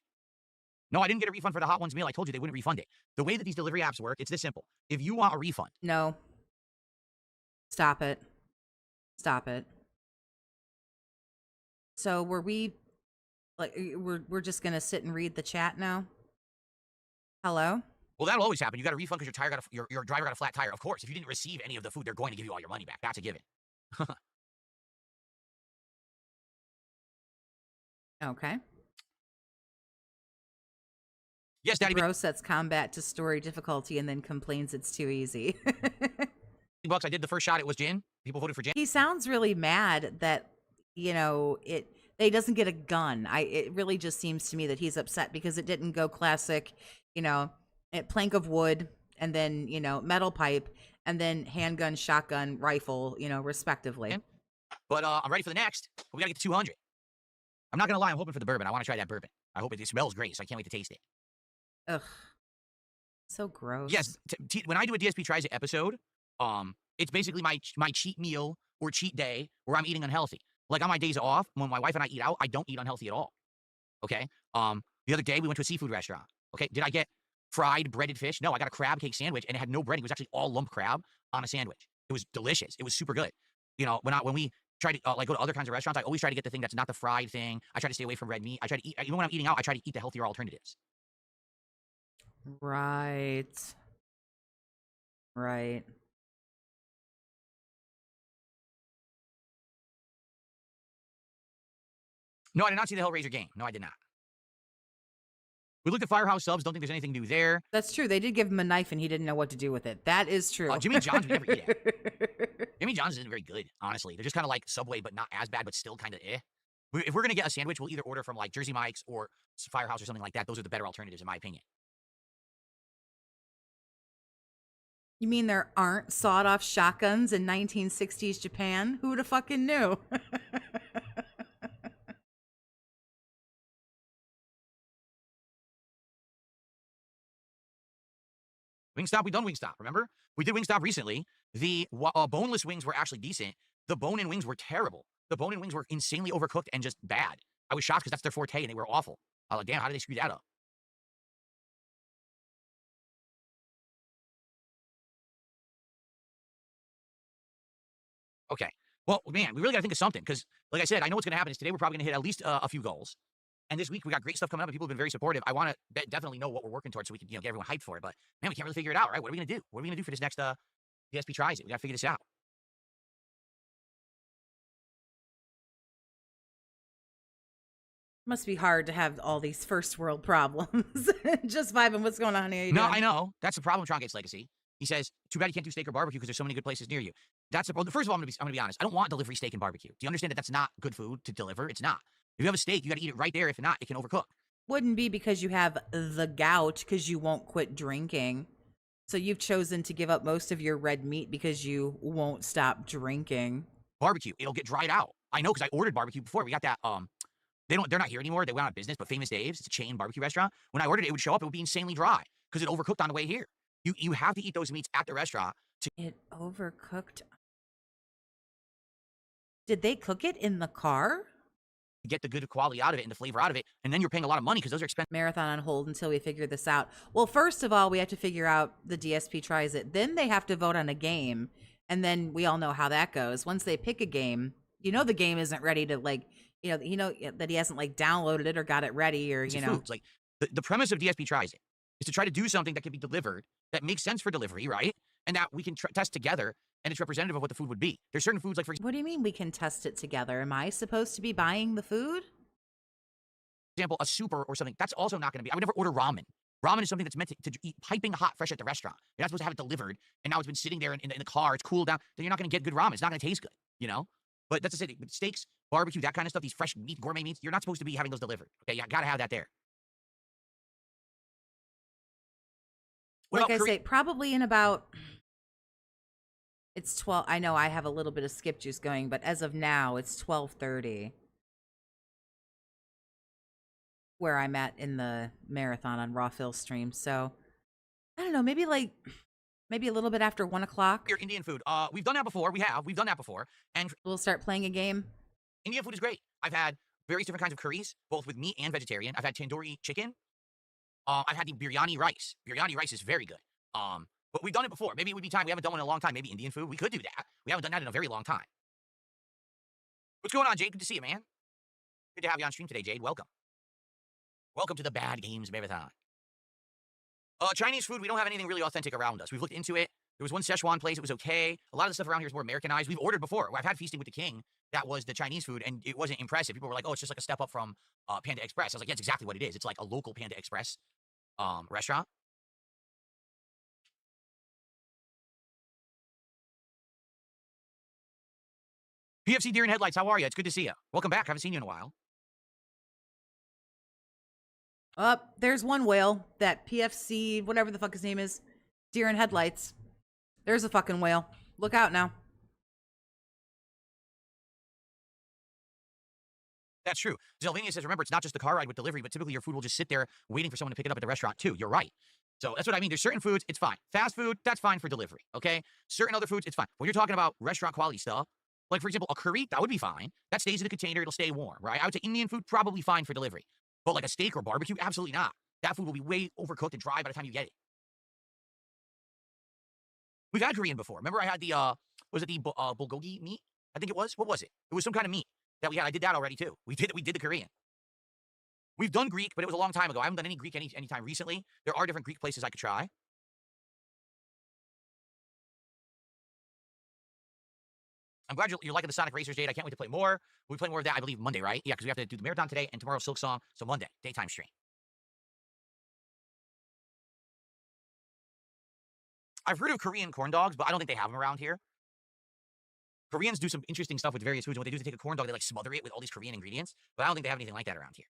No, I didn't get a refund for the Hot Ones meal. I told you they wouldn't refund it. The way that these delivery apps work, it's this simple. If you want a refund. No. Stop it. Stop it. So were we, like, we're just going to sit and read the chat now? Hello? Well, that'll always happen. You got a refund because your driver got a flat tire. Of course, if you didn't receive any of the food, they're going to give you all your money back. That's a given. Okay. Yes, Daddy. Bro sets combat to story difficulty and then complains it's too easy. $50. I did the first shot. It was Jin. People voted for Jin. He sounds really mad that, you know, that he doesn't get a gun. It really just seems to me that he's upset because it didn't go classic, you know, plank of wood and then, you know, metal pipe and then handgun, shotgun, rifle, you know, respectively. But I'm ready for the next. We got to get to 200. I'm not going to lie. I'm hoping for the bourbon. I want to try that bourbon. I hope it smells great, so I can't wait to taste it. Ugh. So gross. Yes. When I do a DSP Tries It episode, it's basically my cheat meal or cheat day where I'm eating unhealthy. Like on my days off, when my wife and I eat out, I don't eat unhealthy at all. Okay? The other day we went to a seafood restaurant. Okay? Did I get fried breaded fish? No, I got a crab cake sandwich and it had no breading. It was actually all lump crab on a sandwich. It was delicious. It was super good. You know, when we try to like go to other kinds of restaurants, I always try to get the thing that's not the fried thing. I try to stay away from red meat. I try to eat, even when I'm eating out, I try to eat the healthier alternatives. Right. Right. No, I did not see the Hellraiser game. No, I did not. We looked at Firehouse subs. Don't think there's anything new there. That's true. They did give him a knife and he didn't know what to do with it. That is true. Jimmy John's would never eat it. Jimmy John's isn't very good, honestly. They're just kind of like Subway, but not as bad, but still kind of eh. If we're going to get a sandwich, we'll either order from like Jersey Mike's or Firehouse or something like that. Those are the better alternatives, in my opinion. You mean there aren't sawed-off shotguns in 1960s Japan? Who would have fucking knew? Wingstop, we done Wingstop, remember? We did Wingstop recently. The boneless wings were actually decent. The bone-in wings were terrible. The bone-in wings were insanely overcooked and just bad. I was shocked because that's their forte and they were awful. I was like, damn, how did they screw that up? Okay. Well, man, we really got to think of something because, like I said, I know what's going to happen is today we're probably going to hit at least a few goals. And this week we got great stuff coming up and people have been very supportive. I want to definitely know what we're working towards so we can get everyone hyped for it. But, man, we can't really figure it out, right? What are we going to do? What are we going to do for this next DSP Tries It? We got to figure this out. Must be hard to have all these first world problems. Just vibing. What's going on here? No, I know. That's the problem with Trongate's legacy. He says, too bad you can't do steak or barbecue because there's so many good places near you. That's the problem. First of all, I'm going to be honest. I don't want delivery steak and barbecue. Do you understand that that's not good food to deliver? It's not. If you have a steak, you got to eat it right there. If not, it can overcook. Wouldn't be because you have the gout because you won't quit drinking. So you've chosen to give up most of your red meat because you won't stop drinking. Barbecue, it'll get dried out. I know because I ordered barbecue before. We got that, they're not here anymore. They went out of business, but Famous Dave's, it's a chain barbecue restaurant. When I ordered it, it would show up, it would be insanely dry because it overcooked on the way here. You have to eat those meats at the restaurant. It overcooked. Did they cook it in the car? Get the good quality out of it and the flavor out of it, and then you're paying a lot of money because those are expensive. Marathon on hold until we figure this out. Well, first of all, we have to figure out the DSP Tries It. Then they have to vote on a game, and then we all know how that goes. Once they pick a game, you know the game isn't ready to you know that he hasn't like downloaded it or got it ready or you know. Foods. Like the premise of DSP Tries It is to try to do something that can be delivered that makes sense for delivery, right? And that we can test together. And it's representative of what the food would be. There's certain foods, like for What do you mean we can test it together? Am I supposed to be buying the food? example, a soup or something. That's also not going to be. I would never order ramen. Ramen is something that's meant to eat piping hot, fresh at the restaurant. You're not supposed to have it delivered, and now it's been sitting there in the car. It's cooled down. Then you're not going to get good ramen. It's not going to taste good, you know. But that's to say, steaks, barbecue, that kind of stuff. These fresh meat, gourmet meats. You're not supposed to be having those delivered. Okay, you got to have that there. Like I say, probably in about. It's 12. I know I have a little bit of skip juice going, but as of now, it's 12:30. Where I'm at in the marathon on Raw Phil stream. So I don't know, maybe a little bit after 1 o'clock. Your Indian food. We've done that before. We've done that before. And We'll start playing a game. Indian food is great. I've had various different kinds of curries, both with meat and vegetarian. I've had tandoori chicken. I've had the biryani rice. Biryani rice is very good. But we've done it before. Maybe it would be time. We haven't done one in a long time. Maybe Indian food. We could do that. We haven't done that in a very long time. What's going on, Jade? Good to see you, man. Good to have you on stream today, Jade. Welcome. Welcome to the Bad Games Marathon. Chinese food, we don't have anything really authentic around us. We've looked into it. There was one Szechuan place. It was okay. A lot of the stuff around here is more Americanized. We've ordered before. I've had Feasting with the King. That was the Chinese food, and it wasn't impressive. People were like, oh, it's just like a step up from Panda Express. I was like, yeah, that's exactly what it is. It's like a local Panda Express restaurant. PFC Deer in Headlights, how are you? It's good to see you. Welcome back. Haven't seen you in a while. There's one whale, that PFC, whatever the fuck his name is, Deer in Headlights. There's a fucking whale. Look out now. That's true. Zelvania says, remember, it's not just the car ride with delivery, but typically your food will just sit there waiting for someone to pick it up at the restaurant too. You're right. So that's what I mean. There's certain foods, it's fine. Fast food, that's fine for delivery, okay? Certain other foods, it's fine. When you're talking about restaurant quality stuff, like, for example, a curry, that would be fine. That stays in the container. It'll stay warm, right? I would say Indian food, probably fine for delivery. But like a steak or barbecue, absolutely not. That food will be way overcooked and dry by the time you get it. We've had Korean before. Remember I had the, was it the bulgogi meat? I think it was. What was it? It was some kind of meat that we had. I did that already, too. We did the Korean. We've done Greek, but it was a long time ago. I haven't done any Greek anytime recently. There are different Greek places I could try. I'm glad you're liking the Sonic Racers, Jade. I can't wait to play more. We'll play more of that, I believe, Monday, right? Yeah, because we have to do the marathon today and tomorrow Silk Song. So Monday, daytime stream. I've heard of Korean corn dogs, but I don't think they have them around here. Koreans do some interesting stuff with various foods. And what they do is they take a corn dog, they like smother it with all these Korean ingredients. But I don't think they have anything like that around here.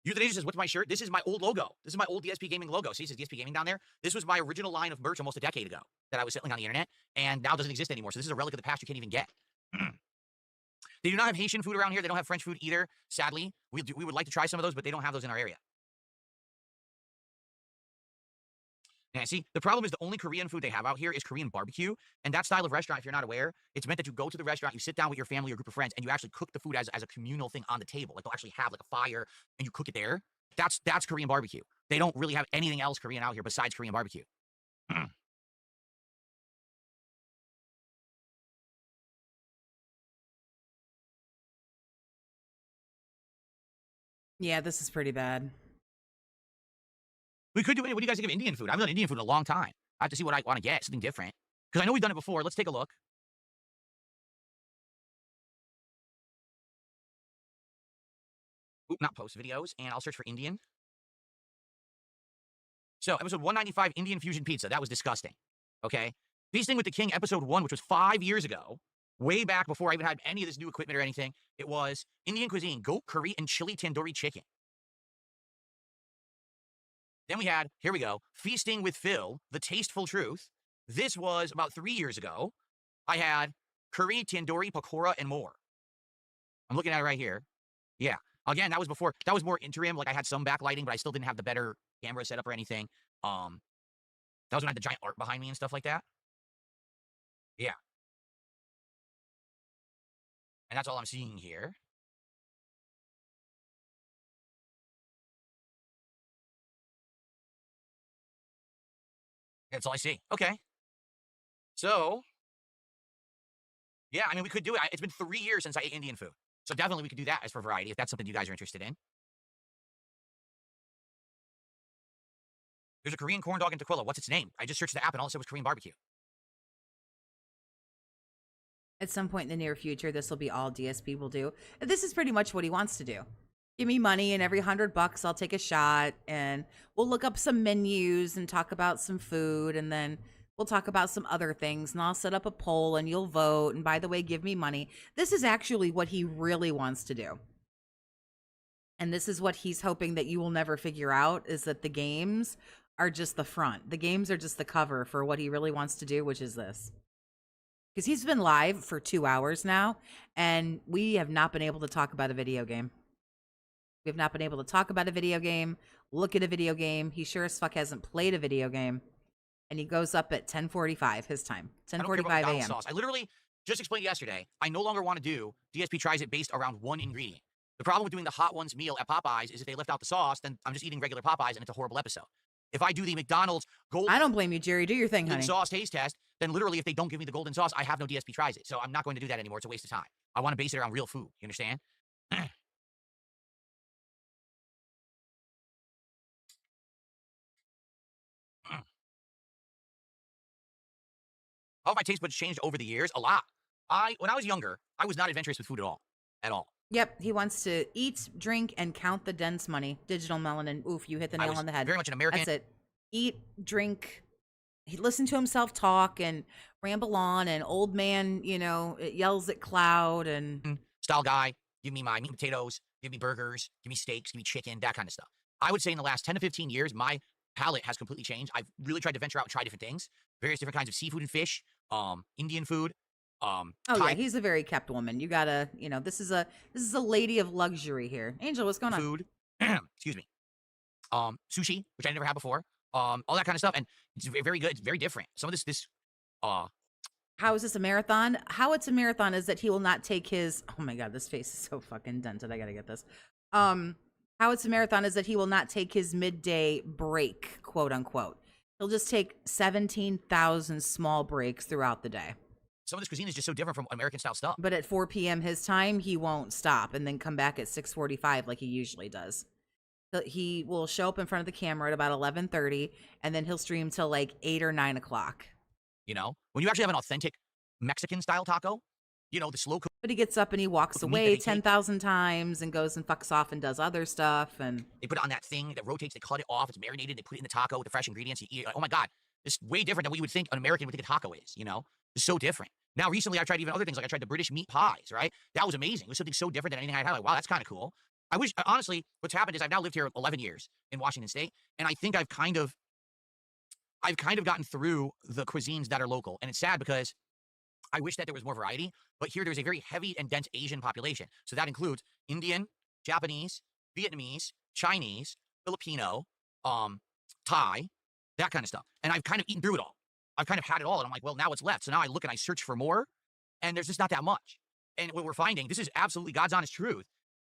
Euthanasia says, what's my shirt? This is my old logo. This is my old DSP Gaming logo. See, it says DSP Gaming down there. This was my original line of merch almost a decade ago that I was selling on the internet, and now doesn't exist anymore. So this is a relic of the past you can't even get. They do not have Haitian food around here. They don't have French food either, sadly. We would like to try some of those, but they don't have those in our area. Yeah, see, the problem is the only Korean food they have out here is Korean barbecue. And that style of restaurant, if you're not aware, it's meant that you go to the restaurant, you sit down with your family or group of friends, and you actually cook the food as a communal thing on the table. Like, they'll actually have, like, a fire, and you cook it there. That's Korean barbecue. They don't really have anything else Korean out here besides Korean barbecue. Yeah, this is pretty bad. We could do it. What do you guys think of Indian food? I haven't done Indian food in a long time. I have to see what I want to get, something different. Because I know we've done it before. Let's take a look. Oop, not post videos. And I'll search for Indian. So, episode 195, Indian fusion pizza. That was disgusting. Okay? Feasting with the King, episode 1, which was 5 years ago. Way back before I even had any of this new equipment or anything. It was Indian cuisine, goat curry, and chili tandoori chicken. Then we had, here we go, Feasting with Phil, The Tasteful Truth. This was about 3 years ago. I had curry, tandoori, pakora, and more. I'm looking at it right here. Yeah. Again, that was before, that was more interim. Like, I had some backlighting, but I still didn't have the better camera setup or anything. That was when I had the giant art behind me and stuff like that. Yeah. And that's all I'm seeing here. That's all I see. Okay. So, yeah, I mean, we could do it. It's been 3 years since I ate Indian food. So definitely we could do that as for variety, if that's something you guys are interested in. There's a Korean corn dog in Tequila. What's its name? I just searched the app and all it said was Korean barbecue. At some point in the near future, this will be all DSP will do. This is pretty much what he wants to do. Give me money, and every $100 I'll take a shot, and we'll look up some menus and talk about some food, and then we'll talk about some other things, and I'll set up a poll, and you'll vote, and by the way, give me money. This is actually what he really wants to do. And this is what he's hoping that you will never figure out, is that the games are just the front. The games are just the cover for what he really wants to do, which is this. Because he's been live for 2 hours now, and we have not been able to talk about a video game. We have not been able to talk about a video game, look at a video game. He sure as fuck hasn't played a video game. And he goes up at 10:45 his time, 10:45 a.m. I literally just explained yesterday, I no longer want to do DSP Tries It based around one ingredient. The problem with doing the Hot Ones meal at Popeyes is if they left out the sauce, then I'm just eating regular Popeyes and it's a horrible episode. If I do the McDonald's golden I don't blame you, Jerry. Do your thing, honey. sauce taste test, then literally if they don't give me the golden sauce, I have no DSP Tries It. So I'm not going to do that anymore. It's a waste of time. I want to base it around real food. You understand? How have my taste buds changed over the years? A lot. When I was younger, I was not adventurous with food at all. At all. Yep, he wants to eat, drink, and count the dense money. Digital melanin. Oof, you hit the nail on the head. Very much an American. That's it. Eat, drink. He listened to himself talk and ramble on, and old man, you know, yells at cloud and style guy. Give me my meat and potatoes. Give me burgers. Give me steaks. Give me chicken. That kind of stuff. I would say in the last 10 to 15 years, my palate has completely changed. I've really tried to venture out and try different things. Various different kinds of seafood and fish. Indian food. Oh yeah, he's a very kept woman. You gotta, you know, this is a lady of luxury here. Angel, what's going on? Food. Excuse me. Sushi, which I never had before. All that kind of stuff, and it's very good. It's very different. Some of this. How is this a marathon? How it's a marathon is that he will not take his. Oh my god, this face is so fucking dented. I gotta get this. How it's a marathon is that he will not take his midday break, quote unquote. He'll just take 17,000 small breaks throughout the day. Some of this cuisine is just so different from American-style stuff. But at 4 p.m. his time, he won't stop and then come back at 6:45 like he usually does. He will show up in front of the camera at about 11:30, and then he'll stream till like 8 or 9 o'clock. You know? When you actually have an authentic Mexican-style taco, you know, the slow cook. But he gets up and he walks away 10,000 times and goes and fucks off and does other stuff. And they put it on that thing that rotates, they cut it off, it's marinated, they put it in the taco with the fresh ingredients, you eat it. Oh my God, it's way different than what you would think an American would think a taco is, you know? It's so different. Now, recently, I tried even other things, like I tried the British meat pies, right? That was amazing. It was something so different than anything I had. Like, wow, that's kind of cool. I wish, honestly, what's happened is I've now lived here 11 years in Washington State, and I think I've kind of gotten through the cuisines that are local. And it's sad because I wish that there was more variety, but here there's a very heavy and dense Asian population. So that includes Indian, Japanese, Vietnamese, Chinese, Filipino, Thai, that kind of stuff. And I've kind of eaten through it all. I've kind of had it all, and I'm like, well, now what's left? So now I look and I search for more, and there's just not that much. And what we're finding, this is absolutely God's honest truth.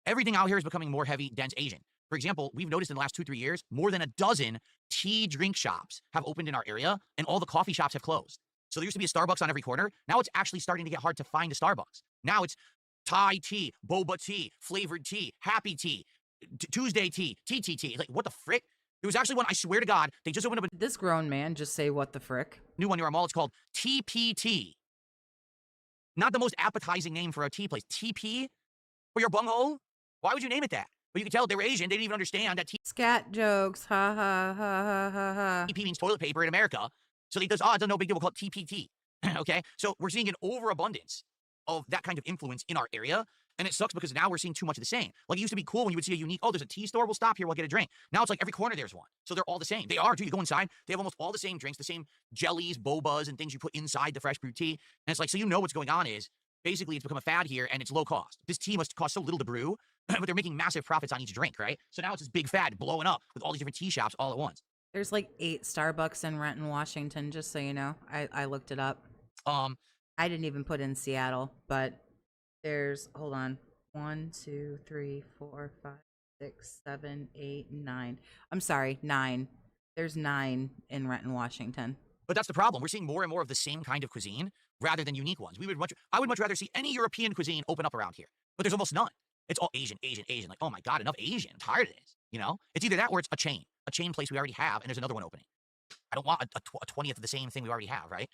Everything out here is becoming more heavy, dense Asian. For example, we've noticed in the last 2-3 years, more than a dozen tea drink shops have opened in our area, and all the coffee shops have closed. So there used to be a Starbucks on every corner. Now it's actually starting to get hard to find a Starbucks. Now it's Thai tea, boba tea, flavored tea, happy tea, Tuesday tea, TTT. Like, what the frick? There was actually one, I swear to God, they just opened up This grown man just say what the frick? a new one near our mall. It's called TPT. Not the most appetizing name for a tea place. TP? For your bunghole? Why would you name it that? But you can tell they were Asian. They didn't even understand that Scat jokes. Ha ha ha ha ha ha. TP means toilet paper in America. So they does, it's no big deal. We'll call it TPT. Okay? So we're seeing an overabundance of that kind of influence in our area. And it sucks because now we're seeing too much of the same. Like, it used to be cool when you would see a unique, oh, there's a tea store, we'll stop here, we'll get a drink. Now it's like every corner there's one. So they're all the same. They are, too. You go inside, they have almost all the same drinks, the same jellies, bobas, and things you put inside the fresh brewed tea. And it's like, so you know what's going on is, basically it's become a fad here, and it's low cost. This tea must cost so little to brew, but they're making massive profits on each drink, right? So now it's this big fad blowing up with all these different tea shops all at once. There's like 8 Starbucks in Renton, Washington, just so you know. I looked it up. I didn't even put in Seattle, but there's, hold on. 1, 2, 3, 4, 5, 6, 7, 8, 9. I'm sorry, 9. There's 9 in Renton, Washington. But that's the problem. We're seeing more and more of the same kind of cuisine rather than unique ones. I would much rather see any European cuisine open up around here, but there's almost none. It's all Asian, Asian, Asian. Like, oh my God, enough Asian. I'm tired of this. You know, it's either that or it's a chain place we already have, and there's another one opening. I don't want a 20th of the same thing we already have, right?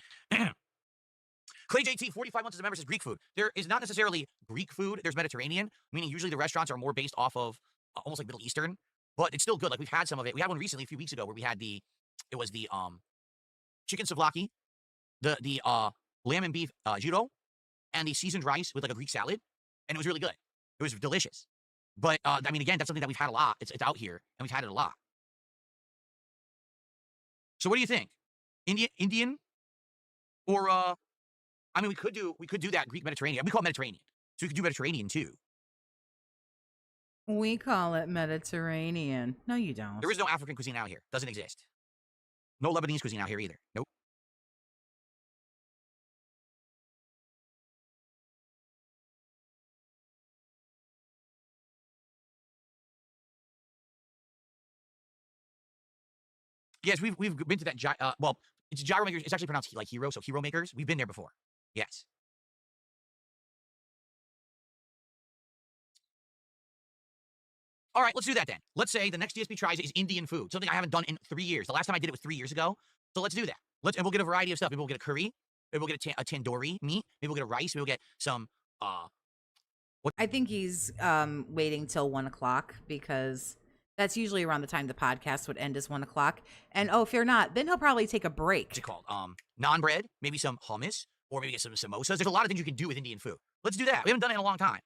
Clay JT, 45 months as a member, says Greek food. There is not necessarily Greek food. There's Mediterranean, meaning usually the restaurants are more based off of almost like Middle Eastern, but it's still good. Like, we've had some of it. We had one recently a few weeks ago where we had the chicken souvlaki, the lamb and beef gyro, and the seasoned rice with like a Greek salad, and it was really good. It was delicious. But I mean, again, that's something that we've had a lot. It's out here, and we've had it a lot. So what do you think? Indian, or I mean, we could do that Greek Mediterranean. We call it Mediterranean, so we could do Mediterranean too. We call it Mediterranean. No, you don't. There is no African cuisine out here. Doesn't exist. No Lebanese cuisine out here either. Nope. Yes, we've been to that. Well, it's gyro makers. It's actually pronounced like hero, so hero makers. We've been there before. Yes. All right, let's do that then. Let's say the next DSP tries is Indian food, something I haven't done in 3 years. The last time I did it was 3 years ago. So let's do that. And we'll get a variety of stuff. Maybe we'll get a curry. Maybe we'll get a tandoori meat. Maybe we'll get a rice. Maybe we'll get some. I think he's waiting till 1 o'clock because that's usually around the time the podcast would end is 1 o'clock. And if you're not, then he'll probably take a break. What's it called? Naan bread. Maybe some hummus, or maybe get some samosas. There's a lot of things you can do with Indian food. Let's do that. We haven't done it in a long time.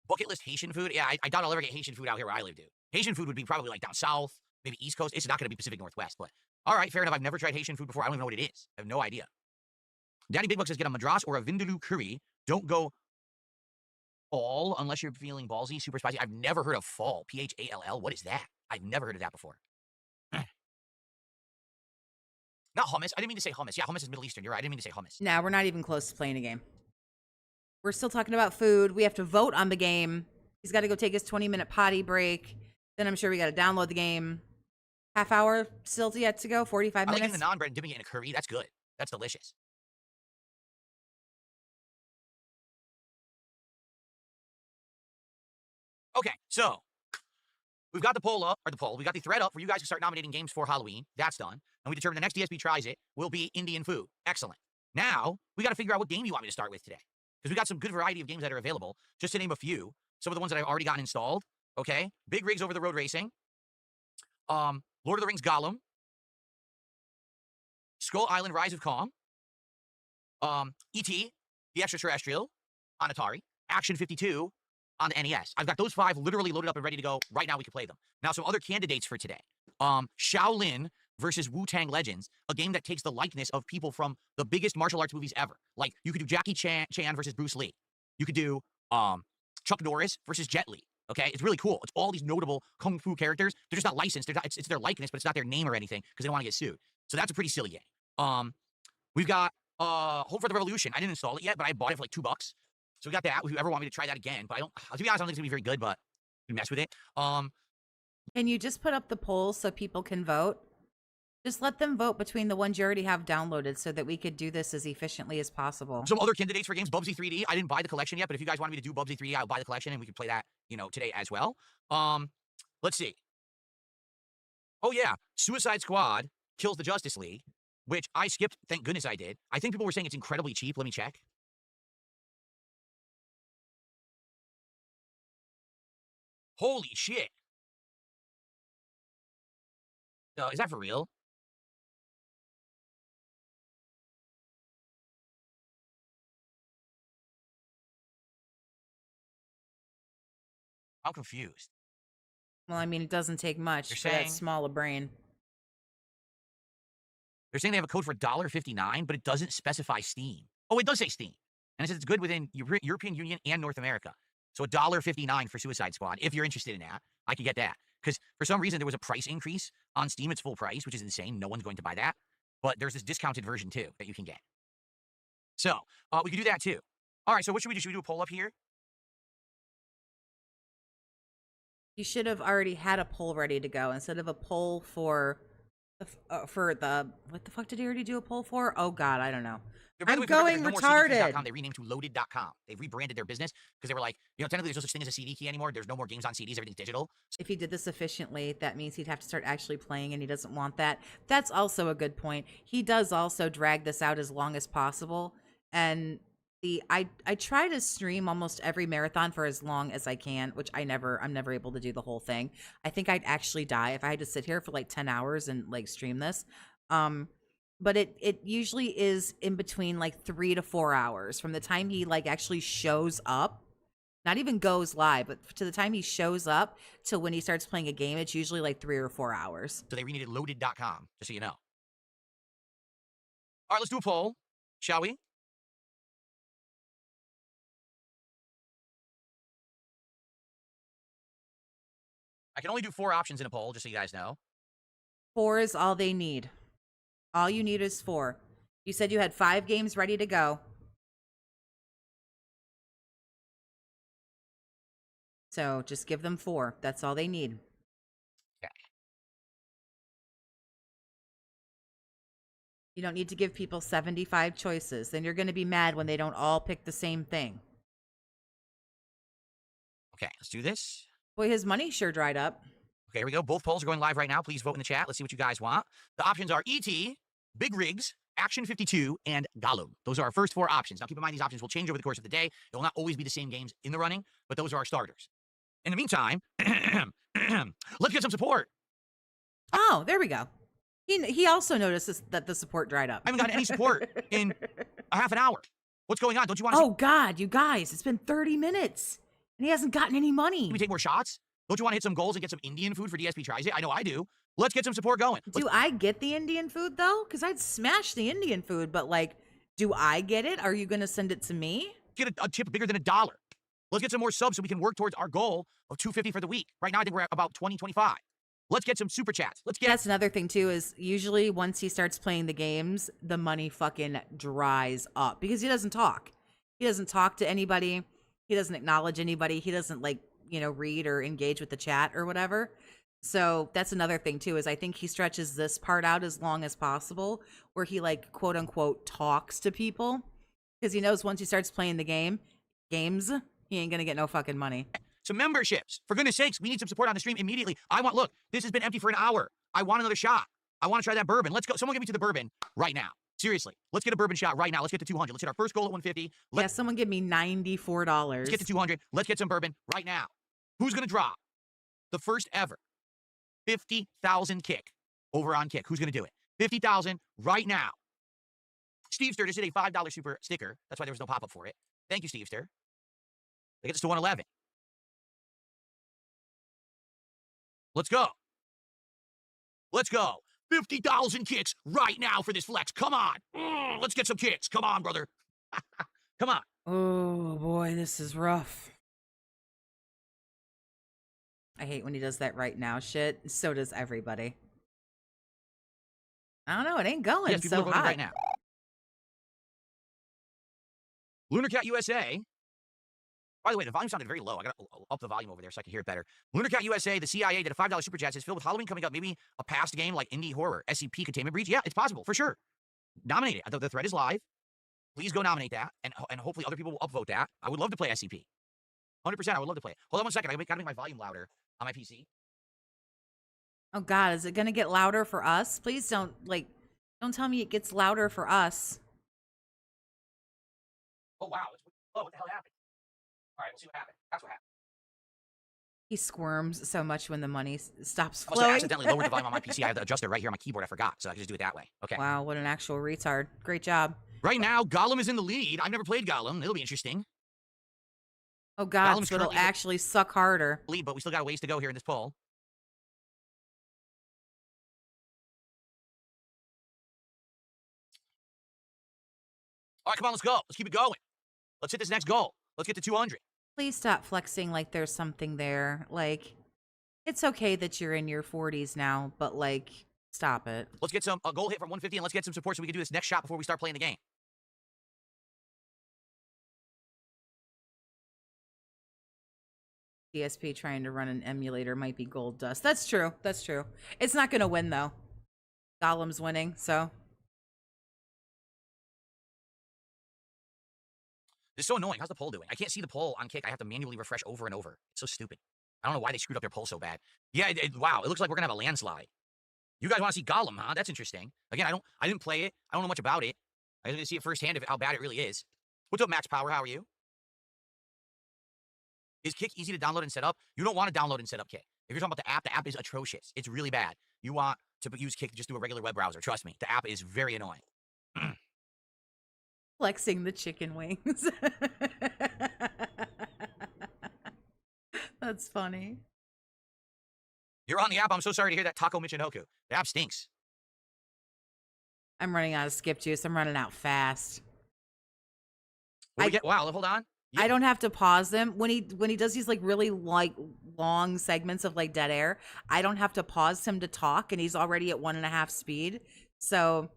Bucket list Haitian food? Yeah, I doubt I'll ever get Haitian food out here where I live, dude. Haitian food would be probably like down south, maybe East Coast. It's not going to be Pacific Northwest, but all right, fair enough. I've never tried Haitian food before. I don't even know what it is. I have no idea. Daddy Big Buck says get a madras or a vindaloo curry. Don't go all unless you're feeling ballsy, super spicy. I've never heard of fall. Phall. What is that? I've never heard of that before. Not hummus. I didn't mean to say hummus. Yeah, hummus is Middle Eastern. You're right. I didn't mean to say hummus. Nah, we're not even close to playing a game. We're still talking about food. We have to vote on the game. He's got to go take his 20-minute potty break. Then I'm sure we got to download the game. Half hour still yet to go. 45 minutes. I like getting the naan bread and dipping it in a curry. That's good. That's delicious. Okay, so we've got the poll up, or the poll. We got the thread up where you guys can start nominating games for Halloween. That's done. And we determined the next DSP tries it will be Indian food. Excellent. Now we got to figure out what game you want me to start with today, because we got some good variety of games that are available. Just to name a few, some of the ones that I've already gotten installed. Okay, Big Rigs Over the Road Racing, Lord of the Rings Gollum, Skull Island Rise of Kong, E.T., the Extraterrestrial on Atari, Action 52 on the NES. I've got those 5 literally loaded up and ready to go. Right now we can play them. Now, some other candidates for today. Shaolin versus Wu-Tang Legends, a game that takes the likeness of people from the biggest martial arts movies ever. Like, you could do Jackie Chan versus Bruce Lee. You could do Chuck Norris versus Jet Li. Okay, it's really cool. It's all these notable kung fu characters. They're just not licensed. It's their likeness, but it's not their name or anything because they don't want to get sued. So that's a pretty silly game. We've got Hope for the Revolution. I didn't install it yet, but I bought it for like $2. So we got that. If you ever want me to try that again, but to be honest, I don't think it's gonna be very good, but you can mess with it. Can you just put up the polls so people can vote? Just let them vote between the ones you already have downloaded so that we could do this as efficiently as possible. Some other candidates for games, Bubsy 3D. I didn't buy the collection yet, but if you guys wanted me to do Bubsy 3D, I'll buy the collection and we can play that, today as well. Let's see. Oh yeah, Suicide Squad kills the Justice League, which I skipped. Thank goodness I did. I think people were saying it's incredibly cheap. Let me check. Holy shit. Is that for real? I'm confused. Well, I mean, it doesn't take much for that small a brain. They're saying they have a code for $1.59, but it doesn't specify Steam. Oh, it does say Steam. And it says it's good within European Union and North America. So $1.59 for Suicide Squad. If you're interested in that, I could get that. Because for some reason, there was a price increase. On Steam, it's full price, which is insane. No one's going to buy that. But there's this discounted version, too, that you can get. So we could do that, too. All right, so what should we do? Should we do a poll up here? You should have already had a poll ready to go instead of a poll for the what the fuck did he already do a poll for? Oh God, I don't know. I'm going retarded. They renamed to Loaded.com. They've rebranded their business because they were like, technically there's no such thing as a CD key anymore. There's no more games on CDs. Everything's digital. If he did this efficiently, that means he'd have to start actually playing, and he doesn't want that. That's also a good point. He does also drag this out as long as possible, and I try to stream almost every marathon for as long as I can, which I'm never able to do the whole thing. I think I'd actually die if I had to sit here for like 10 hours and like stream this. But it usually is in between like 3 to 4 hours from the time he like actually shows up, not even goes live, but to the time he shows up till when he starts playing a game, it's usually like 3 or 4 hours. So they renamed it Loaded.com, just so you know. All right, let's do a poll, shall we? I can only do 4 options in a poll, just so you guys know. 4 is all they need. All you need is 4. You said you had 5 games ready to go. So just give them 4. That's all they need. Okay. You don't need to give people 75 choices. Then you're going to be mad when they don't all pick the same thing. Okay, let's do this. Boy, his money sure dried up. Okay, here we go. Both polls are going live right now. Please vote in the chat. Let's see what you guys want. The options are E.T., Big Rigs, Action 52, and Gollum. Those are our first 4 options. Now, keep in mind, these options will change over the course of the day. It will not always be the same games in the running, but those are our starters. In the meantime, let's get some support. Oh, there we go. He also notices that the support dried up. I haven't gotten any support in a half an hour. What's going on? Don't you want to Oh, God, you guys, it's been 30 minutes. And he hasn't gotten any money. Can we take more shots? Don't you want to hit some goals and get some Indian food for DSP Tries It? I know I do. Let's get some support going. Do I get the Indian food, though? Because I'd smash the Indian food, but, like, do I get it? Are you going to send it to me? Get a tip bigger than $1. Let's get some more subs so we can work towards our goal of $250 for the week. Right now, I think we're at about 20, 25. Let's get some super chats. That's another thing, too, is usually once he starts playing the games, the money fucking dries up because he doesn't talk. He doesn't talk to anybody. He doesn't acknowledge anybody. He doesn't, like, read or engage with the chat or whatever. So that's another thing, too, is I think he stretches this part out as long as possible where he, like, quote unquote, talks to people because he knows once he starts playing the games, he ain't going to get no fucking money. Some memberships. For goodness sakes, we need some support on the stream immediately. Look, this has been empty for an hour. I want another shot. I want to try that bourbon. Let's go. Someone get me to the bourbon right now. Seriously, let's get a bourbon shot right now. Let's get to 200. Let's hit our first goal at 150. Someone give me $94. Let's get to 200. Let's get some bourbon right now. Who's going to drop the first ever 50,000 kick over on Kick? Who's going to do it? 50,000 right now. Stevester just did a $5 super sticker. That's why there was no pop-up for it. Thank you, Stevester. They get us to 111. Let's go. Let's go. 50,000 kicks right now for this flex. Come on. Let's get some kicks. Come on, brother. Come on. Oh, boy, this is rough. I hate when he does that right now shit. So does everybody. I don't know. It ain't going Yes, people so are voting hot. right now. Lunar Cat USA. By the way, the volume sounded very low. I gotta up the volume over there so I can hear it better. Lunar Cat USA, the CIA did a $5 super chat. Says filled with Halloween coming up. Maybe a past game like indie horror, SCP Containment Breach. Yeah, it's possible for sure. Nominate it. The thread is live. Please go nominate that, and hopefully other people will upvote that. I would love to play SCP. 100%. I would love to play it. Hold on one second. I gotta make my volume louder on my PC. Oh, God. Is it going to get louder for us? Please don't tell me it gets louder for us. Oh wow, it's low. What the hell happened? All right, we'll see what happened. That's what happened. He squirms so much when the money stops I flowing. accidentally lowered the volume on my PC. I have the adjuster right here on my keyboard. I forgot, so I can just do it that way. Okay. Wow, what an actual retard. Great job. Right now, Gollum is in the lead. I've never played Gollum. It'll be interesting. Oh, God, Gollum's so it'll currently in actually suck harder. lead, but we still got a ways to go here in this poll. All right, come on, let's go. Let's keep it going. Let's hit this next goal. Let's get to 200. Please stop flexing like there's something there. Like, it's okay that you're in your 40s now, but, like, stop it. Let's get a goal hit from 150, and let's get some support so we can do this next shot before we start playing the game. DSP trying to run an emulator might be gold dust. That's true. That's true. It's not going to win, though. Gollum's winning, so. This is so annoying. How's the poll doing? I can't see the poll on Kick. I have to manually refresh over and over. It's so stupid. I don't know why they screwed up their poll so bad. Yeah, wow. It looks like we're going to have a landslide. You guys want to see Gollum, huh? That's interesting. Again, I didn't play it. I don't know much about it. I didn't see it firsthand of how bad it really is. What's up, Max Power? How are you? Is Kick easy to download and set up? You don't want to download and set up Kick. If you're talking about the app is atrocious. It's really bad. You want to use Kick just through a regular web browser. Trust me. The app is very annoying. Flexing the chicken wings. That's funny. You're on the app. I'm so sorry to hear that, Taco Michinoku. The app stinks. I'm running out of skip juice. I'm running out fast. Wow, hold on. Yeah. I don't have to pause them when he does these like really like long segments of like dead air. I don't have to pause him to talk, and he's already at 1.5 speed. So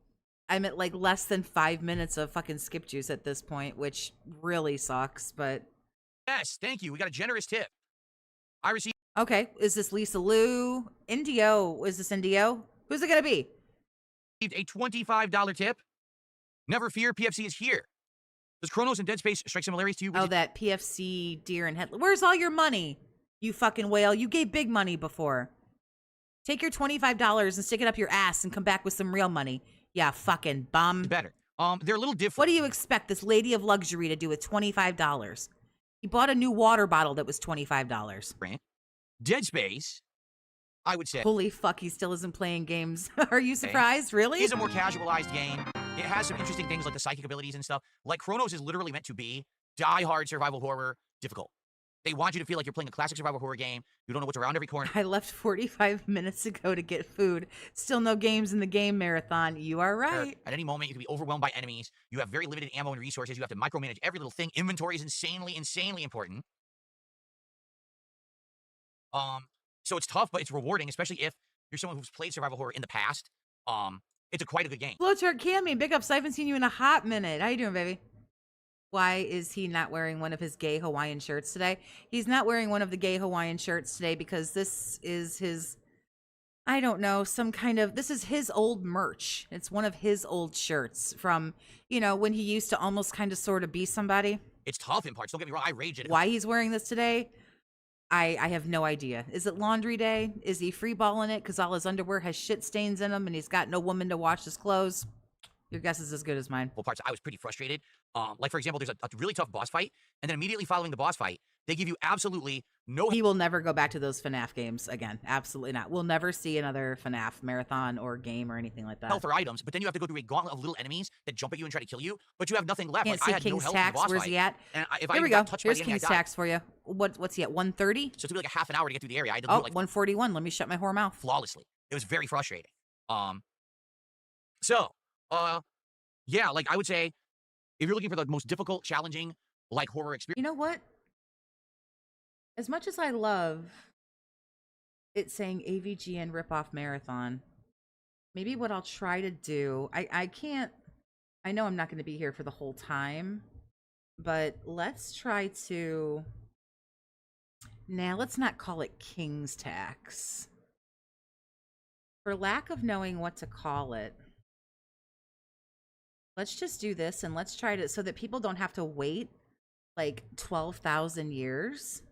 I'm at like less than 5 minutes of fucking skip juice at this point, which really sucks. But yes, thank you. We got a generous tip. I received okay. Is this Lisa Lou? Indio? Is this Indio? Who's it gonna be? a $25 tip. Never fear, PFC is here. Does Chronos and Dead Space strike similarities to you? Oh, that PFC deer and headlight. Where's all your money, you fucking whale? You gave big money before. Take your $25 and stick it up your ass and come back with some real money. Yeah, fucking bum. Better. They're a little different. What do you expect this lady of luxury to do with $25? He bought a new water bottle that was $25. Dead Space, I would say. Holy fuck, he still isn't playing games. Are you surprised? Really? It's a more casualized game. It has some interesting things like the psychic abilities and stuff. Like Chronos is literally meant to be die-hard survival horror difficult. They want you to feel like you're playing a classic survival horror game. You don't know what's around every corner. I left 45 minutes ago to get food. Still no games in the game marathon. You are right. At any moment, you can be overwhelmed by enemies. You have very limited ammo and resources. You have to micromanage every little thing. Inventory is insanely, insanely important. So it's tough, but it's rewarding, especially if you're someone who's played survival horror in the past. It's quite a good game. Blowchart Cammy, big ups. I haven't seen you in a hot minute. How you doing, baby? Why is he not wearing one of his gay Hawaiian shirts today? He's not wearing one of the gay Hawaiian shirts today because this is his, I don't know, this is his old merch. It's one of his old shirts from, when he used to almost kind of sort of be somebody. It's tough in parts. Don't get me wrong. I rage at it. Why he's wearing this today? I have no idea. Is it laundry day? Is he free balling it because all his underwear has shit stains in them and he's got no woman to wash his clothes? Your guess is as good as mine. Well, parts, I was pretty frustrated. Like, for example, there's a really tough boss fight, and then immediately following the boss fight, they give you absolutely No He will never go back to those FNAF games again. Absolutely not. We'll never see another FNAF marathon or game or anything like that. health or items, but then you have to go through a gauntlet of little enemies that jump at you and try to kill you, but you have nothing left. Can't Like, see I had no King's health in the Tax. boss Where's fight. he at? And if Here I we got go. touched Here's by the enemy, King's I died. Tax for you. What's he at? 130? So it took me like a half an hour to get through the area. I had to do Oh, it like 141. Let me shut my whore mouth. flawlessly. It was very frustrating. Yeah, like I would say, if you're looking for the most difficult, challenging, like horror experience. You know what? As much as I love it saying AVGN ripoff marathon, maybe what I'll try to do, I can't, I know I'm not going to be here for the whole time, but let's try to, let's not call it King's Tax. For lack of knowing what to call it, let's just do this and let's try to, so that people don't have to wait like 12,000 years.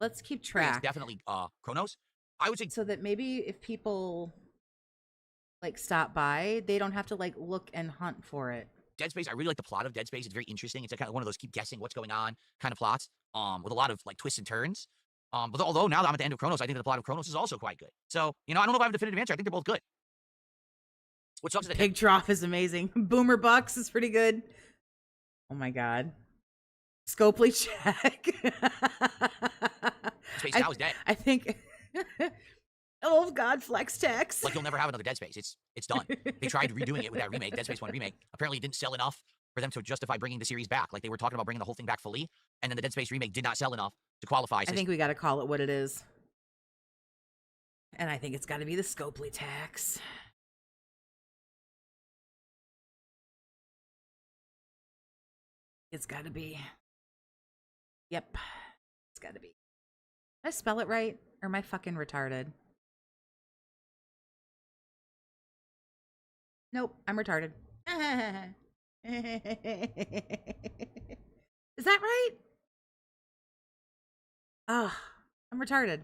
Let's keep track. It's definitely Chronos. I would say So that maybe if people like stop by, they don't have to like look and hunt for it. Dead Space. I really like the plot of Dead Space. It's very interesting. It's kind of one of those keep guessing what's going on kind of plots. With a lot of like twists and turns. But although now that I'm at the end of Chronos, I think that the plot of Chronos is also quite good. So, you know, I don't know if I have a definitive answer. I think they're both good. What sucks is that Pig Trough is amazing. Boomer Bucks is pretty good. Oh my god. Scopely check. Space now is dead. I think. Oh god, Flex Tex. Like you'll never have another Dead Space. It's done. They tried redoing it with that remake, Dead Space 1 remake. Apparently, it didn't sell enough for them to justify bringing the series back. Like they were talking about bringing the whole thing back fully, and then the Dead Space remake did not sell enough to qualify. I think we got to call it what it is. And I think it's got to be the Scopely tax. It's got to be. Yep. It's got to be. Did I spell it right? Or am I fucking retarded? Nope, I'm retarded. Is that right? Ah, I'm retarded.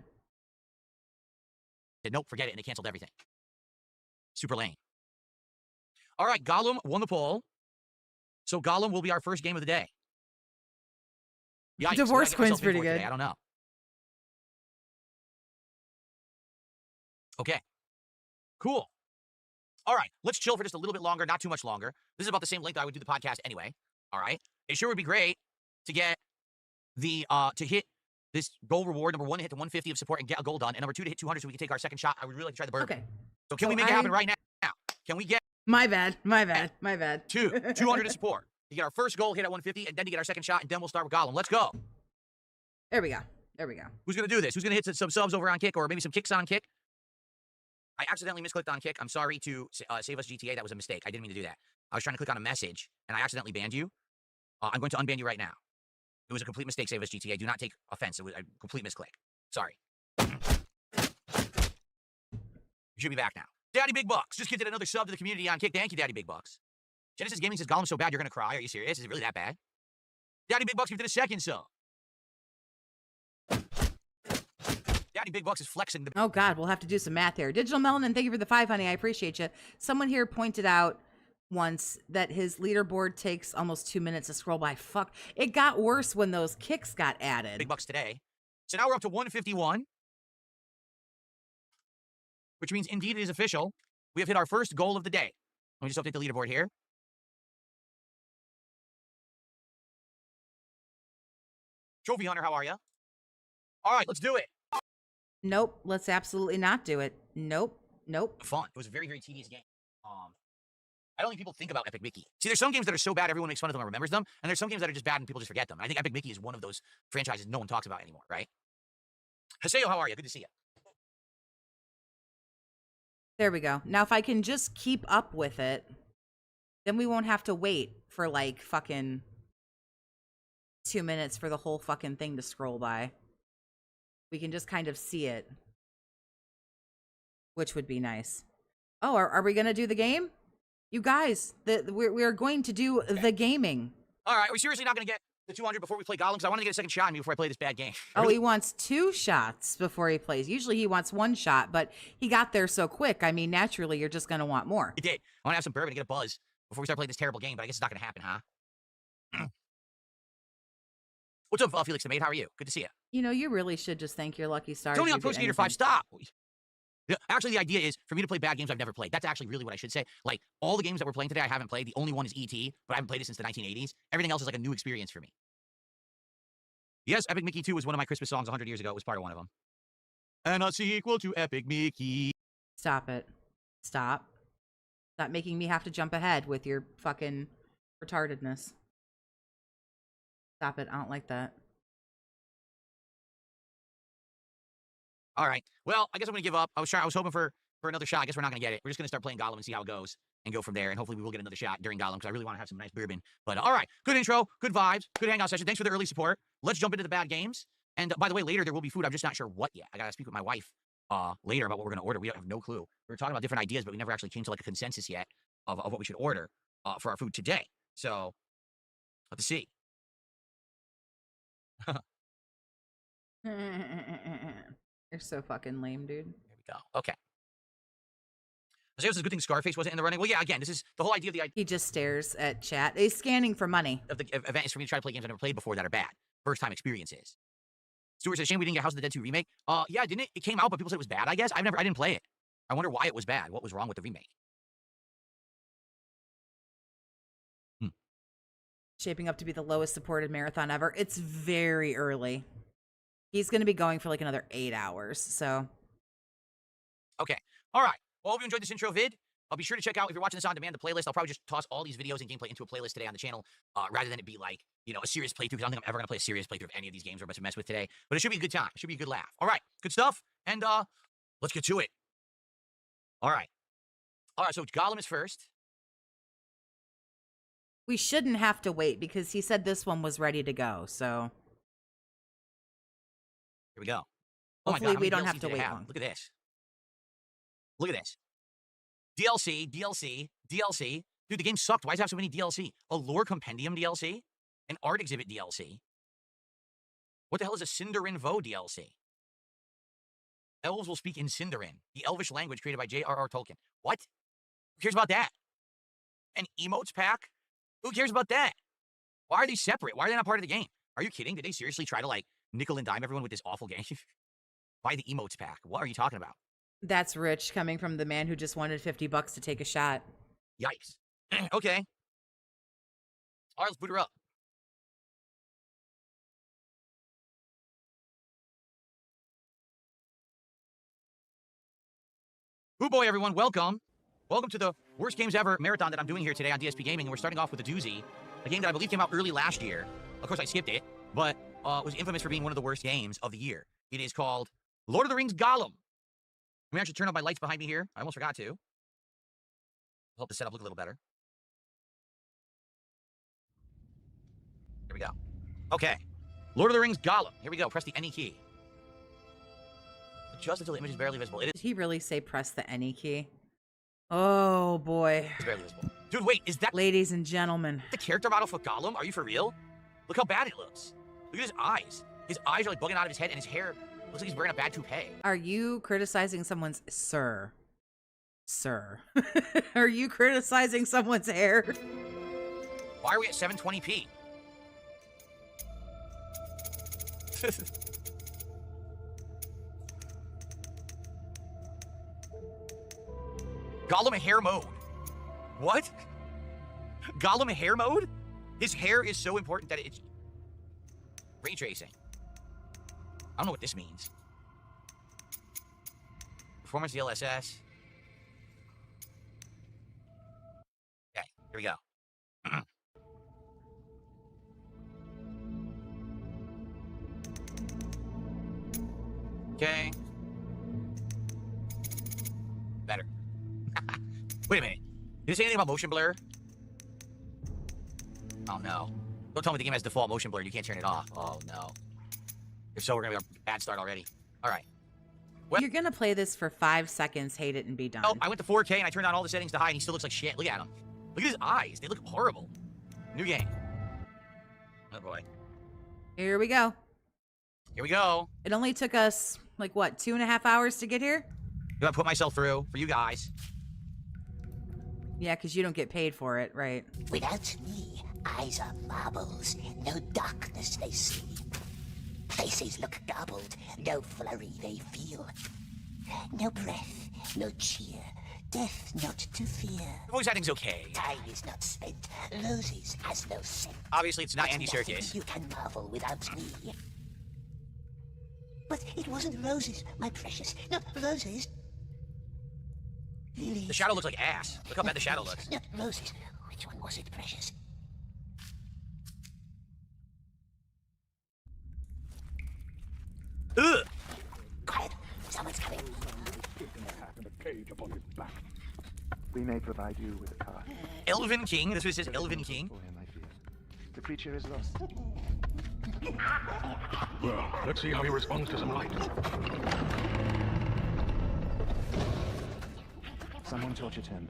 Nope, forget it, and they canceled everything. Super lame. All right, Gollum won the poll. So Gollum will be our first game of the day. Yikes, Divorce what did I get Queen's myself in pretty for good. today? I don't know. Okay. Cool. All right, let's chill for just a little bit longer, not too much longer. This is about the same length I would do the podcast anyway. All right. It sure would be great to get the, to hit this goal reward. Number one, to hit the 150 of support and get a goal done. And number two, to hit 200 so we can take our second shot. I would really like to try the bird. Okay. So can we make it happen right now? Can we get My bad. My bad. My bad. 200 to support? To get our first goal, hit at 150, and then to get our second shot, and then we'll start with Gollum. Let's go. There we go. There we go. Who's going to do this? Who's going to hit some subs over on Kick, or maybe some kicks on Kick? I accidentally misclicked on Kick. I'm sorry to save us GTA. That was a mistake. I didn't mean to do that. I was trying to click on a message, and I accidentally banned you. I'm going to unban you right now. It was a complete mistake, Save Us GTA. Do not take offense. It was a complete misclick. Sorry. You should be back now. Daddy Big Bucks just gifted another sub to the community on Kick. Thank you, Daddy Big Bucks. Genesis Gaming says Gollum's so bad you're going to cry. Are you serious? Is it really that bad? Daddy Big Bucks gifted a second sub. Daddy Big Bucks is flexing the... Oh, God. We'll have to do some math here. Digital Melanin, thank you for the 5, honey. I appreciate you. Someone here pointed out once that his leaderboard takes almost 2 minutes to scroll by. Fuck. It got worse when those kicks got added. Big Bucks today. So now we're up to 151. Which means, indeed, it is official. We have hit our first goal of the day. Let me just update the leaderboard here. Trophy Hunter, how are you? All right, let's do it. Nope. Let's absolutely not do it. Nope. Nope. Fun. It was a very, very tedious game. I don't think people think about Epic Mickey. See, there's some games that are so bad everyone makes fun of them and remembers them, and there's some games that are just bad and people just forget them. And I think Epic Mickey is one of those franchises no one talks about anymore, right? Haseo, how are you? Good to see you. There we go. Now, if I can just keep up with it, then we won't have to wait for like fucking 2 minutes for the whole fucking thing to scroll by. We can just kind of see it, which would be nice. Oh, are we going to do the game? You guys, we are going to do the gaming. All right, we're seriously not going to get the 200 before we play Gollum? Because I want to get a second shot on me before I play this bad game. Oh, he wants 2 shots before he plays. Usually he wants 1 shot, but he got there so quick. I mean, naturally, you're just going to want more. He did. I want to have some bourbon and get a buzz before we start playing this terrible game, but I guess it's not going to happen, huh? What's up, Felix the Maid? How are you? Good to see you. You know, you really should just thank your lucky stars. Tony you on Pro get Skater 5, stop! Yeah, actually, the idea is for me to play bad games I've never played. That's actually really what I should say. Like, all the games that we're playing today I haven't played. The only one is E.T., but I haven't played it since the 1980s. Everything else is like a new experience for me. Yes, Epic Mickey 2 was one of my Christmas songs 100 years ago. It was part of one of them. And a sequel to Epic Mickey. Stop it. Stop. Stop making me have to jump ahead with your fucking retardedness. Stop it. I don't like that. All right. Well, I guess I'm going to give up. I was hoping for another shot. I guess we're not going to get it. We're just going to start playing Gollum and see how it goes and go from there. And hopefully we will get another shot during Gollum because I really want to have some nice bourbon. But all right. Good intro. Good vibes. Good hangout session. Thanks for the early support. Let's jump into the bad games. And by the way, later there will be food. I'm just not sure what yet. I got to speak with my wife later about what we're going to order. We have no clue. We were talking about different ideas, but we never actually came to like a consensus yet of what we should order for our food today. So let's see. You're so fucking lame, dude. There we go. Okay. I say it's a good thing Scarface wasn't in the running. Well, yeah, again, this is the whole idea of the idea. He just stares at chat. He's scanning for money. Of the event is for me to try to play games I've never played before that are bad. First time experiences. Stuart said, shame we didn't get House of the Dead 2 remake. Yeah, didn't it? It came out, but people said it was bad, I guess. I didn't play it. I wonder why it was bad. What was wrong with the remake? Shaping up to be the lowest supported marathon ever. It's very early. He's going to be going for like another 8 hours, so. Okay. All right. Well, hope you enjoyed this intro vid. I'll be sure to check out, if you're watching this on demand, the playlist. I'll probably just toss all these videos and gameplay into a playlist today on the channel, rather than it be like, you know, a serious playthrough, because I don't think I'm ever going to play a serious playthrough of any of these games we're about to mess with today. But it should be a good time. It should be a good laugh. All right. Good stuff. And let's get to it. All right. All right, so Gollum is first. We shouldn't have to wait because he said this one was ready to go, so. Here we go. Hopefully oh my God, we don't have to wait long. Look at this. Look at this. DLC, DLC, DLC. Dude, the game sucked. Why does it have so many DLC? A lore compendium DLC? An art exhibit DLC? What the hell is a Sindarin Vo DLC? Elves will speak in Sindarin, the elvish language created by J.R.R. Tolkien. What? Who cares about that? An emotes pack? Who cares about that? Why are they separate? Why are they not part of the game? Are you kidding? Did they seriously try to, like, nickel and dime everyone with this awful game? Buy the emotes pack. What are you talking about? That's rich coming from the man who just wanted $50 to take a shot. Yikes. Okay. All right, let's boot her up. Hoo boy, everyone. Welcome. Welcome to the worst games ever marathon that I'm doing here today on DSP Gaming. And we're starting off with a doozy. A game that I believe came out early last year. Of course, I skipped it, but was infamous for being one of the worst games of the year. It is called Lord of the Rings Gollum. Let me actually turn on my lights behind me here. I almost forgot to. Help the setup look a little better. Here we go. Okay. Lord of the Rings Gollum. Here we go. Press the any key. Just until the image is barely visible. Did he really say press the any key? Oh, boy. It's barely visible. Dude, wait. Is that Ladies and gentlemen. the character model for Gollum? Are you for real? Look how bad it looks. Look at his eyes. His eyes are like bugging out of his head, and his hair looks like he's wearing a bad toupee. Are you criticizing someone's... Sir. Sir. Are you criticizing someone's hair? Why are we at 720p? Gollum hair mode. What? Gollum hair mode? His hair is so important that it's ray tracing. I don't know what this means. Performance DLSS. Okay, here we go. Okay. Better. Wait a minute. Did it say anything about motion blur? Oh no. Don't tell me the game has default motion blur and you can't turn it off. Oh no. If so, we're gonna be a bad start already. Alright. Well, You're gonna play this for 5 seconds, hate it, and be done. oh, I went to 4K and I turned on all the settings to high and he still looks like shit. Look at him. Look at his eyes. They look horrible. New game. Oh boy. Here we go. Here we go. It only took us, like, what, 2.5 hours to get here? I'm gonna put myself through for you guys. Yeah, because you don't get paid for it, right? Without me, eyes are marbles, no darkness they see. Faces look gobbled, no flurry they feel. No breath, no cheer, death not to fear. The voice acting's okay. Time is not spent, roses has no scent. Obviously, it's not But Andy nothing Serkis. you can marvel without me. But it wasn't roses, my precious, not roses. Lilies. The shadow looks like ass. Look how bad the shadow looks. Not roses. Which one was it, precious? Ugh. Quiet. Someone's coming. We may provide you with a car. Elven King. This was his Elven King. For him, I fear. The creature is lost. Well, let's see how he responds to some light. Someone tortured him,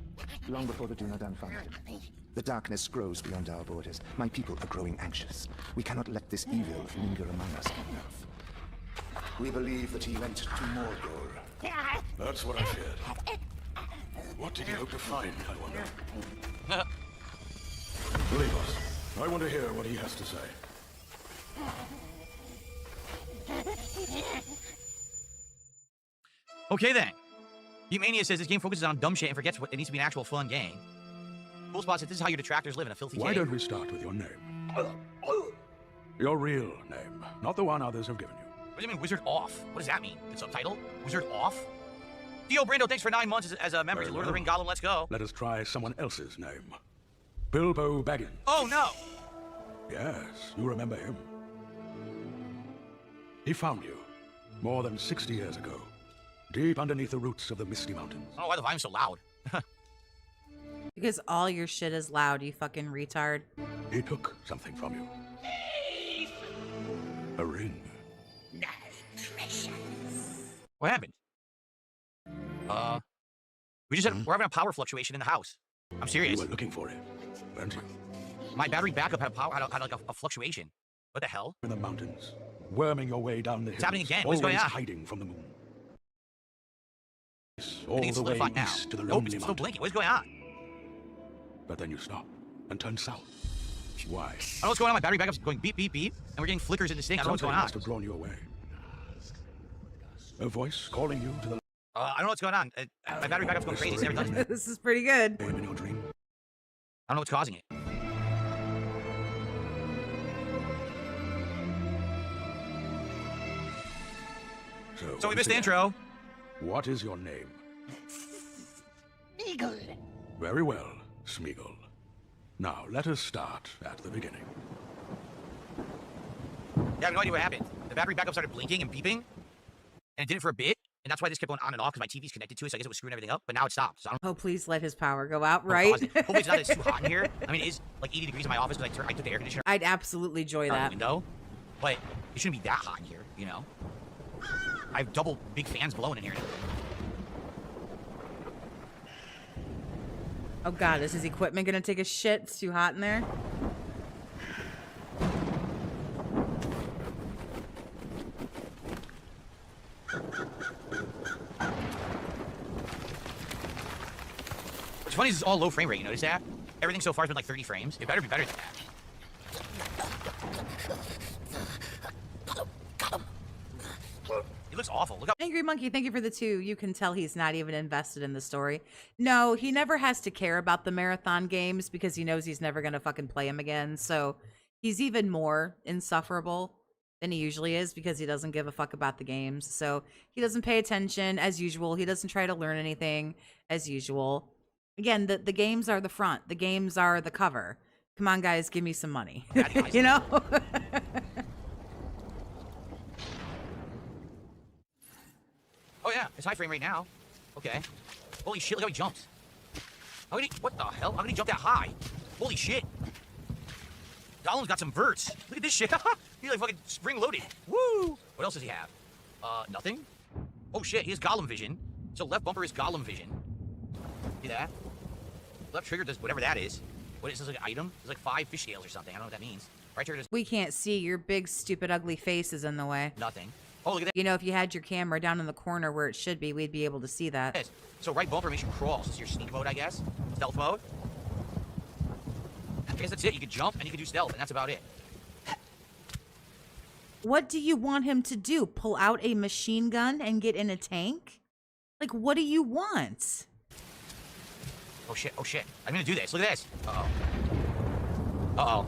long before the Dunadan found him. The darkness grows beyond our borders. My people are growing anxious. We cannot let this evil linger among us long enough. We believe that he went to Mordor. That's what I feared. What did he hope to find, I wonder? Leave us. I want to hear what he has to say. Okay then. Mania says this game focuses on dumb shit and forgets what it needs to be an actual fun game. Cool Spot says this is how your detractors live in a filthy Why cave. don't we start with your name? Your real name, not the one others have given you. What does it mean, Wizard Off? What does that mean? The subtitle? Wizard Off? Dio Brando, thanks for 9 months as a member to Very Lord of the Ring well. Gollum. Let's go. Let us try someone else's name. Bilbo Baggins. Oh no! Yes, you remember him. He found you more than 60 years ago, deep underneath the roots of the Misty Mountains. I don't know why the volume's so loud. Because all your shit is loud, you fucking retard. He took something from you. A ring. What happened? We just had, we're having a power fluctuation in the house. I'm You serious. were looking for it, weren't you? My battery backup had like a fluctuation. What the hell? In the mountains, worming your way down the hills. happening again. What's going always on? hiding from the moon. I All think it's the way solidified now. east to the Nope, lonely it's still mountains. blinking. What's going on? But then you stop and turn south. Why? I don't know what's going on. My battery backup's going beep, beep, beep. And we're getting flickers in this thing. I don't know what's Something going on. must have drawn you away. A voice calling you to the I don't know what's going on. My battery backup's going crazy. It's never done. This is pretty good. name in your dream. I don't know what's causing it. So we once missed the again, intro. What is your name? Eagle. Very well, Smeagol. Now, let us start at the beginning. Yeah, I have no idea what happened. The battery backup started blinking and beeping, and it did it for a bit, and that's why this kept going on and off because my TV's connected to it, so I guess it was screwing everything up. But now it stopped. So I don't Oh, please let his power go out, know right? what caused it. Hopefully it's not that it's too hot in here. I mean, it is like 80 degrees in my office because I took the air conditioner I'd absolutely enjoy out the that. window, but it shouldn't be that hot in here, you know. I have double big fans blowing in here. Oh god, is his equipment gonna take a shit? It's too hot in there. What's funny is it's all low frame rate. You notice that? Everything so far has been like 30 frames. It better be better than that. It looks awful. Look how Angry Monkey, thank you for the 2. You can tell he's not even invested in the story. No, he never has to care about the marathon games because he knows he's never gonna fucking play them again. So he's even more insufferable than he usually is because he doesn't give a fuck about the games. So he doesn't pay attention as usual. He doesn't try to learn anything as usual. Again, the games are the front. The games are the cover. Come on, guys, give me some money. You know? Oh yeah, it's high frame rate now. Okay. Holy shit, look how he jumps. How did he, what the hell? How did he jump that high? Holy shit. Gollum's got some verts. Look at this shit. He's like fucking spring loaded. Woo! What else does he have? Nothing? Oh shit, he has Gollum vision. So left bumper is Gollum vision. See that? Left trigger does whatever that is. What is this, like an item? There's like 5 fish scales or something. I don't know what that means. Right trigger does We can't see. Your big, stupid, ugly face is in the way. nothing. Oh, look at You know, if you had your camera down in the corner where it should be, we'd be able to see that. this. So right bumper makes you crawl. So this is your sneak mode, I guess. Stealth mode. I guess that's it. You could jump and you could do stealth, and that's about it. What do you want him to do? Pull out a machine gun and get in a tank? Like, what do you want? Oh shit, oh shit. I'm gonna do this. Look at this. Uh-oh. Uh-oh.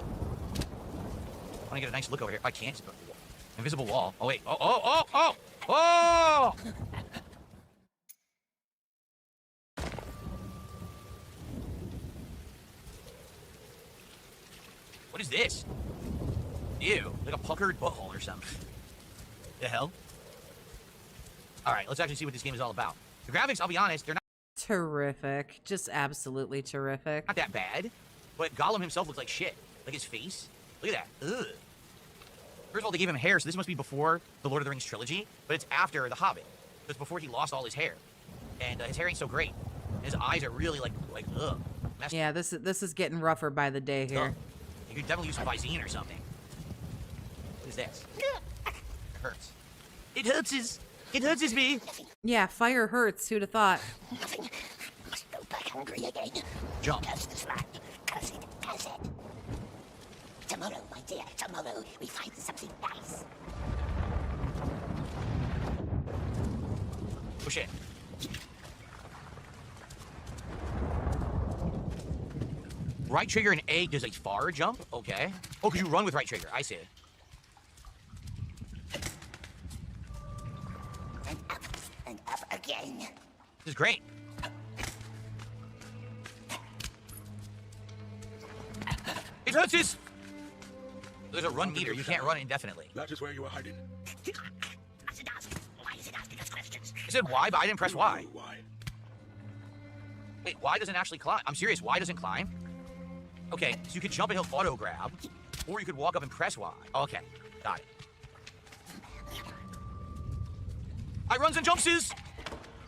I wanna get a nice look over here. I can't. Invisible wall. Oh, wait. Oh, oh, oh, oh! Oh! What is this? Ew. Like a puckered butthole or something. The hell? Alright, let's actually see what this game is all about. The graphics, I'll be honest, they're Terrific. Just absolutely terrific. not that bad, but Gollum himself looks like shit. Like his face. Look at that. Ugh. First of all, they gave him hair, so this must be before the Lord of the Rings trilogy, but it's after The Hobbit. So it's before he lost all his hair. And his hair ain't so great. His eyes are really like ugh. Messed Yeah, this is getting rougher by the day here. up. You could definitely use some Visine or something. What is this? It hurts. It hurts me. Yeah, fire hurts. Who'd have thought? Nothing. Must go back hungry again. Jump. Curse this land. Curse it. Curse it. Tomorrow, my dear. Tomorrow, we find something nice. Oh shit. Right trigger and A does a far jump? Okay. Oh, because you run with right trigger. I see it. And up again. This is great. It hurts us! There's a run meter. You can't run indefinitely. That is where you are hiding. As it does. Why is it asking us questions? I said Y, but I didn't press Y. Why? Wait, Y doesn't actually climb. I'm serious. Y doesn't climb? Okay, so you could jump and he'll auto grab, or you could walk up and press Y. Okay, got it. I runs and jumpses!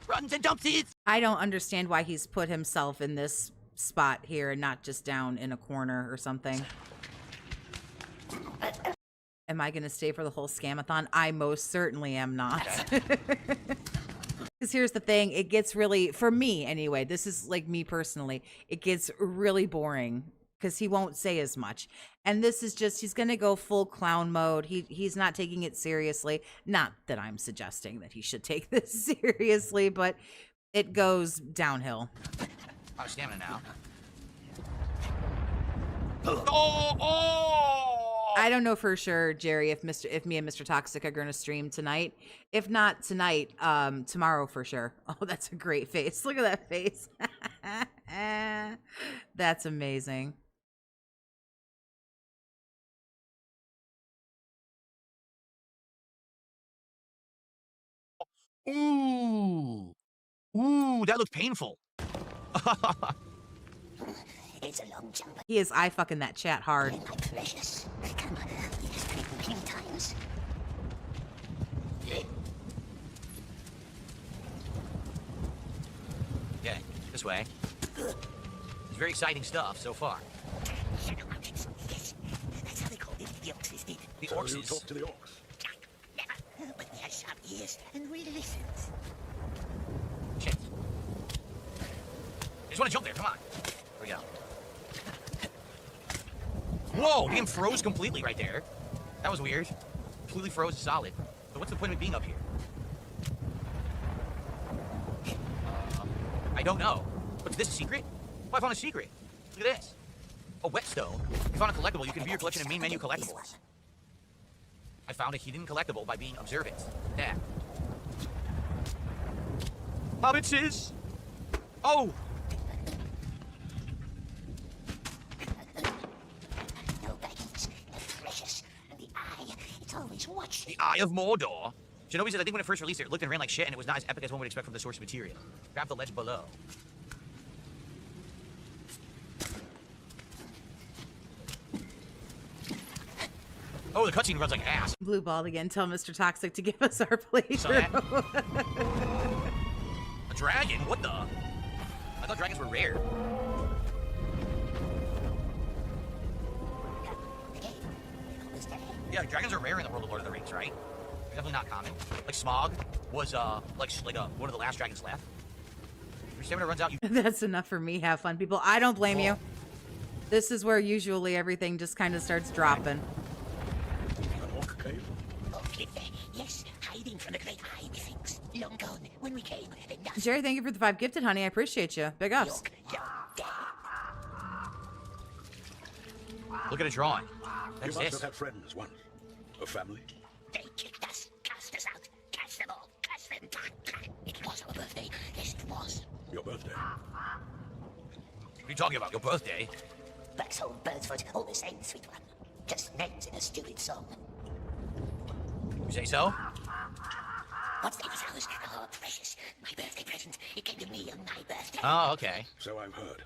Runs and jumpses! I don't understand why he's put himself in this spot here and not just down in a corner or something. Am I going to stay for the whole scamathon? I most certainly am not. Because here's the thing, it gets really, for me anyway, this is like me personally, it gets really boring because he won't say as much. And this is just, he's going to go full clown mode. He's not taking it seriously. Not that I'm suggesting that he should take this seriously, but it goes downhill. I'm stamina now. Oh! Oh! I don't know for sure, Jerry, if me and Mr. Toxic are going to stream tonight. If not tonight, tomorrow for sure. Oh, that's a great face. Look at that face. That's amazing. Ooh! Ooh, that looked painful. It's a long jump. He is eye fucking that chat hard. My precious. Come, you have played many times. Okay, this way. It's very exciting stuff so far. Yes, that's how they call it. The orcs did. The So orcs you is... talk to the orcs. Never. But we had sharp ears and we listened. Shit. I just want to jump there, come on. Here we go. Whoa, the game froze completely right there. That was weird. Completely froze solid. So what's the point of being up here? I don't know. But is this a secret? Oh, I found a secret. Look at this. A whetstone. You found a collectible. You can view your collection of main menu collectibles. I found a hidden collectible by being observant. Yeah. Hobbitses! Oh! No baggage. They're precious. And the eye, it's always watching. The Eye of Mordor. Shinobi says, I think when it first released, it looked and ran like shit, and it was not as epic as one would expect from the source material. Grab the ledge below. Oh, the cutscene runs like ass. Blue ball again. Tell Mr. Toxic to give us our playthrough. A dragon? What the? I thought dragons were rare. Yeah, dragons are rare in the world of Lord of the Rings, right? They're definitely not common. Like Smog was one of the last dragons left. Your stamina runs out. You That's enough for me. Have fun, people. I don't blame you. This is where usually everything just kind of starts dropping. An orc cave? Okay, yes, hiding from the great eye, methinks. Long gone when we came. Jerry, thank you for the 5 gifted, honey. I appreciate you. Big ups. look at a drawing. You That's must this. have had friends once. A family? They kicked us, cast us out, catch them all, catch them. It was our birthday. Yes, it was. Your birthday? What are you talking about? Your birthday? Blacksoul, Birdsfoot, all the same, sweet one. Just names in a stupid song. You say so? What's the flowers? Oh, precious. My birthday present. It came to me on my birthday. Oh, okay. So I've heard.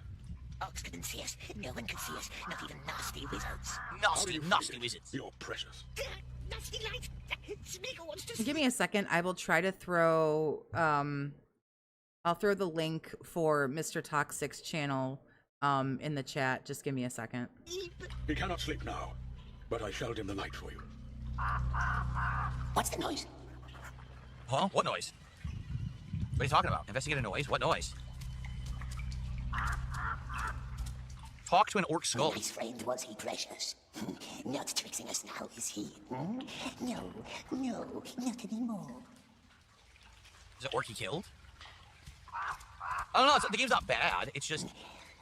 Orcs couldn't see us. No one could see us. Not even nasty wizards. Nasty wizards. You're precious. Nasty light. Smeagol wants to Give me a second. I will try to throw I'll throw the link for Mr. Toxic's channel in the chat. Just give me a second. He cannot sleep now, but I shall dim the light for you. What's the noise? Huh? What noise? What are you talking about? Investigate a noise? What noise? Talk to an orc skull. Nice friend, was he, precious? Not tricksing us now, is he? No, not anymore. Is it orc he killed? I don't know. The game's not bad. It's just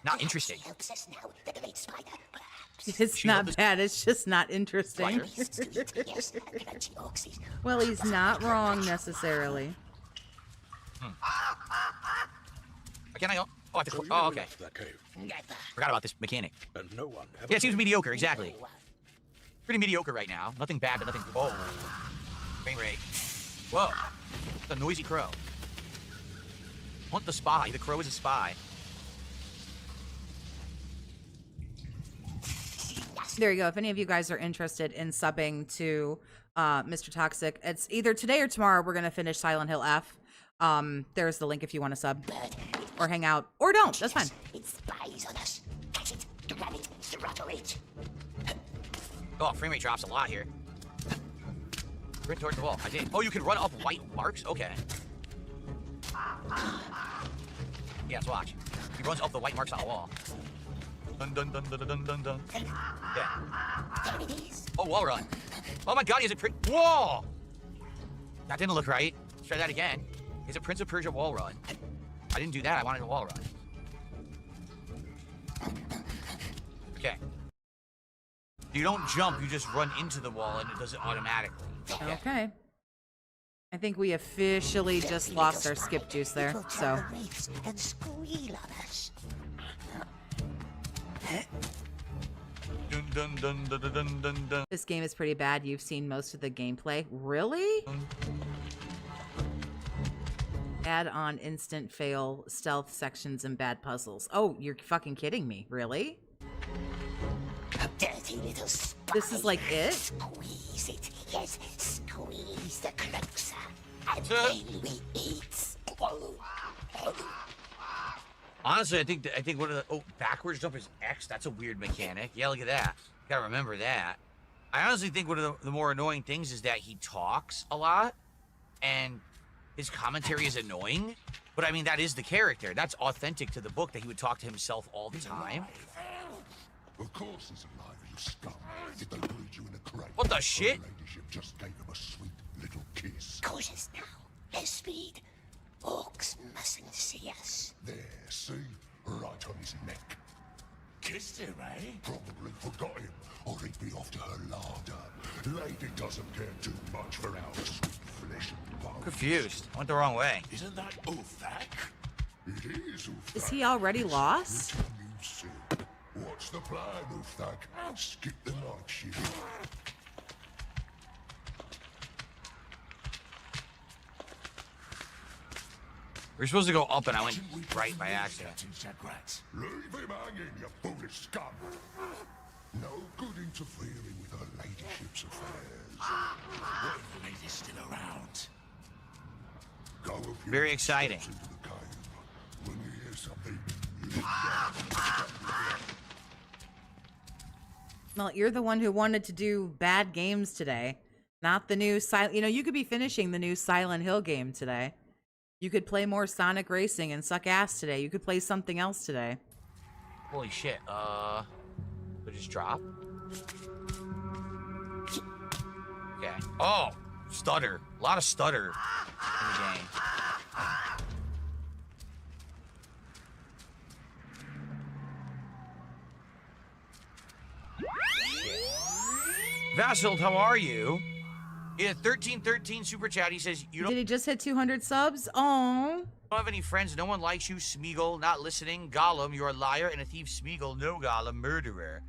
not interesting. Helps us now, the great spider, perhaps. It's not bad. It's just not interesting. Spider? Yes, crunchy orcs. Well, he's not wrong necessarily. Can I go? Oh, I have to. So you Oh, never okay. left that cave, Forgot about this mechanic. and no one ever. Yeah, it seems mediocre. Exactly. Pretty mediocre right now. Nothing bad, but nothing. Whoa. Frame rate. Whoa. The noisy crow. Want the spy? The crow is a spy. There you go. If any of you guys are interested in subbing to Mr. Toxic, it's either today or tomorrow. We're gonna finish Silent Hill F. There's the link if you want to sub or hang out, or don't. That's fine. It spies on us. Catch it, grab it, throttle it. Oh, frame rate drops a lot here. Sprint towards the wall. I did. Oh, you can run up white marks? Okay. Yeah, let's watch. He runs up the white marks on the wall. Dun dun dun dun dun dun dun. Yeah. There it is. Oh, wall run. Oh my god, he has a print. Whoa! That didn't look right. Let's try that again. He's a Prince of Persia wall run. I didn't do that. I wanted a wall run. Okay. You don't jump, you just run into the wall and it does it automatically. Okay. I think we officially just lost our skip juice there. People So tell the wraiths and squeal on us. Dun dun dun dun dun dun dun. this game is pretty bad. You've seen most of the gameplay. Really? Add on instant fail, stealth sections, and bad puzzles. Oh, you're fucking kidding me. Really? Dirty little spy. This is like it? Squeeze it. Yes, squeeze the closer. And then we eat. Honestly, I think one of the backwards jump is X. That's a weird mechanic. Yeah, look at that. Gotta remember that. I honestly think one of the more annoying things is that he talks a lot, and his commentary is annoying. But I mean, that is the character. That's authentic to the book that he would talk to himself all the time. Of course he's alive, you scum. Did they breed you in a crate? What the shit? Her ladyship just gave him a sweet little kiss. Cautious now. Less speed. Orcs mustn't see us. There, see? Right on his neck. Kissed him, eh? Probably forgot him, or he'd be off to her larder. Lady doesn't care too much for our sweet flesh and bones. Confused. Went the wrong way. Isn't that Uthak? It is, Uthak. Is he already lost? Which one you see? What's the plan, Uthak? Skip the night shift. We were supposed to go up, and I went right by accident. Leave him hanging, you foolish scum. No good interfering with her ladyship's affairs. What if the lady's still around? Go a few Very exciting. steps into the cave. When you hear something, leap down. Well, you're the one who wanted to do bad games today, not the new Silent. You know, you could be finishing the new Silent Hill game today. You could play more Sonic Racing and suck ass today. You could play something else today. Holy shit. Did it just drop? Okay. Oh, stutter. A lot of stutter in the game. Vassal, how are you? Yeah, 1313 super chat. He says you Did don't he just hit 200 subs? Oh, have any friends. No one likes you. Smeagol, not listening. Gollum, you're a liar and a thief. Smeagol, no Gollum, murderer.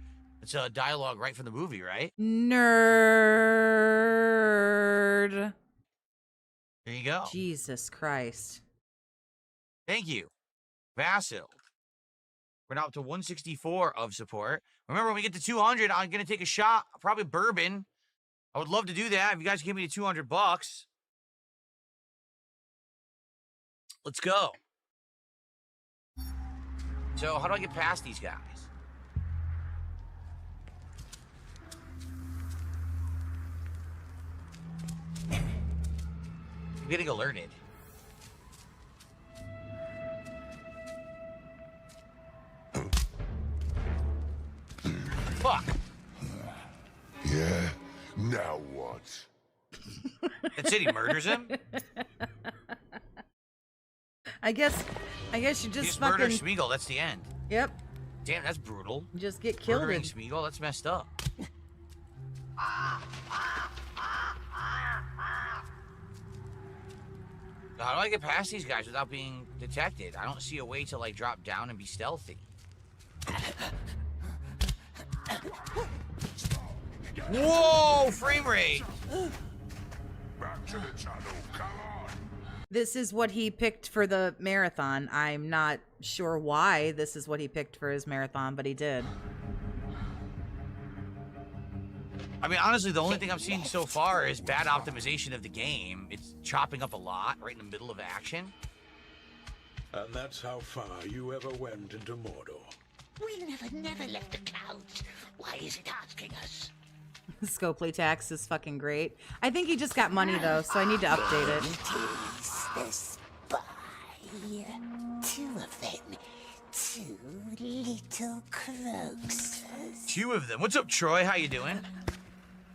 It's a dialogue right from the movie, right? nerd. There you go. Jesus Christ. Thank you, Vassal. We're now up to 164 of support. Remember, when we get to 200, I'm gonna take a shot, probably bourbon. I would love to do that if you guys give me the 200 bucks. Let's go. So, how do I get past these guys? I'm getting alerted. Fuck. Yeah? Now what? That's it, he murders him? I guess you He just just fucking. murders Smeagol, that's the end. Yep. Damn, that's brutal. You just get killed. Murdering And Smeagol, that's messed up. How do I get past these guys without being detected? I don't see a way to, like, drop down and be stealthy. Whoa, frame rate! Back to the channel, come on! this is what he picked for the marathon. I'm not sure why this is what he picked for his marathon, but he did. I mean, honestly, the only thing I'm seeing so far is bad optimization of the game. It's chopping up a lot right in the middle of action. And that's how far you ever went into Mordor. We never left the clouds. Why is it asking us? Scopely tax is fucking great. I think he just got money though, so I need to update it. It is the spy. Two of them. Two little croaks. Two of them. What's up, Troy? How you doing?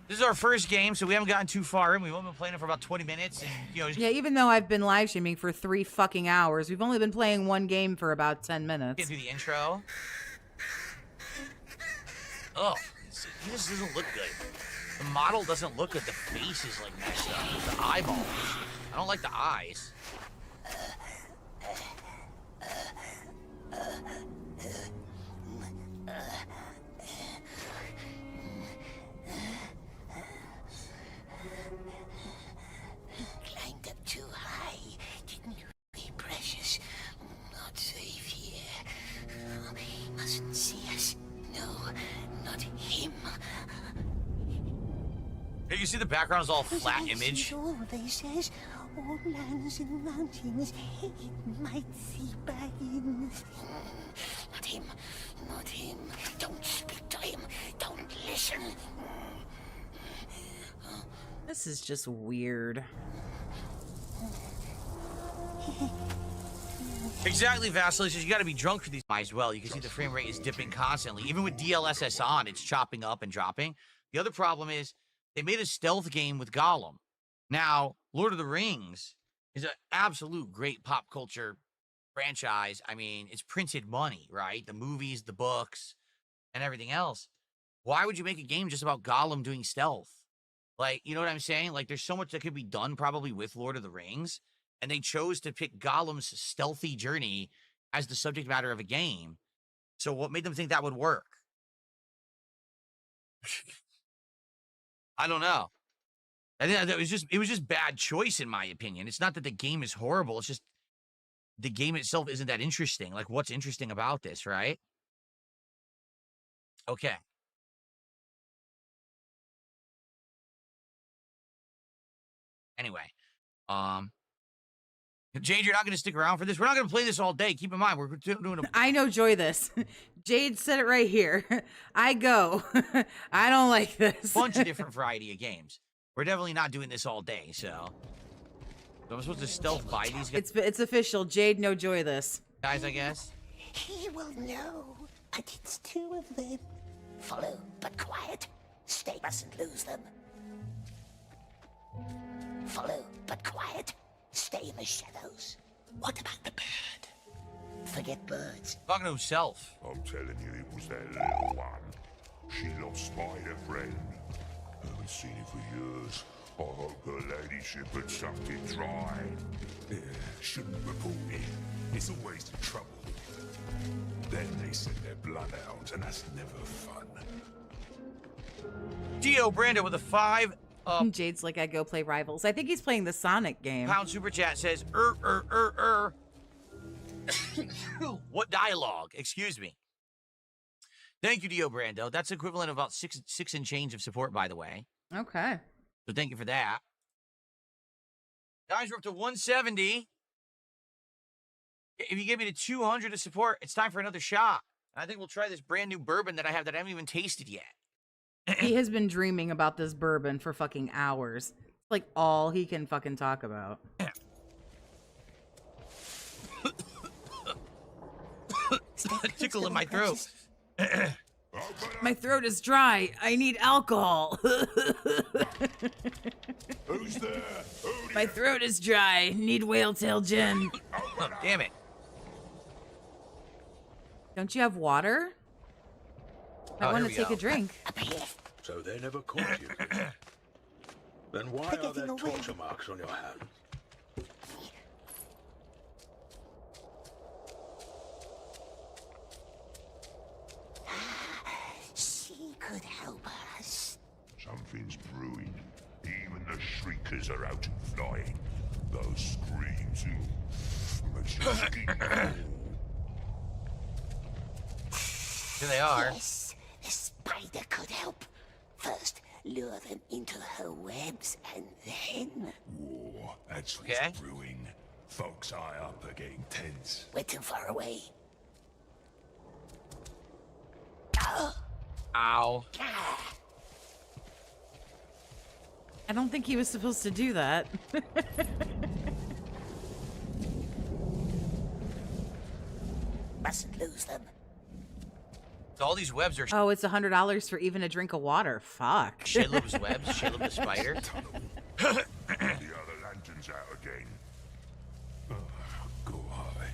This is our first game, so we haven't gotten too far in. We've only been playing it for about 20 minutes. And, you know, Yeah, even though I've been live streaming for 3 fucking hours, we've only been playing one game for about 10 minutes. get through the intro. Oh, this doesn't look good. The model doesn't look good. The face is like messed up. The eyeballs. I don't like the eyes. Climbed up too high, didn't we, precious? Not safe here. He mustn't see us. No, not him. Hey, you see the background is all flat image? Always says, all lands and mountains, it might see baggins. Not him, not him. Don't speak to him. Don't listen. This is just weird. Exactly, Vassal. He says you got to be drunk for these as well. You can see the frame rate is dipping constantly. Even with DLSS on, it's chopping up and dropping. The other problem is they made a stealth game with Gollum. Now, Lord of the Rings is an absolute great pop culture franchise. I mean, it's printed money, right? The movies, the books, and everything else. Why would you make a game just about Gollum doing stealth? Like, you know what I'm saying? Like, there's so much that could be done probably with Lord of the Rings, and they chose to pick Gollum's stealthy journey as the subject matter of a game. So what made them think that would work? I don't know. I think that it was just bad choice in my opinion. It's not that the game is horrible. It's just the game itself isn't that interesting. Like, what's interesting about this, right? Okay. Anyway, Jade, you're not going to stick around for this. We're not going to play this all day. Keep in mind, we're doing a... I know Joy this. Jade said it right here. I go. I don't like this. Bunch of different variety of games. We're definitely not doing this all day, so. So I'm supposed to stealth buy these guys, It's official. Jade, no joy this. I guess. He will know, but it's two of them. Follow, but quiet. Stay, mustn't lose them. Follow, but quiet. Stay in the shadows. What about the bird? Forget birds. Talking to himself. I'm telling you, it was that little one. She lost Spider Friend. Haven't seen it for years. I hope her ladyship had sucked it dry. Yeah, shouldn't report it. It's always the trouble. Then they send their blood out, and that's never fun. Dio Brando with a 5 Jade's like, I go play Rivals. I think he's playing the Sonic game. pound super chat says, What dialogue? Excuse me. Thank you, Dio Brando. That's equivalent of about six and change of support, by the way. Okay. So thank you for that. Guys, we're up to 170. If you give me the 200 of support, it's time for another shot. I think we'll try this brand new bourbon that I have that I haven't even tasted yet. He has been dreaming about this bourbon for fucking hours. It's like all he can fucking talk about. Tickle in my throat. My throat is dry. I need alcohol. Who's there? My throat is dry. Need whale tail gin. Oh, damn it. Don't you have water? I Oh, want here to we take go. a drink. Up here. So they never caught you. Then why are there torture marks on your hands? She could help us. Something's brewing. Even the shriekers are out and flying. Those screams, makes your skin crawl. Here they are. Yes, the spider could help. First, lure them into her webs, and then... War, that's what's Okay. brewing. Folks high up are getting tense. We're too far away. Ow. I don't think he was supposed to do that. Mustn't lose them. So all these webs are Oh, it's $100 for even a drink of water. Fuck. Shitloop's webs, Shitloop the spider. The other lantern's out again. Go high.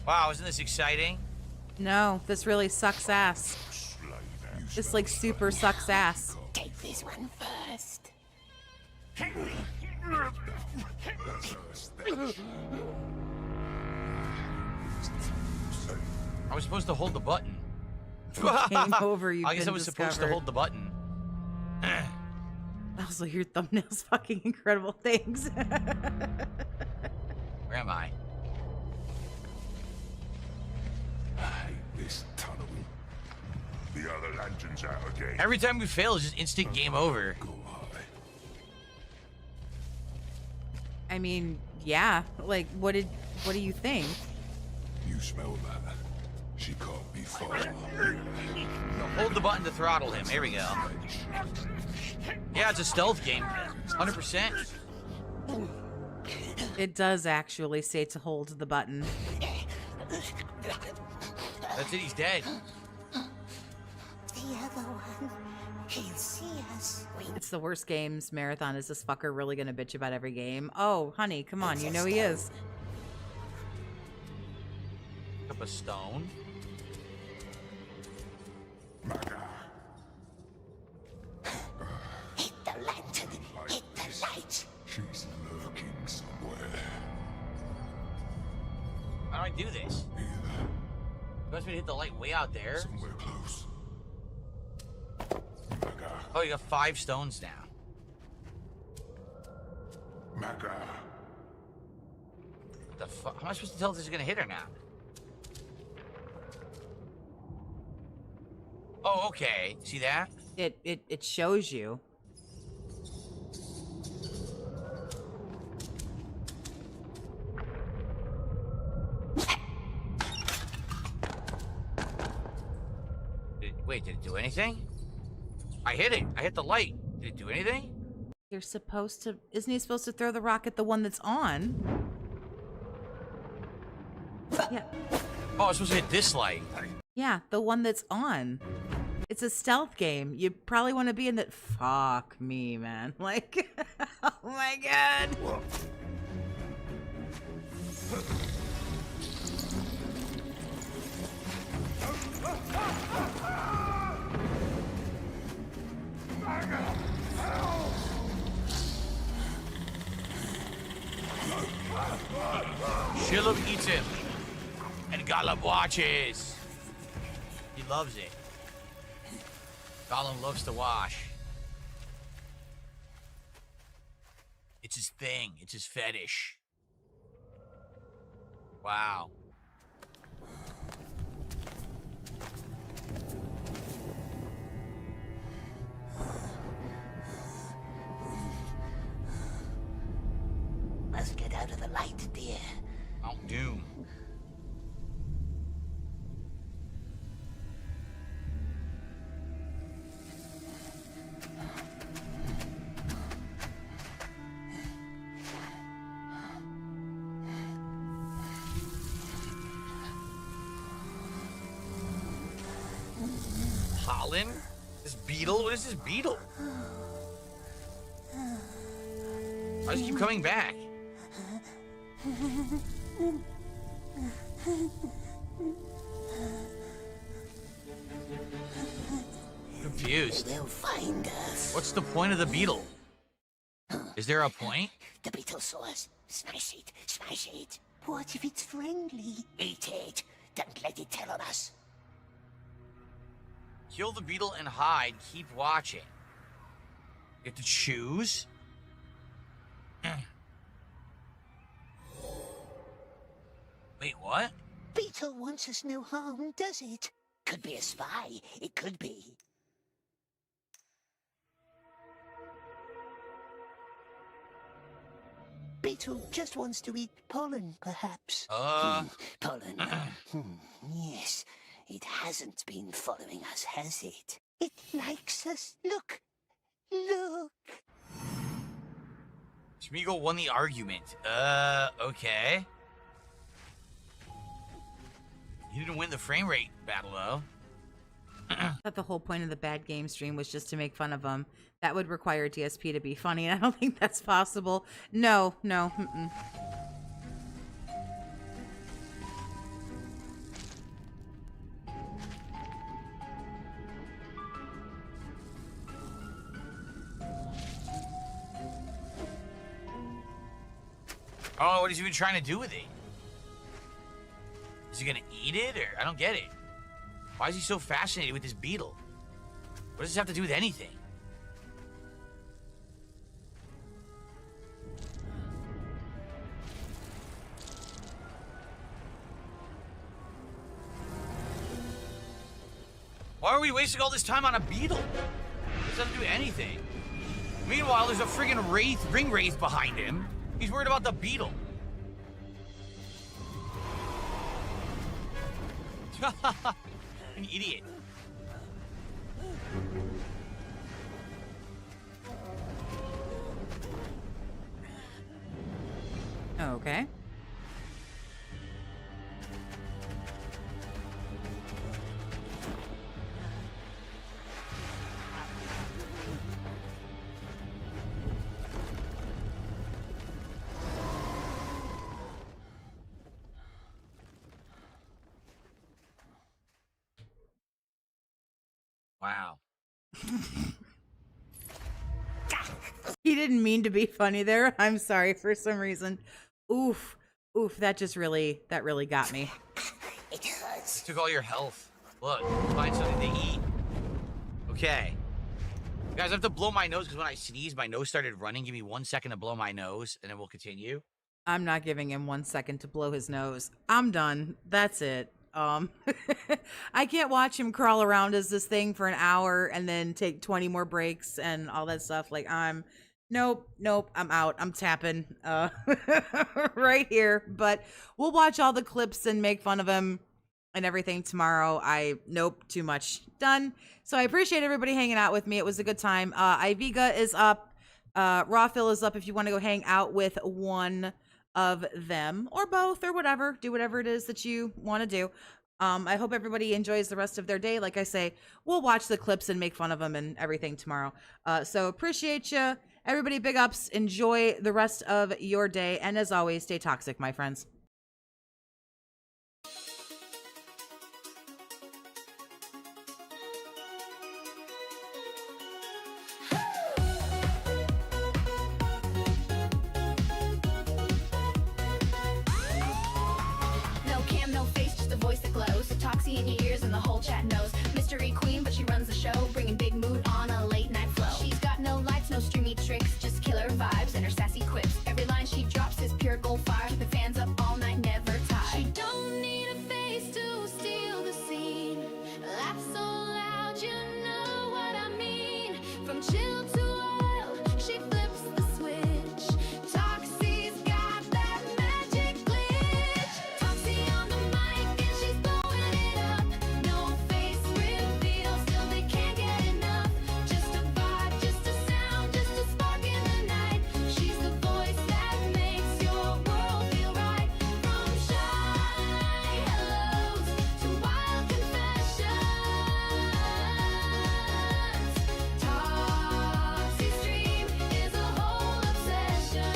Wow, isn't this exciting? No, this really sucks ass. Slay that. This like super sucks ass. Take this one first. I was supposed to hold the button. Game over, you've I guess I been was supposed to discovered. hold the button. Also, your thumbnail's fucking incredible. Thanks. Where am I? I hate this tunnel. The other lantern's out again. Every time we fail, it's just instant game over. Go high. I mean, yeah. Like, what do you think? You smell that? She can't be far. Hold the button to throttle him. Here we go. Yeah, it's a stealth game. 100%. It does actually say to hold the button. That's it, he's dead. The other one can see us. It's the worst games marathon. Is this fucker really gonna bitch about every game? Oh, honey, come on. You know he is. Pick up a stone. Hit the lantern. Hit the light. She's lurking somewhere. How do I do this? Either. You want me to hit the light way out there? Somewhere close. Maga. Oh, you got 5 stones now. Maga. What the fuck? How am I supposed to tell if this is gonna hit or not? Oh, okay. See that? It shows you. Wait, did it do anything? I hit it. I hit the light. Did it do anything? You're supposed to... Isn't he supposed to throw the rock at the one that's on? Yeah. Oh, I was supposed to hit this light. Yeah, the one that's on. It's a stealth game. You probably want to be in that... Fuck me, man. Like, oh my god. Gollum eats him. And Gollum watches. He loves it. Gollum loves to wash. It's his thing. It's his fetish. Wow. Must get out of the light, dear. Mount Doom. Holland? This beetle? What is this beetle? Why does he keep coming back? Confused. They'll find us. What's the point of the beetle? Is there a point? The beetle saw us. Smash it. Smash it. What if it's friendly? Eat it. Don't let it tell on us. Kill the beetle and hide. Keep watching. You have to choose? Wait, what? Beetle wants us no harm, does it? Could be a spy. It could be. Beetle just wants to eat pollen, perhaps. Pollen. Yes. It hasn't been following us, has it? It likes us. Look. Look. Smeagol won the argument. Okay. You didn't win the frame rate battle, though. I thought the whole point of the bad game stream was just to make fun of him. That would require DSP to be funny, and I don't think that's possible. No. Oh, what is he even trying to do with it? Is he gonna eat it, or I don't get it. Why is he so fascinated with this beetle? What does this have to do with anything? Why are we wasting all this time on a beetle? This doesn't do anything. Meanwhile, there's a friggin' ring wraith behind him. He's worried about the beetle. An idiot. Okay. Wow. He didn't mean to be funny there. I'm sorry for some reason. Oof, that really got me. It hurts. Took all your health. Look, find something to eat. Okay. Guys, I have to blow my nose because when I sneezed, my nose started running. Give me 1 second to blow my nose, and then we'll continue. I'm not giving him 1 second to blow his nose. I'm done. That's it. I can't watch him crawl around as this thing for an hour and then take 20 more breaks and all that stuff. Like, nope, I'm out. I'm tapping, right here. But we'll watch all the clips and make fun of him and everything tomorrow. Nope, too much done. So I appreciate everybody hanging out with me. It was a good time. Iviga is up. Rawfill is up if you want to go hang out with one of them or both or whatever. Do whatever it is that you want to do. I hope everybody enjoys the rest of their day. Like I say, we'll watch the clips and make fun of them and everything tomorrow. So appreciate you. Everybody, big ups. Enjoy the rest of your day. And as always, stay toxic, my friends. In your ears and the whole chat knows. Mystery queen, but she runs the show, bringing big mood on a late night flow. She's got no lights, no streamy tricks, just killer vibes and her sassy quips. Every line she drops is pure gold fire, keep the fans up all night, never tired. She don't need a face to steal the scene. Laugh so loud, you know what I mean. From chill to wild, she flips the switch. Toxie's got that magic glitch. Toxie on the mic and she's blowing it up. No face reveal, still they can't get enough. Just a vibe, just a sound, just a spark in the night. She's the voice that makes your world feel right. From shy hellos to wild confessions, Toxie's stream is a whole obsession.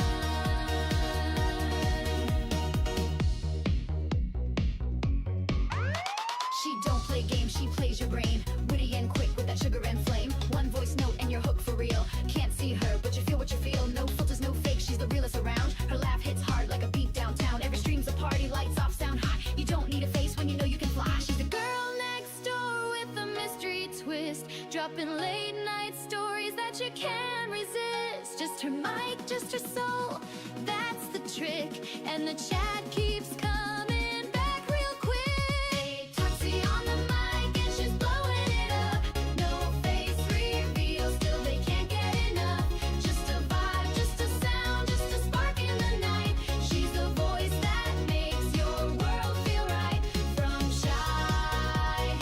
She don't play games, she plays your brain. Witty and quick with that sugar and flame. One voice note and you're hooked for real. Can't see her, but you feel what you feel. No filters, no fake, she's the realest around. Her laugh hits hard like a beat downtown. Every stream's a party, lights off, sound high. You don't need a face when you know you can fly. She's the girl next door with a mystery twist. Dropping late night stories that you can't resist. Just her mic, just her soul, that's the trick. And the chat keeps coming back real quick. Toxie on the mic and she's blowing it up. No face reveal, still they can't get enough. Just a vibe, just a sound, just a spark in the night. She's the voice that makes your world feel right. From shy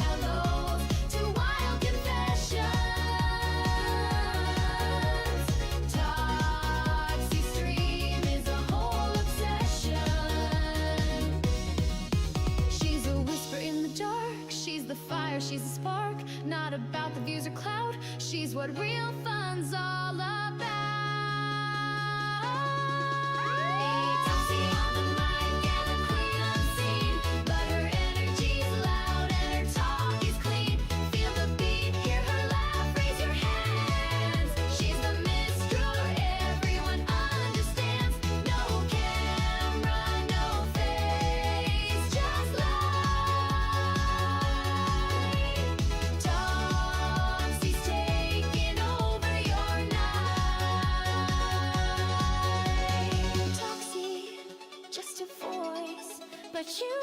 hellos to wild confessions, Toxie stream is a whole obsession. She's a whisper in the dark, she's the fire, she's a spark. Not about the views or clout, she's what real fun's all about. Toxie on the mic and a queen unseen, but her energy's loud and her talk is clean. Feel the beat, hear her laugh, raise your hands. She's the minstrel, everyone understands. No camera, no face, just light. Toxie's taking over your night. Toxie, just a voice, but you